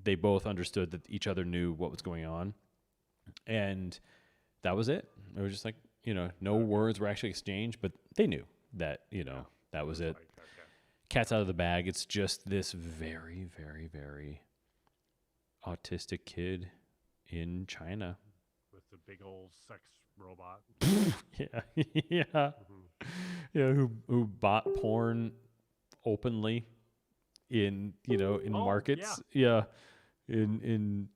they both understood that each other knew what was going on, and that was it. It was just like, no words were actually exchanged, but they knew that, that was it. Like, okay. Cat's out of the bag. It's just this very, very, very autistic kid in China. With the big old sex robot. Yeah, yeah, yeah. Who bought porn openly in markets. Yeah, in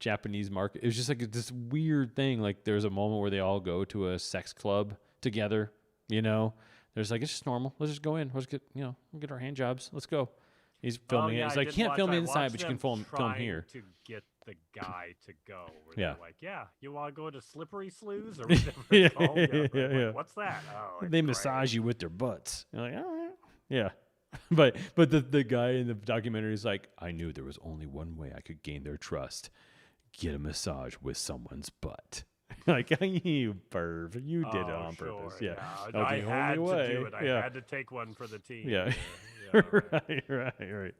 Japanese market. It was just like this weird thing. Like there's a moment where they all go to a sex club together. There's like, it's just normal. Let's just go in. Let's get our hand jobs. Let's go. He's filming it. He's like, can't film inside, but you can film here. To get the guy to go. Where Yeah. they're like, you want to go to Slippery Slews or whatever it's called? Yeah. What's that? Oh, it's They great. massage you with their butts. You're like, all right. Yeah. But the guy in the documentary is like, I knew there was only one way I could gain their trust. Get a massage with someone's butt. Like, you perv. You did it on purpose. Sure, Yeah. I The had only to way. do it. I Yeah. had to take one for the team. Yeah. Right. right.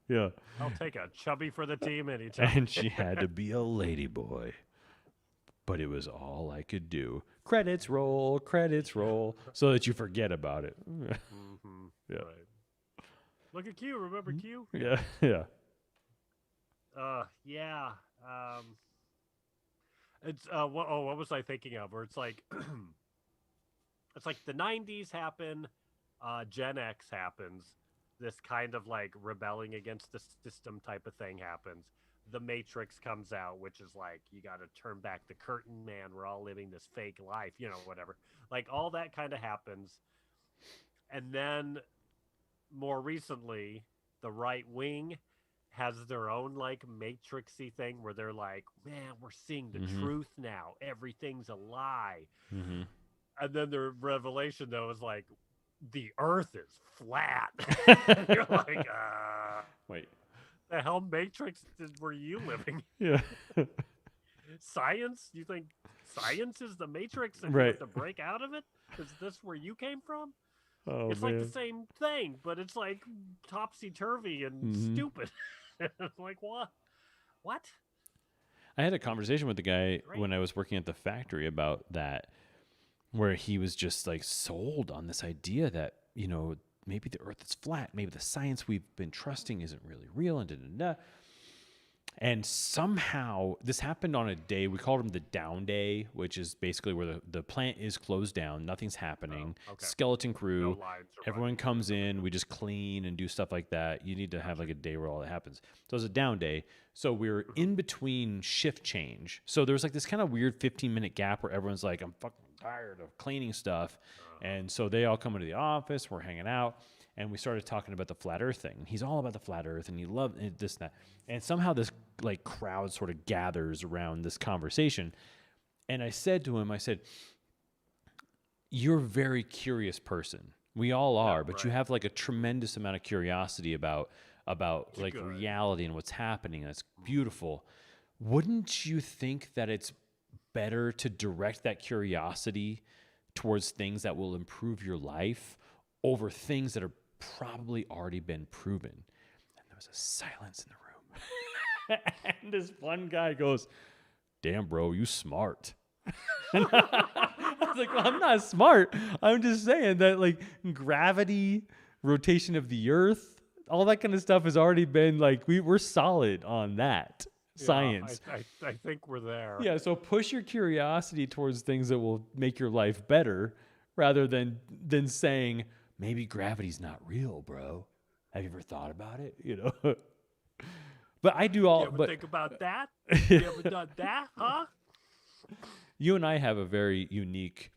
Yeah. I'll take a chubby for the team anytime. And she had to be a lady boy. But it was all I could do. Credits roll, so that you forget about it. Yeah. Right. Look at Q. Remember Q? Yeah. Yeah. It's what was I thinking of? Where it's like it's like the 90s happen, Gen X happens, this kind of like rebelling against the system type of thing happens. The Matrix comes out, which is like, you got to turn back the curtain, man. We're all living this fake life, whatever. Like all that kind of happens. And then more recently, the right wing has their own like Matrixy thing where they're like, man, we're seeing the truth now. Everything's a lie. Mm-hmm. And then the revelation though is like, the earth is flat. You're like, Wait. the hell Matrix were you living? Yeah. Science? You think science is the Matrix and Right. you have to break out of it? Is this where you came from? Oh, It's man. like the same thing, but it's like topsy-turvy and stupid. Like, what? What? I had a conversation with the guy when I was working at the factory about that, where he was just like sold on this idea that, maybe the earth is flat. Maybe the science we've been trusting isn't really real, and da-da-da. And somehow this happened on a day, we called them the down day, which is basically where the plant is closed down. Nothing's happening. Oh, okay. Skeleton crew. No lines are Everyone running. comes in. We just clean and do stuff like that. You need to have like a day where all that happens. So it was a down day. So we were in between shift change. So there was like this kind of weird 15-minute gap where everyone's like, I'm fucking tired of cleaning stuff. And so they all come into the office. We're hanging out. And we started talking about the flat earth thing. He's all about the flat earth and he loved this and that. And somehow this like crowd sort of gathers around this conversation. And I said to him, you're a very curious person. We all are, but you have like a tremendous amount of curiosity about like good. reality and what's happening. And it's beautiful. Wouldn't you think that it's better to direct that curiosity towards things that will improve your life over things that are probably already been proven? And there was a silence in the room. And this one guy goes, damn, bro, you smart. And I was like, well, I'm not smart. I'm just saying that like gravity, rotation of the earth, all that kind of stuff has already been like, we're solid on that. Science. I think we're there. Yeah, so push your curiosity towards things that will make your life better rather than saying, maybe gravity's not real, bro. Have you ever thought about it? But I do all. You ever but think about that? You ever done that? Huh? you and I have a very unique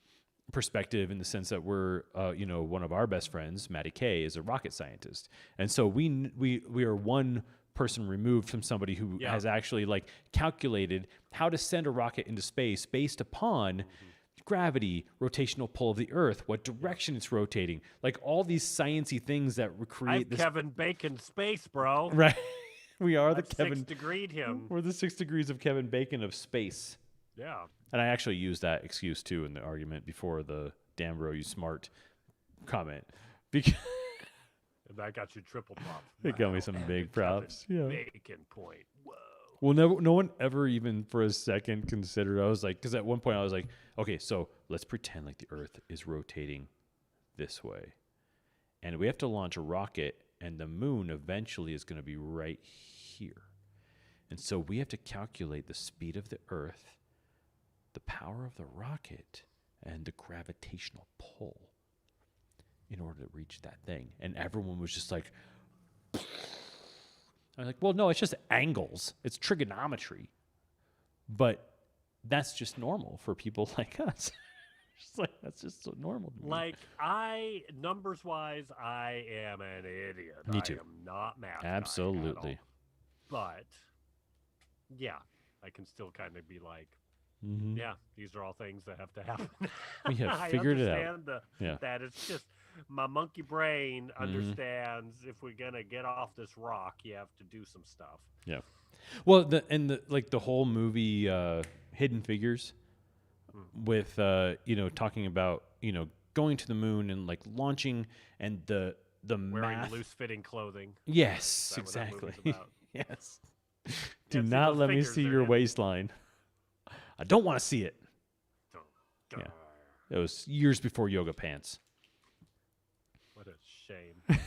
perspective in the sense that we're, one of our best friends, Matty Kay, is a rocket scientist, and so we are one person removed from somebody who has actually like calculated how to send a rocket into space based upon gravity, rotational pull of the earth, what direction it's rotating, like all these sciencey things that create I'm this. Kevin Bacon space, bro. Right. We are the I've Kevin. 6 degreed him. We're the 6 degrees of Kevin Bacon of space. Yeah. And I actually used that excuse too in the argument before the damn bro, you smart comment. Because And that got you triple props. they got me Wow. some big Kevin props. Yeah. Bacon point. Whoa. Well, no one ever even for a second considered. I was like, because at one point I was like, okay, so let's pretend like the Earth is rotating this way, and we have to launch a rocket, and the moon eventually is going to be right here, and so we have to calculate the speed of the Earth, the power of the rocket, and the gravitational pull in order to reach that thing. And everyone was just like, I was like, well, no, it's just angles. It's trigonometry. But that's just normal for people like us. Just like, that's just so normal to me. Like, numbers wise, I am an idiot. Me too. I am not math guy Absolutely. at all. But, yeah, I can still kind of be like, Mm-hmm. yeah, these are all things that have to happen. We have I figured it out. understand Yeah. that it's just my monkey brain Mm-hmm. understands if we're gonna get off this rock, you have to do some stuff. Yeah. Well, the whole movie Hidden Figures with talking about, going to the moon and like launching and the Wearing math. loose-fitting clothing. Yes, Is that what that exactly. movie's about? Yes. Yeah, Do see, not those let me figures, see they're your in- waistline. I don't want to see it. Dun, Yeah. It was years before yoga pants. What a shame.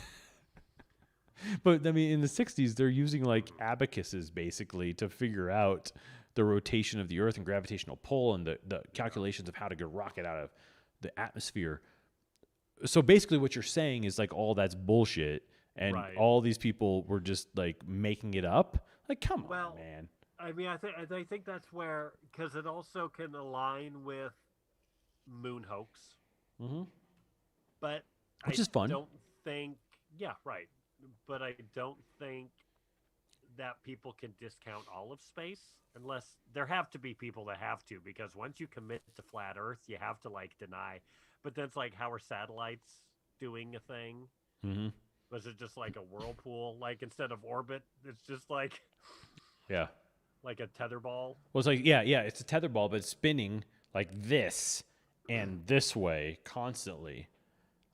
But I mean, in the 60s, they're using like abacuses basically to figure out the rotation of the Earth and gravitational pull and the calculations of how to get a rocket out of the atmosphere. So basically, what you're saying is like all that's bullshit, and Right. all these people were just like making it up. Like, come Well, on, man. I mean, I think that's where, because it also can align with moon hoax, Mm-hmm. but Which I is fun. don't think, yeah, right. But I don't think that people can discount all of space unless there have to be people that have to, because once you commit to flat Earth, you have to like deny. But then it's like, how are satellites doing a thing? Mm-hmm. Was it just like a whirlpool? Like instead of orbit, it's just like Yeah. like a tetherball. Well, it's like, yeah, it's a tetherball, but it's spinning like this and this way constantly.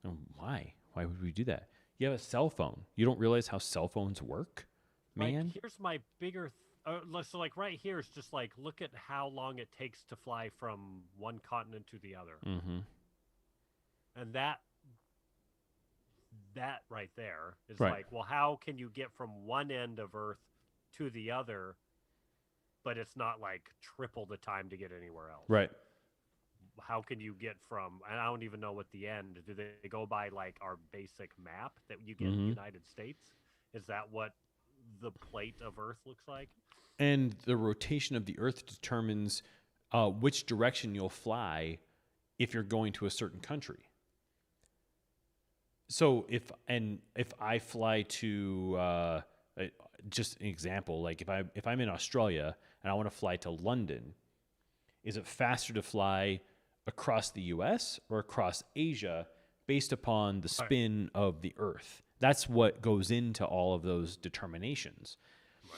And why? Why would we do that? You have a cell phone. You don't realize how cell phones work, man? Like, here's my bigger. So like right here is just like, look at how long it takes to fly from one continent to the other, Mm-hmm. and that right there is Right. like, well, how can you get from one end of Earth to the other, but it's not like triple the time to get anywhere else? Right. How can you get from, and I don't even know what the end, do they go by like our basic map that you get in the Mhm. United States? Is that what the plate of Earth looks like? And the rotation of the Earth determines which direction you'll fly if you're going to a certain country. So if I fly to just an example, like if I'm in Australia and I want to fly to London, is it faster to fly across the U.S. or across Asia based upon the spin of the Earth? That's what goes into all of those determinations. Right.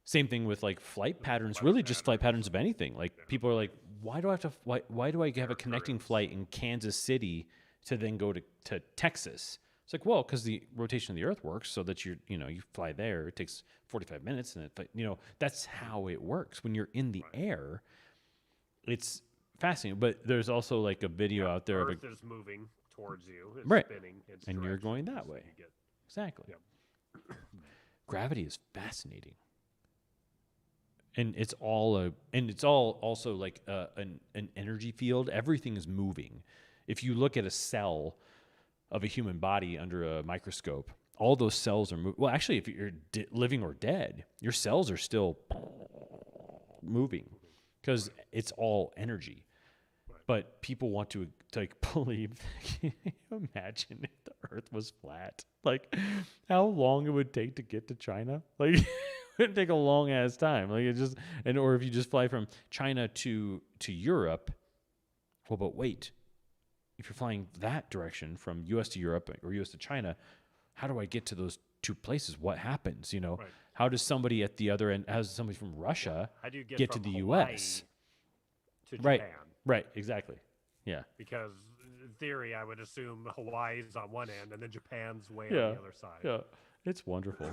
Same thing with like flight patterns, really just flight patterns of anything. Like people are like, why do I have to? Why do I have a connecting flight in Kansas City to then go to Texas? It's like, well, because the rotation of the Earth works so that you fly there. It takes 45 minutes, and that's how it works. When you're in the air, it's fascinating. But there's also like a video out there Earth of is moving towards you, it's Right. spinning, its And you're going direction, that so way. you get- exactly. Yep. Gravity is fascinating. And it's all also like an energy field. Everything is moving. If you look at a cell of a human body under a microscope, all those cells are moving. Well, actually, if you're living or dead, your cells are still moving because it's all energy. Right. But people want to like believe. Can you imagine if the Earth was flat? Like, how long it would take to get to China? Like, it'd take a long ass time. Like, or if you just fly from China to Europe. Well, but wait, if you're flying that direction from U.S. to Europe or U.S. to China, how do I get to those two places? What happens? Right. How does somebody at the other end? How does somebody from Russia How do you get to from the Hawaii U.S.? to Right. Japan? Right, exactly. Yeah. Because in theory, I would assume Hawaii's on one end and then Japan's way Yeah. on the other side. Yeah, it's wonderful.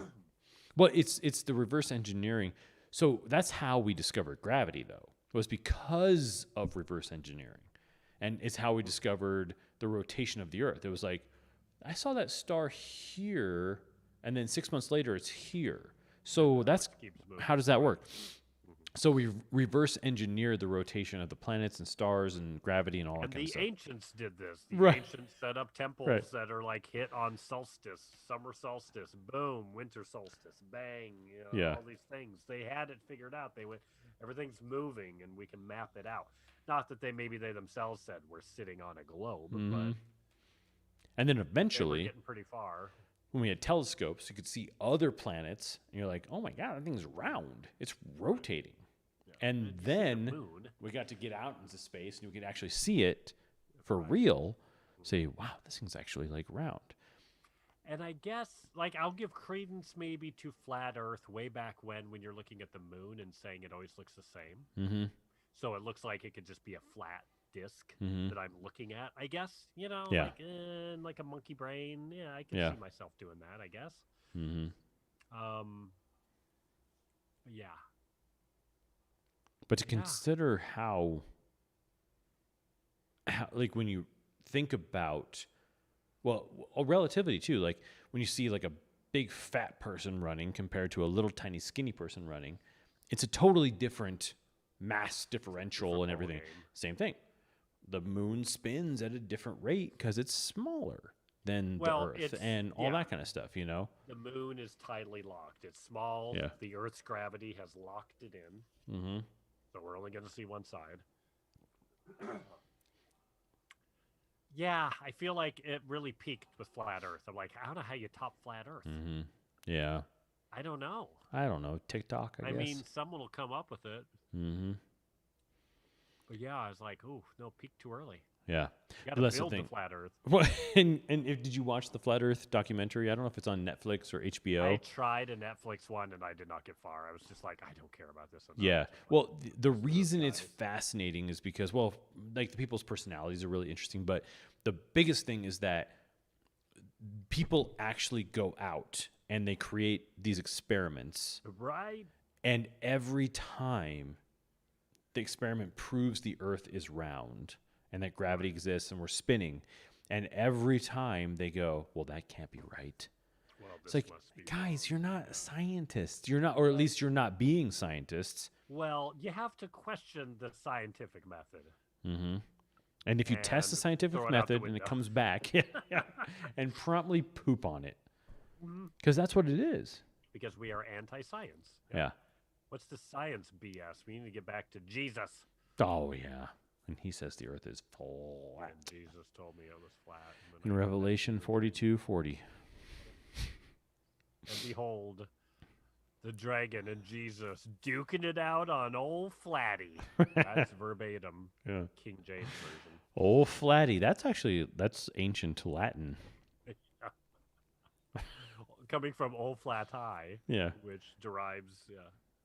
Well, it's the reverse engineering. So that's how we discovered gravity, though. It was because of reverse engineering, and it's how we discovered the rotation of the Earth. It was like, I saw that star here, and then 6 months later, it's here. So that's Keeps moving. how does that work? So we reverse engineered the rotation of the planets and stars and gravity and all that And kind of the stuff. ancients did this. The Right. ancients set up temples Right. that are like hit on solstice, summer solstice, boom, winter solstice, bang, Yeah. all these things. They had it figured out. They went, everything's moving and we can map it out. Not that they themselves said we're sitting on a globe, Mhm. but And then they were eventually, getting pretty far. when we had telescopes, you could see other planets, and you're like, oh my God, that thing's round. It's rotating. And You see the then moon. we got to get out into space, and we could actually see it for real. Say, wow, this thing's actually like round. And I guess, like, I'll give credence maybe to flat Earth way back when you're looking at the moon and saying it always looks the same. Mm-hmm. So it looks like it could just be a flat disk Mhm. that I'm looking at. I guess, Yeah. like a monkey brain. Yeah, I can Yeah. see myself doing that. I guess. Mm-hmm. Yeah. But to Yeah. consider how, like, when you think about, well, relativity too, like when you see like a big fat person running compared to a little tiny skinny person running, it's a totally different mass differential and everything. ballgame. Same thing. The moon spins at a different rate because it's smaller than Well, the Earth it's- and all yeah. that kind of stuff, The moon is tidally locked. It's small. Yeah. The Earth's gravity has locked it in. Mm-hmm. So we're only going to see one side. Yeah, I feel like it really peaked with flat Earth. I'm like, I don't know how you top flat Earth. Mm-hmm. Yeah. I don't know. I don't know. TikTok, I I guess. mean, someone will come up with it. Mm-hmm. But yeah, I was like, ooh, no, peaked too early. Yeah. You got to That's the build the thing. flat Earth. Well, and did you watch the Flat Earth documentary? I don't know if it's on Netflix or HBO. I tried a Netflix one and I did not get far. I was just like, I don't care about this. enough. Yeah. Well, the reason it's fascinating is because, well, like the people's personalities are really interesting, but the biggest thing is that people actually go out and they create these experiments, Right? and every time the experiment proves the Earth is round and that gravity exists and we're spinning, and every time they go, well, that can't be right. Well, It's this like, must be guys, you're not scientists. You're not, or at least you're not being scientists. Well, you have to question the scientific method. Mm-hmm. And if you test the And scientific throw it out the method and it window. comes back, and promptly poop on it, Mhm. because that's what it is. Because we are anti-science. Yeah. What's the science BS? We need to get back to Jesus. Oh yeah. And he says the Earth is flat. And Jesus told me it was flat. And In then I went Revelation back to it. 42:40. And behold, the dragon and Jesus duking it out on old Flatty. That's verbatim Yeah. King James version. Oh, flatty. That's ancient Latin. Coming from old flat high, Yeah. which derives,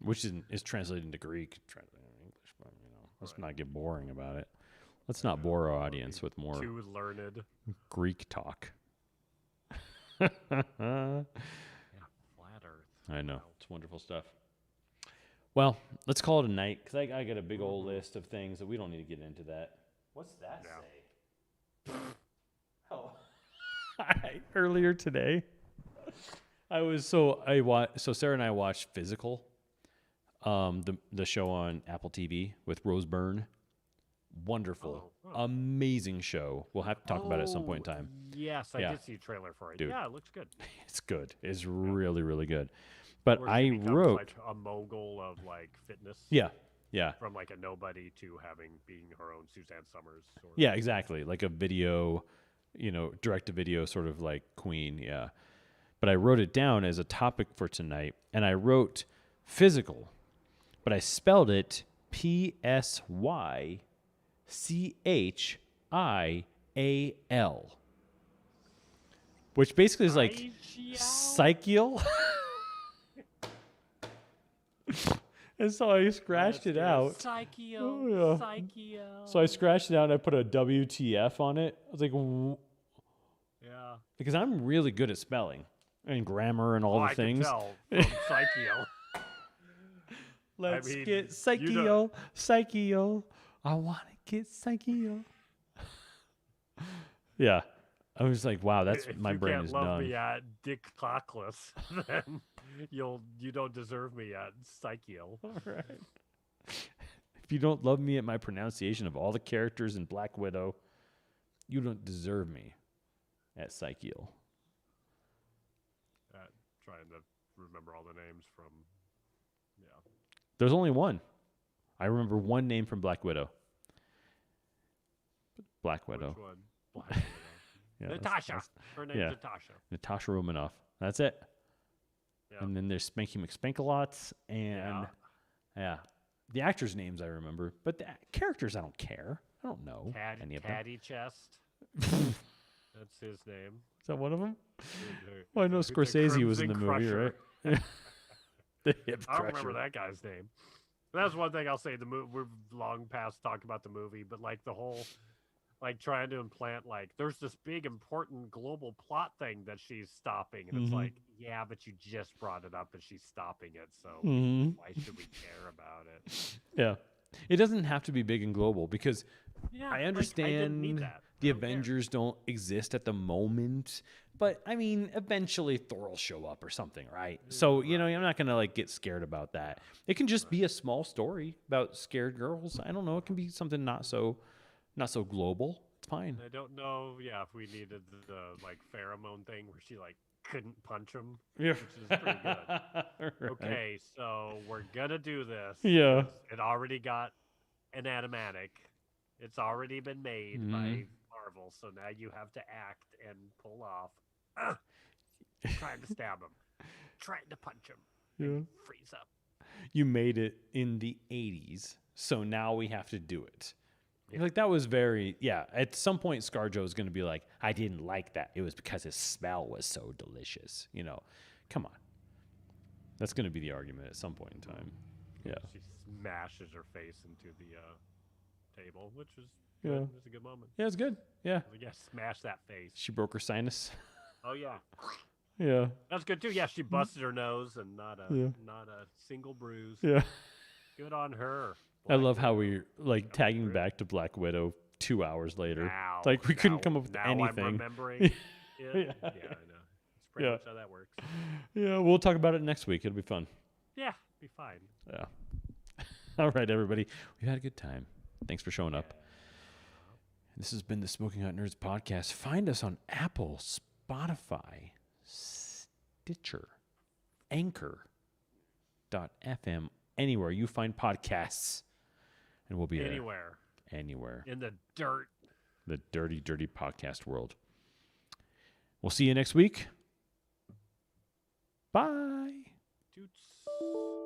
Which is translated into Greek. Translated into English, but let's not get boring about it. Let's not bore our audience with more too learned. Greek talk. Yeah, flat Earth. I know. It's wonderful stuff. Well, let's call it a night because I got a big old list of things that we don't need to get into that. What's that Yeah. say? Oh, earlier today, so Sarah and I watched Physical, the show on Apple TV with Rose Byrne. Wonderful, amazing show. We'll have to talk about it at some point in time. Yes, I Yeah. did see a trailer for it. Dude. Yeah, it looks good. It's good. It's really, really good. But Where she I becomes, wrote, like a mogul of like fitness. yeah, From like a nobody to being her own Suzanne Summers. Sort of. yeah, exactly, like a video, direct to video sort of like queen, yeah. But I wrote it down as a topic for tonight, and I wrote physical, but I spelled it PSYCHIAL, which basically is like psychial. And so I scratched it out. Psycho. Oh, yeah. Psycho. So I scratched it out and I put a WTF on it. I was like, Yeah. because I'm really good at spelling and grammar and all the I things. can tell from Psycho. Let's mean, get you know- psycho. I want to get psycho. Yeah. I was like, wow, that's If my you brain can't is love done. me at Dick Cockless, then you don't deserve me at Psycho. All right. If you don't love me at my pronunciation of all the characters in Black Widow, you don't deserve me at Psychiel. Trying to remember all the names from. Yeah. There's only one. I remember one name from Black Widow. Black Widow. Which one? Black Widow. Yeah, Natasha. Her name's yeah. Natasha. Natasha Romanoff. That's it. Yeah. And then there's Spanky McSpankalots and yeah. The actors' names I remember, but the characters I don't care. I don't know any of them. Caddy Chest. That's his name. Is that one of them? The- Well, I know the Scorsese was in the Crimson movie, Crusher. right? The hip I don't remember crusher. that guy's name. That's one thing I'll say. The movie, we're long past talking about the movie, but like the whole, like trying to implant, like there's this big important global plot thing that she's stopping, and it's Mhm. like, yeah, but you just brought it up and she's stopping it, so Mhm. why should we care about it? Yeah. It doesn't have to be big and global because Yeah, I like, understand didn't need that. the I don't care. Avengers don't exist at the moment, but I mean, eventually Thor will show up or something, right? So, you know, I'm not going to like get scared about that. It can just be a small story about scared girls. I don't know. It can be something not so global. It's fine. I don't know, yeah, if we needed the like pheromone thing where she like couldn't punch him, Yeah. which is pretty good. Right. Okay, so we're gonna do this. Yeah. 'cause it already got an animatic. It's already been made by Mhm. Marvel, so now you have to act and pull off trying to stab him, trying to punch him, Yeah. freeze up. You made it in the 80s, so now we have to do it. Yeah. Like that was very, yeah. At some point, ScarJo is going to be like, I didn't like that. It was because his smell was so delicious. You know, come on. That's going to be the argument at some point in time. Yeah. She smashes her face into the table, which was Yeah. good. It was a good moment. Yeah, it's good. Yeah. Like, yeah, smash that face. She broke her sinus. Oh yeah, Yeah. that's good too. Yeah, she busted her nose and not a Yeah. not a single bruise. Yeah. Good on her. I Black love how Widow. we're like tagging great. back to Black Widow 2 hours later. Now, Like we couldn't now- come up with now anything. I'm remembering it. Yeah. Yeah, I know. It's pretty Yeah. much how that works. Yeah, we'll talk about it next week. It'll be fun. Yeah, be fine. Yeah. All right, everybody. We've had a good time. Thanks for showing up. This has been the Smoking Hot Nerds podcast. Find us on Apple, Spotify, Stitcher, Anchor.fm, anywhere you find podcasts. And we'll be there. Anywhere Anywhere. in the dirt. The dirty, dirty podcast world. We'll see you next week. Bye. Toots.